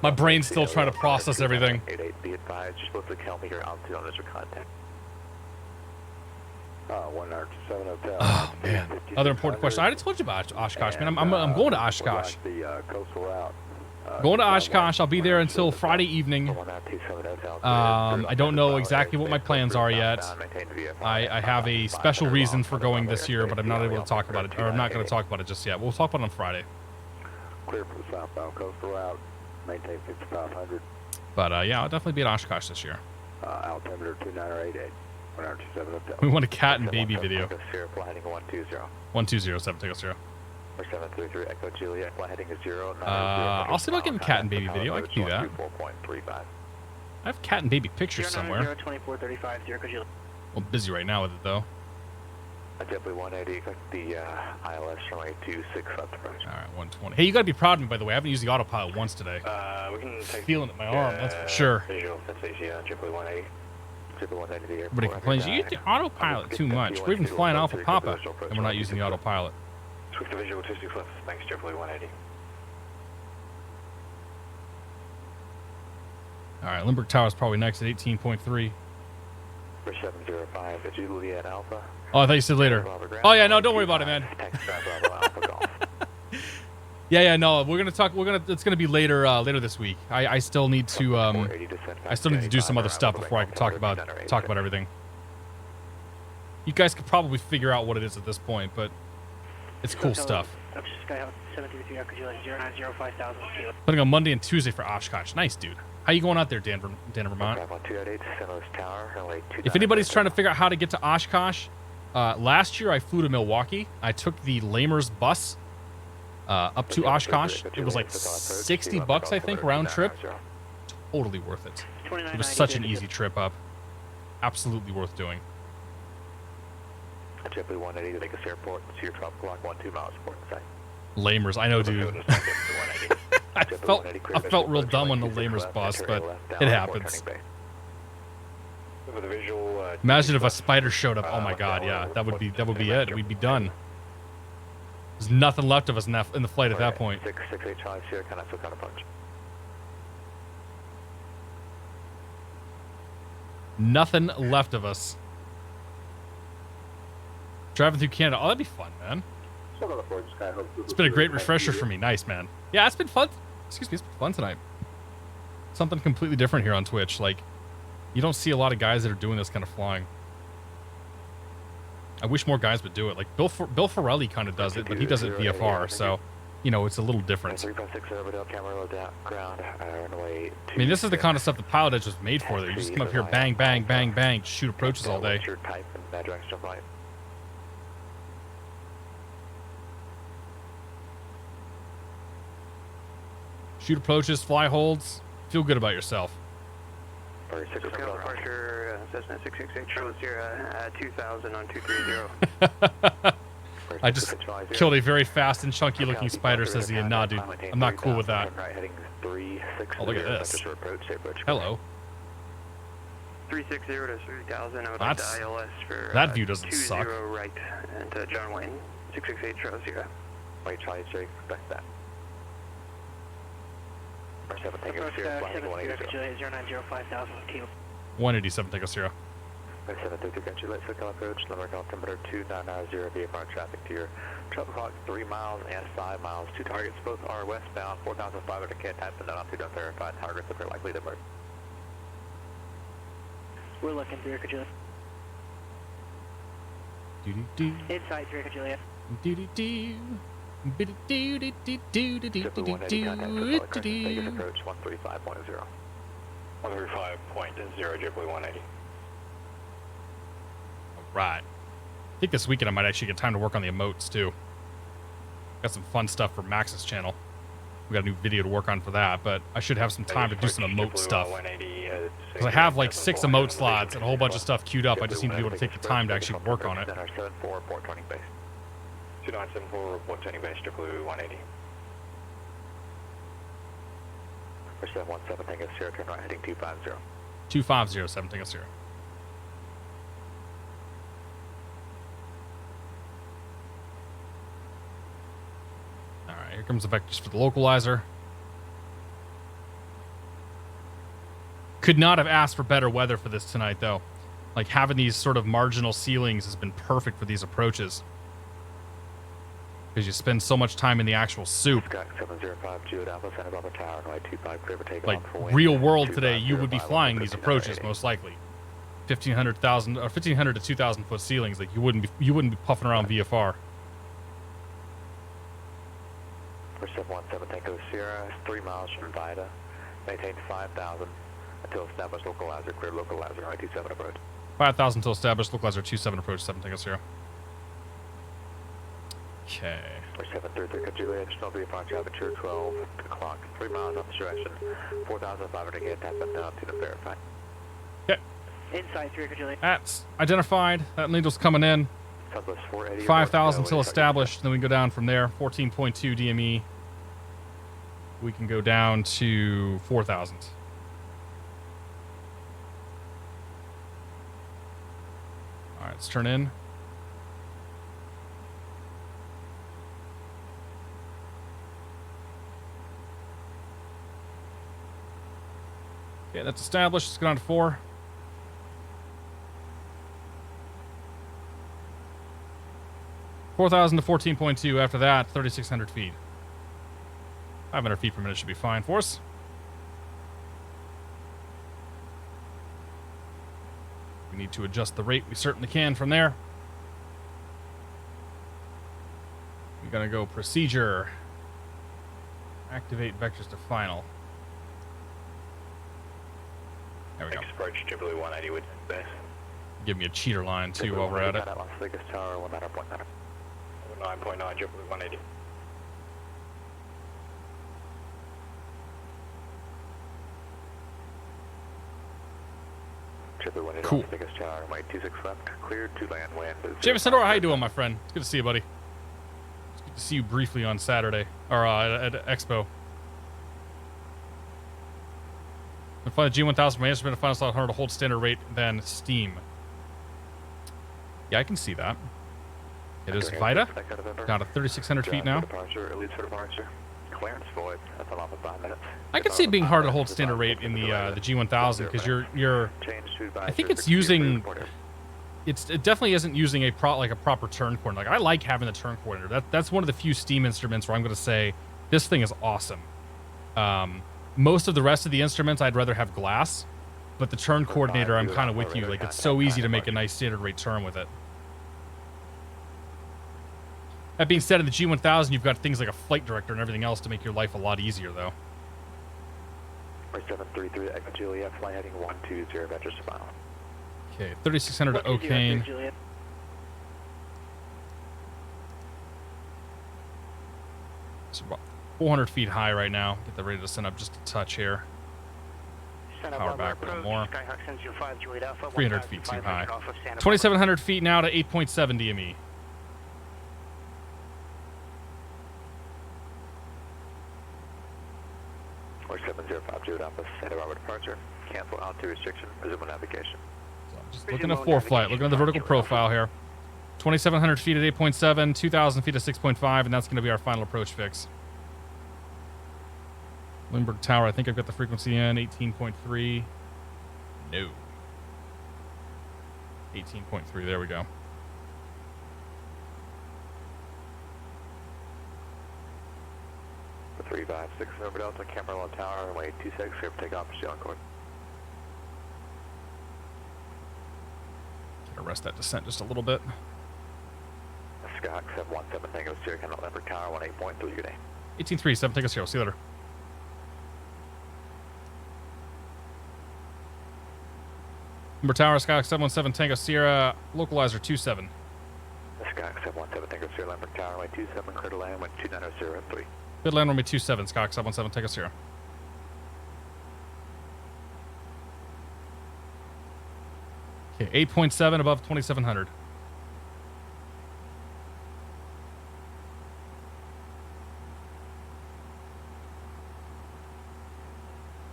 [SPEAKER 1] My brain's still trying to process everything.
[SPEAKER 5] Be advised, you're supposed to tell me your altitude on this contact.
[SPEAKER 10] 197 hotel.
[SPEAKER 1] Oh, man. Other important question. I already told you about Oshkosh, man. I'm going to Oshkosh.
[SPEAKER 10] The coastal route.
[SPEAKER 1] Going to Oshkosh. I'll be there until Friday evening. I don't know exactly what my plans are yet. I have a special reason for going this year, but I'm not able to talk about it, or I'm not going to talk about it just yet. We'll talk about it on Friday.
[SPEAKER 10] Clear for the southbound coastal route. Maintain 5500.
[SPEAKER 1] But yeah, I'll definitely be at Oshkosh this year.
[SPEAKER 10] Altimeter 2988. 197 hotel.
[SPEAKER 1] We want a cat and baby video.
[SPEAKER 5] Flight heading 120.
[SPEAKER 1] 1207 Tango 0.
[SPEAKER 5] 733 Echo Juliet, flight heading 0.
[SPEAKER 1] I'll see about getting cat and baby video. I can do that.
[SPEAKER 5] 4.35.
[SPEAKER 1] I have cat and baby pictures somewhere.
[SPEAKER 9] 2435 Echo Juliet.
[SPEAKER 1] I'm busy right now with it though.
[SPEAKER 5] JetBlue 180, expect the ILS runway 26 left approach.
[SPEAKER 1] All right, 120. Hey, you gotta be proud of me, by the way. I haven't used the autopilot once today.
[SPEAKER 11] We can take
[SPEAKER 1] Feeling it in my arm, that's for sure.
[SPEAKER 11] Visual, that's JetBlue 180.
[SPEAKER 1] Everybody complains, you use the autopilot too much. We're even flying Alpha Papa, and we're not using the autopilot.
[SPEAKER 11] Swift to visual 26 left, thanks JetBlue 180.
[SPEAKER 1] All right, Lindbergh Tower's probably next at 18.3.
[SPEAKER 5] For 705, it's Juliet Alpha.
[SPEAKER 1] Oh, I thought you said later. Oh yeah, no, don't worry about it, man. Yeah, no, we're gonna talk. It's gonna be later, later this week. I still need to, I still need to do some other stuff before I can talk about everything. You guys could probably figure out what it is at this point, but it's cool stuff. Putting on Monday and Tuesday for Oshkosh. Nice, dude. How you going out there, Denver, Vermont? If anybody's trying to figure out how to get to Oshkosh, last year I flew to Milwaukee. I took the Lamers bus up to Oshkosh. It was like $60, I think, round trip. Totally worth it. It was such an easy trip up. Absolutely worth doing.
[SPEAKER 5] JetBlue 180 to Vegas Airport. It's your 12 o'clock, 12 miles port inside.
[SPEAKER 1] Lamers, I know, dude. I felt real dumb on the Lamers bus, but it happens. Imagine if a spider showed up. Oh my god, yeah, that would be it. We'd be done. There's nothing left of us in the flight at that point.
[SPEAKER 5] 668 Charlie Sierra, kind of punch.
[SPEAKER 1] Nothing left of us. Driving through Canada. Oh, that'd be fun, man. It's been a great refresher for me. Nice, man. Yeah, it's been fun. Excuse me, it's been fun tonight. Something completely different here on Twitch. Like, you don't see a lot of guys that are doing this kind of flying. I wish more guys would do it. Like, Bill Ferrelli kind of does it, but he does it VFR, so, you know, it's a little different. I mean, this is the kind of stuff the PilotEdge was made for. You just come up here, bang, bang, bang, bang, shoot approaches all day. Shoot approaches, fly holds, feel good about yourself.
[SPEAKER 11] Departure, Cessna 668 Charlie Sierra, 2000 on 230.
[SPEAKER 1] I just killed a very fast and chunky looking spider, says Ian. Nah, dude, I'm not cool with that. Oh, look at this. Hello.
[SPEAKER 11] 360 to 3000 out
[SPEAKER 1] That's,
[SPEAKER 11] of ILS for
[SPEAKER 1] that view doesn't suck.
[SPEAKER 11] right into John Wayne 668 Charlie Sierra.
[SPEAKER 5] Wait, Charlie Sierra, expect that.
[SPEAKER 1] 187 Tango Sierra.
[SPEAKER 5] 732 country, let's Socal approach, Lindbergh altimeter 2990 VFR traffic to your 12 o'clock, 3 miles and 5 miles. Two targets, both are westbound, 4,500 K type, and not to verified targets that are likely to emerge.
[SPEAKER 9] We're looking through Juliet. Inside through Juliet.
[SPEAKER 5] Approach 135.0.
[SPEAKER 11] 135.0, JetBlue 180.
[SPEAKER 1] Right. I think this weekend I might actually get time to work on the emotes too. Got some fun stuff for Max's channel. We got a new video to work on for that, but I should have some time to do some emote stuff. Because I have like 6 emote slots and a whole bunch of stuff queued up. I just need to be able to take the time to actually work on it.
[SPEAKER 5] 2974 report turning base.
[SPEAKER 11] 2974 report turning base, JetBlue 180.
[SPEAKER 5] 717 Tango Sierra, turn right heading 250.
[SPEAKER 1] 2507 Tango Sierra. Here comes the vectors for the localizer. Could not have asked for better weather for this tonight, though. Like, having these sort of marginal ceilings has been perfect for these approaches. Because you spend so much time in the actual soup. Like, real world today, you would be flying these approaches, most likely. 1,500 to 2,000 foot ceilings. Like, you wouldn't be puffing around VFR.
[SPEAKER 5] 717 Tango Sierra, 3 miles from Vida. Maintain 5,000 until established localizer. Clear localizer, I-27 approach.
[SPEAKER 1] 5,000 until established localizer 27 approach 7 Tango Sierra. Okay.
[SPEAKER 5] 733 Juliet, Shelby, approach aperture 12 o'clock. 3 miles off the direction. 4,500 again, tap them down to verify.
[SPEAKER 1] Okay.
[SPEAKER 9] Inside 3 Juliet.
[SPEAKER 1] That's identified. That needle's coming in. 5,000 till established. Then we can go down from there. 14.2 DME. We can go down to 4,000. All right, let's turn in. Okay, that's established. Let's go down to 4. $4,000 to 14.2. After that, 3,600 feet. 500 feet per minute should be fine for us. We need to adjust the rate. We certainly can from there. We're going to go procedure. Activate vectors to final. There we go.
[SPEAKER 5] Approach Jubilee 180 with base.
[SPEAKER 1] Give me a cheater line, too, while we're at it.
[SPEAKER 5] 9.9, Jubilee 180.
[SPEAKER 1] Cool.
[SPEAKER 5] Biggest tower, runway 26 left, cleared to land wind.
[SPEAKER 1] Jameson, how you doing, my friend? It's good to see you, buddy. It's good to see you briefly on Saturday, or at Expo. And fly the G1000 from instrument to final slot harder to hold standard rate than Steam. Yeah, I can see that. It is Vida. Got a 3,600 feet now.
[SPEAKER 5] Clearance void. That's a lot of 5 minutes.
[SPEAKER 1] I can see it being hard to hold standard rate in the G1000 because you're. I think it's using. It definitely isn't using a proper turn coordinator. Like, I like having the turn coordinator. That's one of the few Steam instruments where I'm going to say this thing is awesome. Most of the rest of the instruments I'd rather have glass, but the turn coordinator I'm kind of with you. Like, it's so easy to make a nice standard rate turn with it. That being said, in the G1000, you've got things like a flight director and everything else to make your life a lot easier, though.
[SPEAKER 5] 733 Echo Juliet, fly heading 120, vectors to final.
[SPEAKER 1] Okay, 3,600 to O'Kane. It's about 400 feet high right now. Get the rate to send up just a touch here. Power back a little more. 300 feet too high. 2,700 feet now to 8.7 DME.
[SPEAKER 5] Or 705 Jude Alpha, Santa Barbara departure. Cancel altitude restriction, resume navigation.
[SPEAKER 1] So I'm just looking at 4 flight, looking at the vertical profile here. 2,700 feet at 8.7, 2,000 feet at 6.5, and that's going to be our final approach fix. Lindbergh Tower, I think I've got the frequency in, 18.3. No. 18.3, there we go.
[SPEAKER 5] The 356 November Delta, Cameron Tower, runway 26, here for takeoff, proceed on course.
[SPEAKER 1] Arrest that descent just a little bit.
[SPEAKER 5] Scott 717 Tango Sierra, Cameron Lindbergh Tower, 18.3, good day.
[SPEAKER 1] 18.3, 7 Tango Sierra, see you later. Lindbergh Tower, Skyhawk 717 Tango Sierra, localizer 27.
[SPEAKER 5] Skyhawk 717 Tango Sierra, Lindbergh Tower, runway 27, clear to land, wind 29003.
[SPEAKER 1] Good land runway 27, Skyhawk 717 Tango Sierra. Okay, 8.7 above 2,700.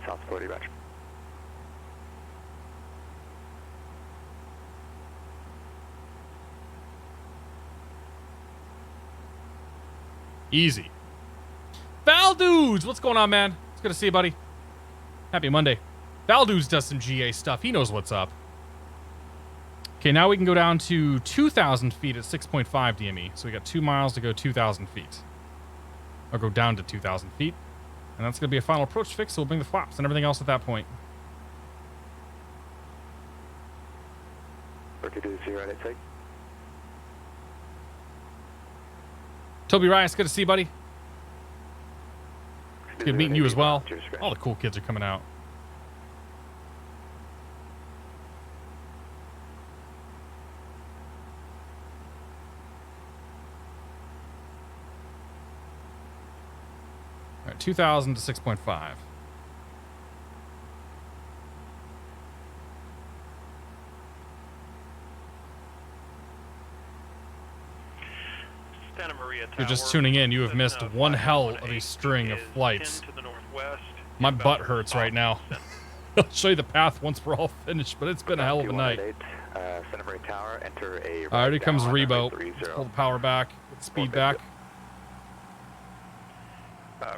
[SPEAKER 5] South 40, roger.
[SPEAKER 1] Easy. Valduz, what's going on, man? It's good to see you, buddy. Happy Monday. Valduz does some GA stuff. He knows what's up. Okay, now we can go down to 2,000 feet at 6.5 DME. So we got 2 miles to go 2,000 feet. Or go down to 2,000 feet. And that's going to be a final approach fix, so we'll bring the flaps and everything else at that point. Toby Rice, good to see you, buddy. Good meeting you as well. All the cool kids are coming out. All right, 2,000 to 6.5.
[SPEAKER 4] Santa Maria Tower.
[SPEAKER 1] If you're just tuning in, you have missed one hell of a string of flights. My butt hurts right now. I'll show you the path once we're all finished, but it's been a hell of a night.
[SPEAKER 5] Santa Maria Tower, enter a
[SPEAKER 1] All right, here comes Rebo. Let's pull the power back, get the speed back.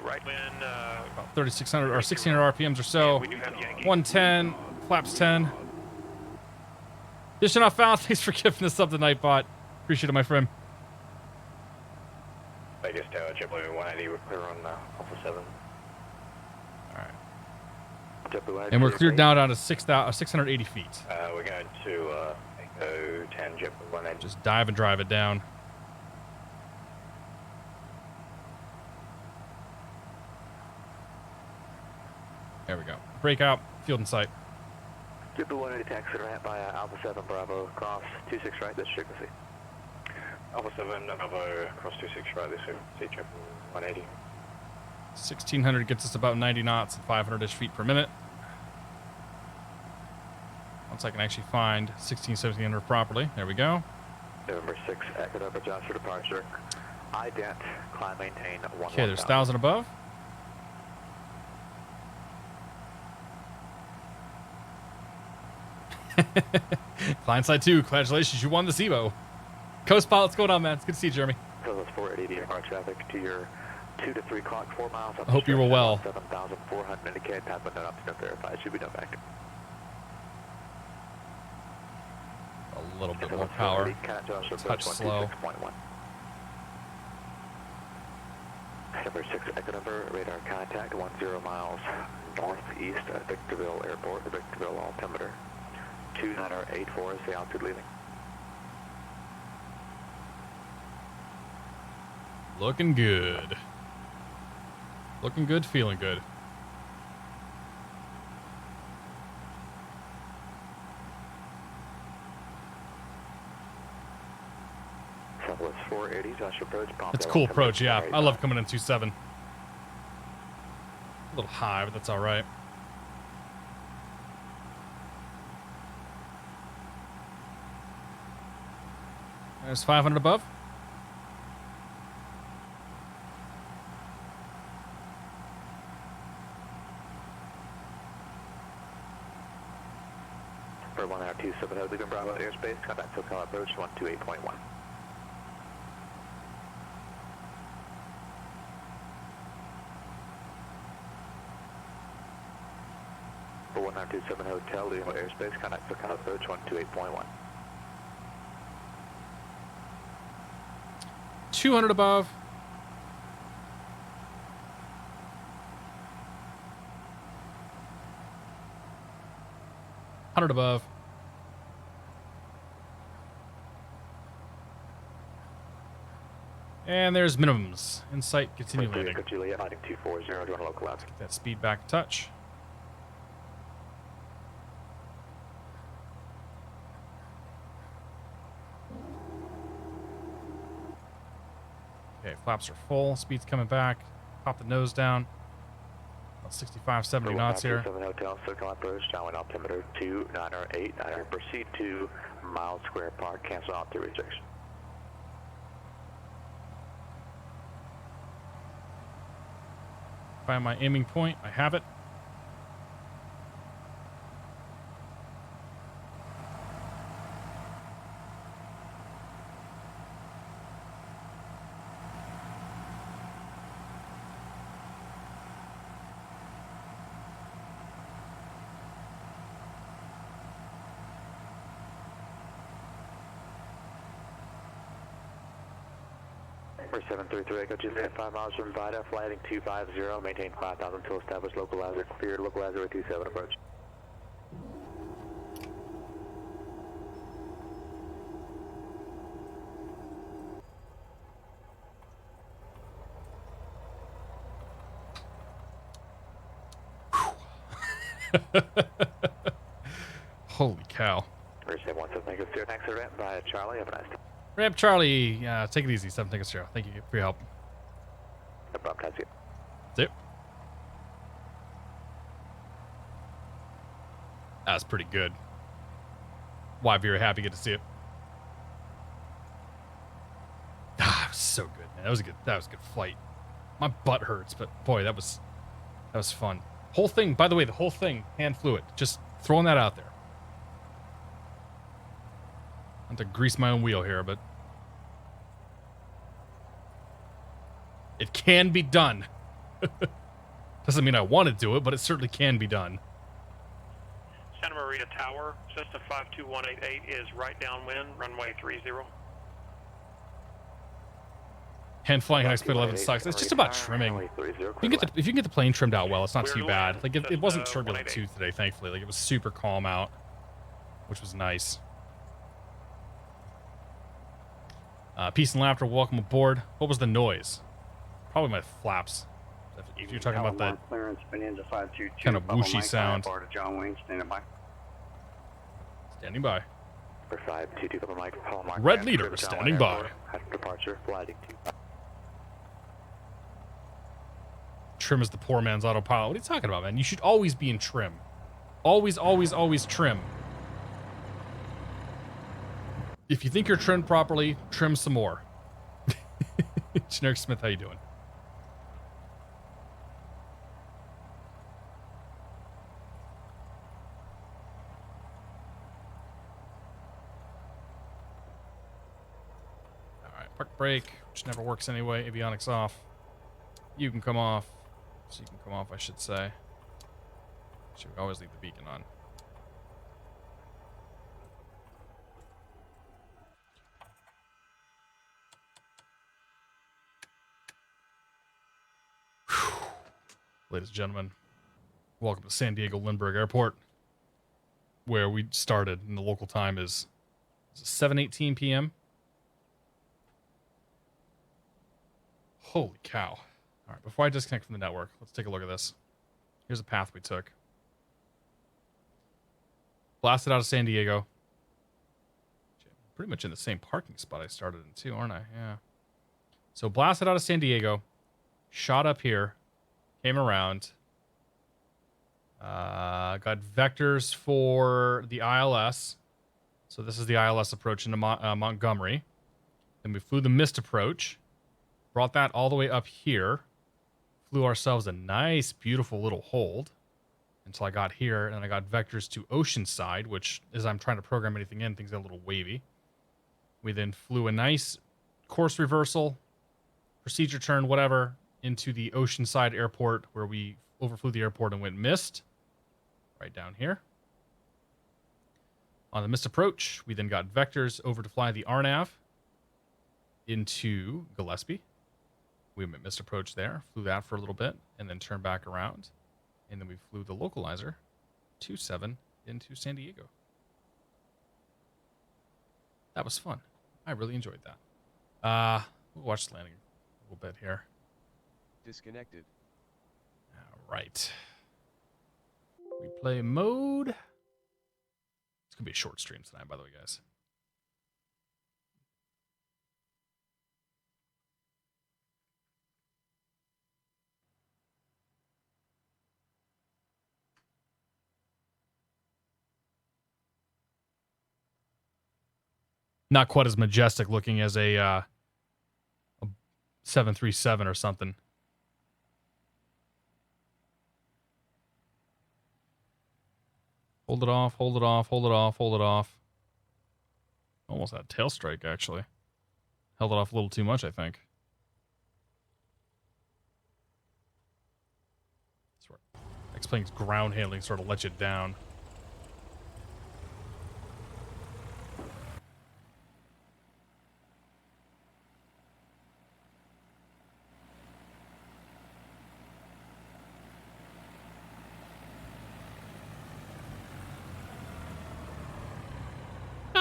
[SPEAKER 4] Right when
[SPEAKER 1] About 3,600 or 1,600 RPMs or so. 110, flaps 10. Dishing off foul. Thanks for giving us up tonight, bot. Appreciate it, my friend.
[SPEAKER 10] Vegas Tower, JetBlue 180, we're clear on Alpha 7.
[SPEAKER 1] Alright. And we're cleared now down to 680 feet.
[SPEAKER 10] We're going to Echo 10, JetBlue 180.
[SPEAKER 1] Just dive and drive it down. There we go. Breakout, field in sight.
[SPEAKER 5] JetBlue 180 taxi ramp by Alpha 7 Bravo, cross 26 right, that's frequency.
[SPEAKER 10] Alpha 7 Bravo, cross 26 right, this is JetBlue 180.
[SPEAKER 1] 1,600 gets us about 90 knots and 500-ish feet per minute. Once I can actually find 1,700 properly. There we go.
[SPEAKER 5] November 6, Echo Over Johnson for departure. Ident, climb, maintain 1.
[SPEAKER 1] Okay, there's 1,000 above. Client side 2, congratulations, you won the SEVO. Coast Pilot, what's going on, man? It's good to see you, Jeremy.
[SPEAKER 5] So that's 480 VFR traffic to your 2 to 3 o'clock, 4 miles.
[SPEAKER 1] I hope you were well.
[SPEAKER 5] 7,400 indicated, path window up to no verified, should be no factor.
[SPEAKER 1] A little bit more power. Touch slow.
[SPEAKER 5] Number 6, Echo number, radar contact, 10 miles northeast at Victorville Airport, Victorville altimeter. 2984 is the altitude leaving.
[SPEAKER 1] Looking good. Looking good, feeling good.
[SPEAKER 5] Southwest 480, Joshua approach.
[SPEAKER 1] It's a cool approach, yeah. I love coming in 2.7. A little high, but that's all right. There's 500 above.
[SPEAKER 5] For 1 hour 270, leaving Bravo airspace, contact Socal approach 128.1. For 1 hour 27 hotel, leaving airspace, contact Socal approach 128.1.
[SPEAKER 1] 200 above. Above. And there's minimums. In sight, continue landing.
[SPEAKER 5] Juliet, landing 240, do you want to localize?
[SPEAKER 1] Get that speed back a touch. Okay, flaps are full. Speed's coming back. Pop the nose down. About 65, 70 knots here.
[SPEAKER 5] Hotel, Socal approach, downwind altimeter 2908. Proceed to Miles Square Park. Cancel out to rejection.
[SPEAKER 1] Find my aiming point. I have it.
[SPEAKER 5] For 733 Echo Juliet, 5 miles from Vida, fly heading 250, maintain 5,000 until established localizer, cleared localizer with 27 approach.
[SPEAKER 1] Holy cow.
[SPEAKER 5] First 717 Tango Sierra, thanks for ramp by Charlie, have a nice day.
[SPEAKER 1] Ramp Charlie, take it easy, 7 Tango Sierra. Thank you for your help.
[SPEAKER 5] No problem, that's it.
[SPEAKER 1] That's it. That was pretty good. Why, very happy to see it. Ah, it was so good, man. That was a good flight. My butt hurts, but boy, that was fun. Whole thing, by the way, the whole thing, hand fluid. Just throwing that out there. Not to grease my own wheel here, but it can be done. Doesn't mean I want to do it, but it certainly can be done.
[SPEAKER 4] Santa Maria Tower, Cessna 52188 is right downwind, runway 30.
[SPEAKER 1] Hand flying high speed 11 sucks. It's just about trimming. If you can get the plane trimmed out well, it's not too bad. Like it wasn't turbulent too today, thankfully. Like it was super calm out, which was nice. Peace and laughter. Welcome aboard. What was the noise? Probably my flaps. If you're talking about that
[SPEAKER 12] clearance, Bonanza 522,
[SPEAKER 1] kind of whooshy sound.
[SPEAKER 12] John Wayne, standing by.
[SPEAKER 1] Standing by.
[SPEAKER 5] For 522, Papa Mike, Palomar.
[SPEAKER 1] Red leader standing by.
[SPEAKER 5] After departure, flighting 2.
[SPEAKER 1] Trim is the poor man's autopilot. What are you talking about, man? You should always be in trim. Always, always, always trim. If you think you're trimmed properly, trim some more. Generic Smith, how you doing? All right, park brake, which never works anyway. Avionics off. You can come off. So you can come off, I should say. Should always leave the beacon on. Ladies and gentlemen, welcome to San Diego Lindbergh Airport, where we started, and the local time is 7:18 p.m. Holy cow. All right, before I disconnect from the network, let's take a look at this. Here's a path we took. Blasted out of San Diego. Pretty much in the same parking spot I started in too, aren't I? Yeah. So blasted out of San Diego, shot up here, came around, got vectors for the ILS. So this is the ILS approach into Montgomery. Then we flew the missed approach, brought that all the way up here, flew ourselves a nice, beautiful little hold until I got here, and then I got vectors to Oceanside, which, as I'm trying to program anything in, things get a little wavy. We then flew a nice course reversal, procedure turn, whatever, into the Oceanside Airport, where we overflew the airport and went missed, right down here. On the missed approach, we then got vectors over to fly the RNAV into Gillespie. We went missed approach there, flew that for a little bit, and then turned back around. And then we flew the Localizer 27 into San Diego. That was fun. I really enjoyed that. We'll watch the landing a little bit here.
[SPEAKER 13] Disconnected.
[SPEAKER 1] All right. Replay mode. It's going to be a short stream tonight, by the way, guys. Not quite as majestic looking as a 737 or something. Hold it off, hold it off, hold it off, hold it off. Almost had a tail strike, actually. Held it off a little too much, I think. Explaining ground handling sort of lets you down.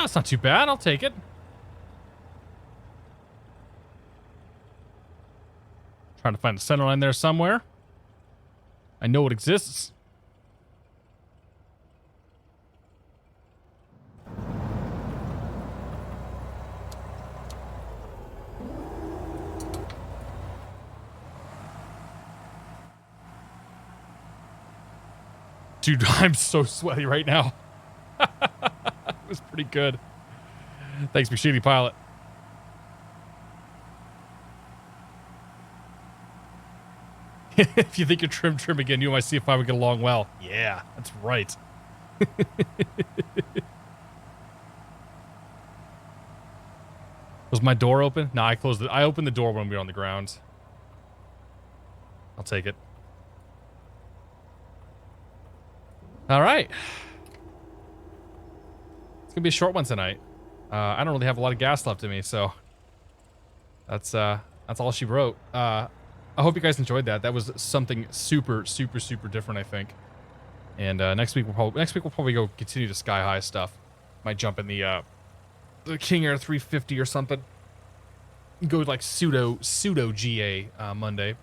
[SPEAKER 1] Oh, it's not too bad. I'll take it. Trying to find a center line there somewhere. I know it exists. Dude, I'm so sweaty right now. It was pretty good. Thanks, Machine Pilot. If you think you're trim again, you might see if I would get along well. Yeah, that's right. Was my door open? No, I closed it. I opened the door when we were on the ground. I'll take it. All right. It's gonna be a short one tonight. I don't really have a lot of gas left in me, so that's all she wrote. I hope you guys enjoyed that. That was something super different, I think. And next week we'll probably go continue the sky high stuff. Might jump in the King Air 350 or something. Go like pseudo GA Monday.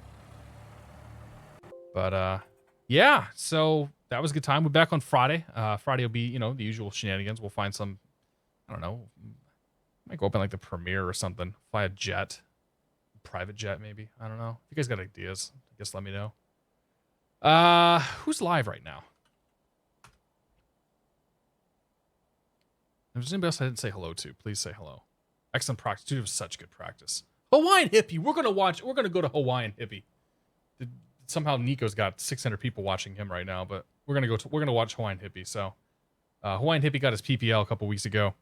[SPEAKER 1] But yeah, so that was a good time. We're back on Friday. Friday will be, you know, the usual shenanigans. We'll find some, I don't know, might go up in like the Premiere or something. Fly a jet. Private jet, maybe. I don't know. If you guys got ideas, I guess let me know. Who's live right now? If there's anybody else I didn't say hello to, please say hello. Excellent practice. Dude, it was such good practice. Hawaiian Hippie. We're gonna go to Hawaiian Hippie. Somehow Nico's got 600 people watching him right now, but we're gonna watch Hawaiian Hippie. So Hawaiian Hippie got his PPL a couple weeks ago,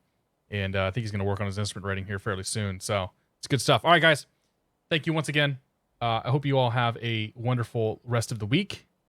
[SPEAKER 1] and I think he's gonna work on his instrument rating here fairly soon. So it's good stuff. All right, guys. Thank you once again. I hope you all have a wonderful rest of the week.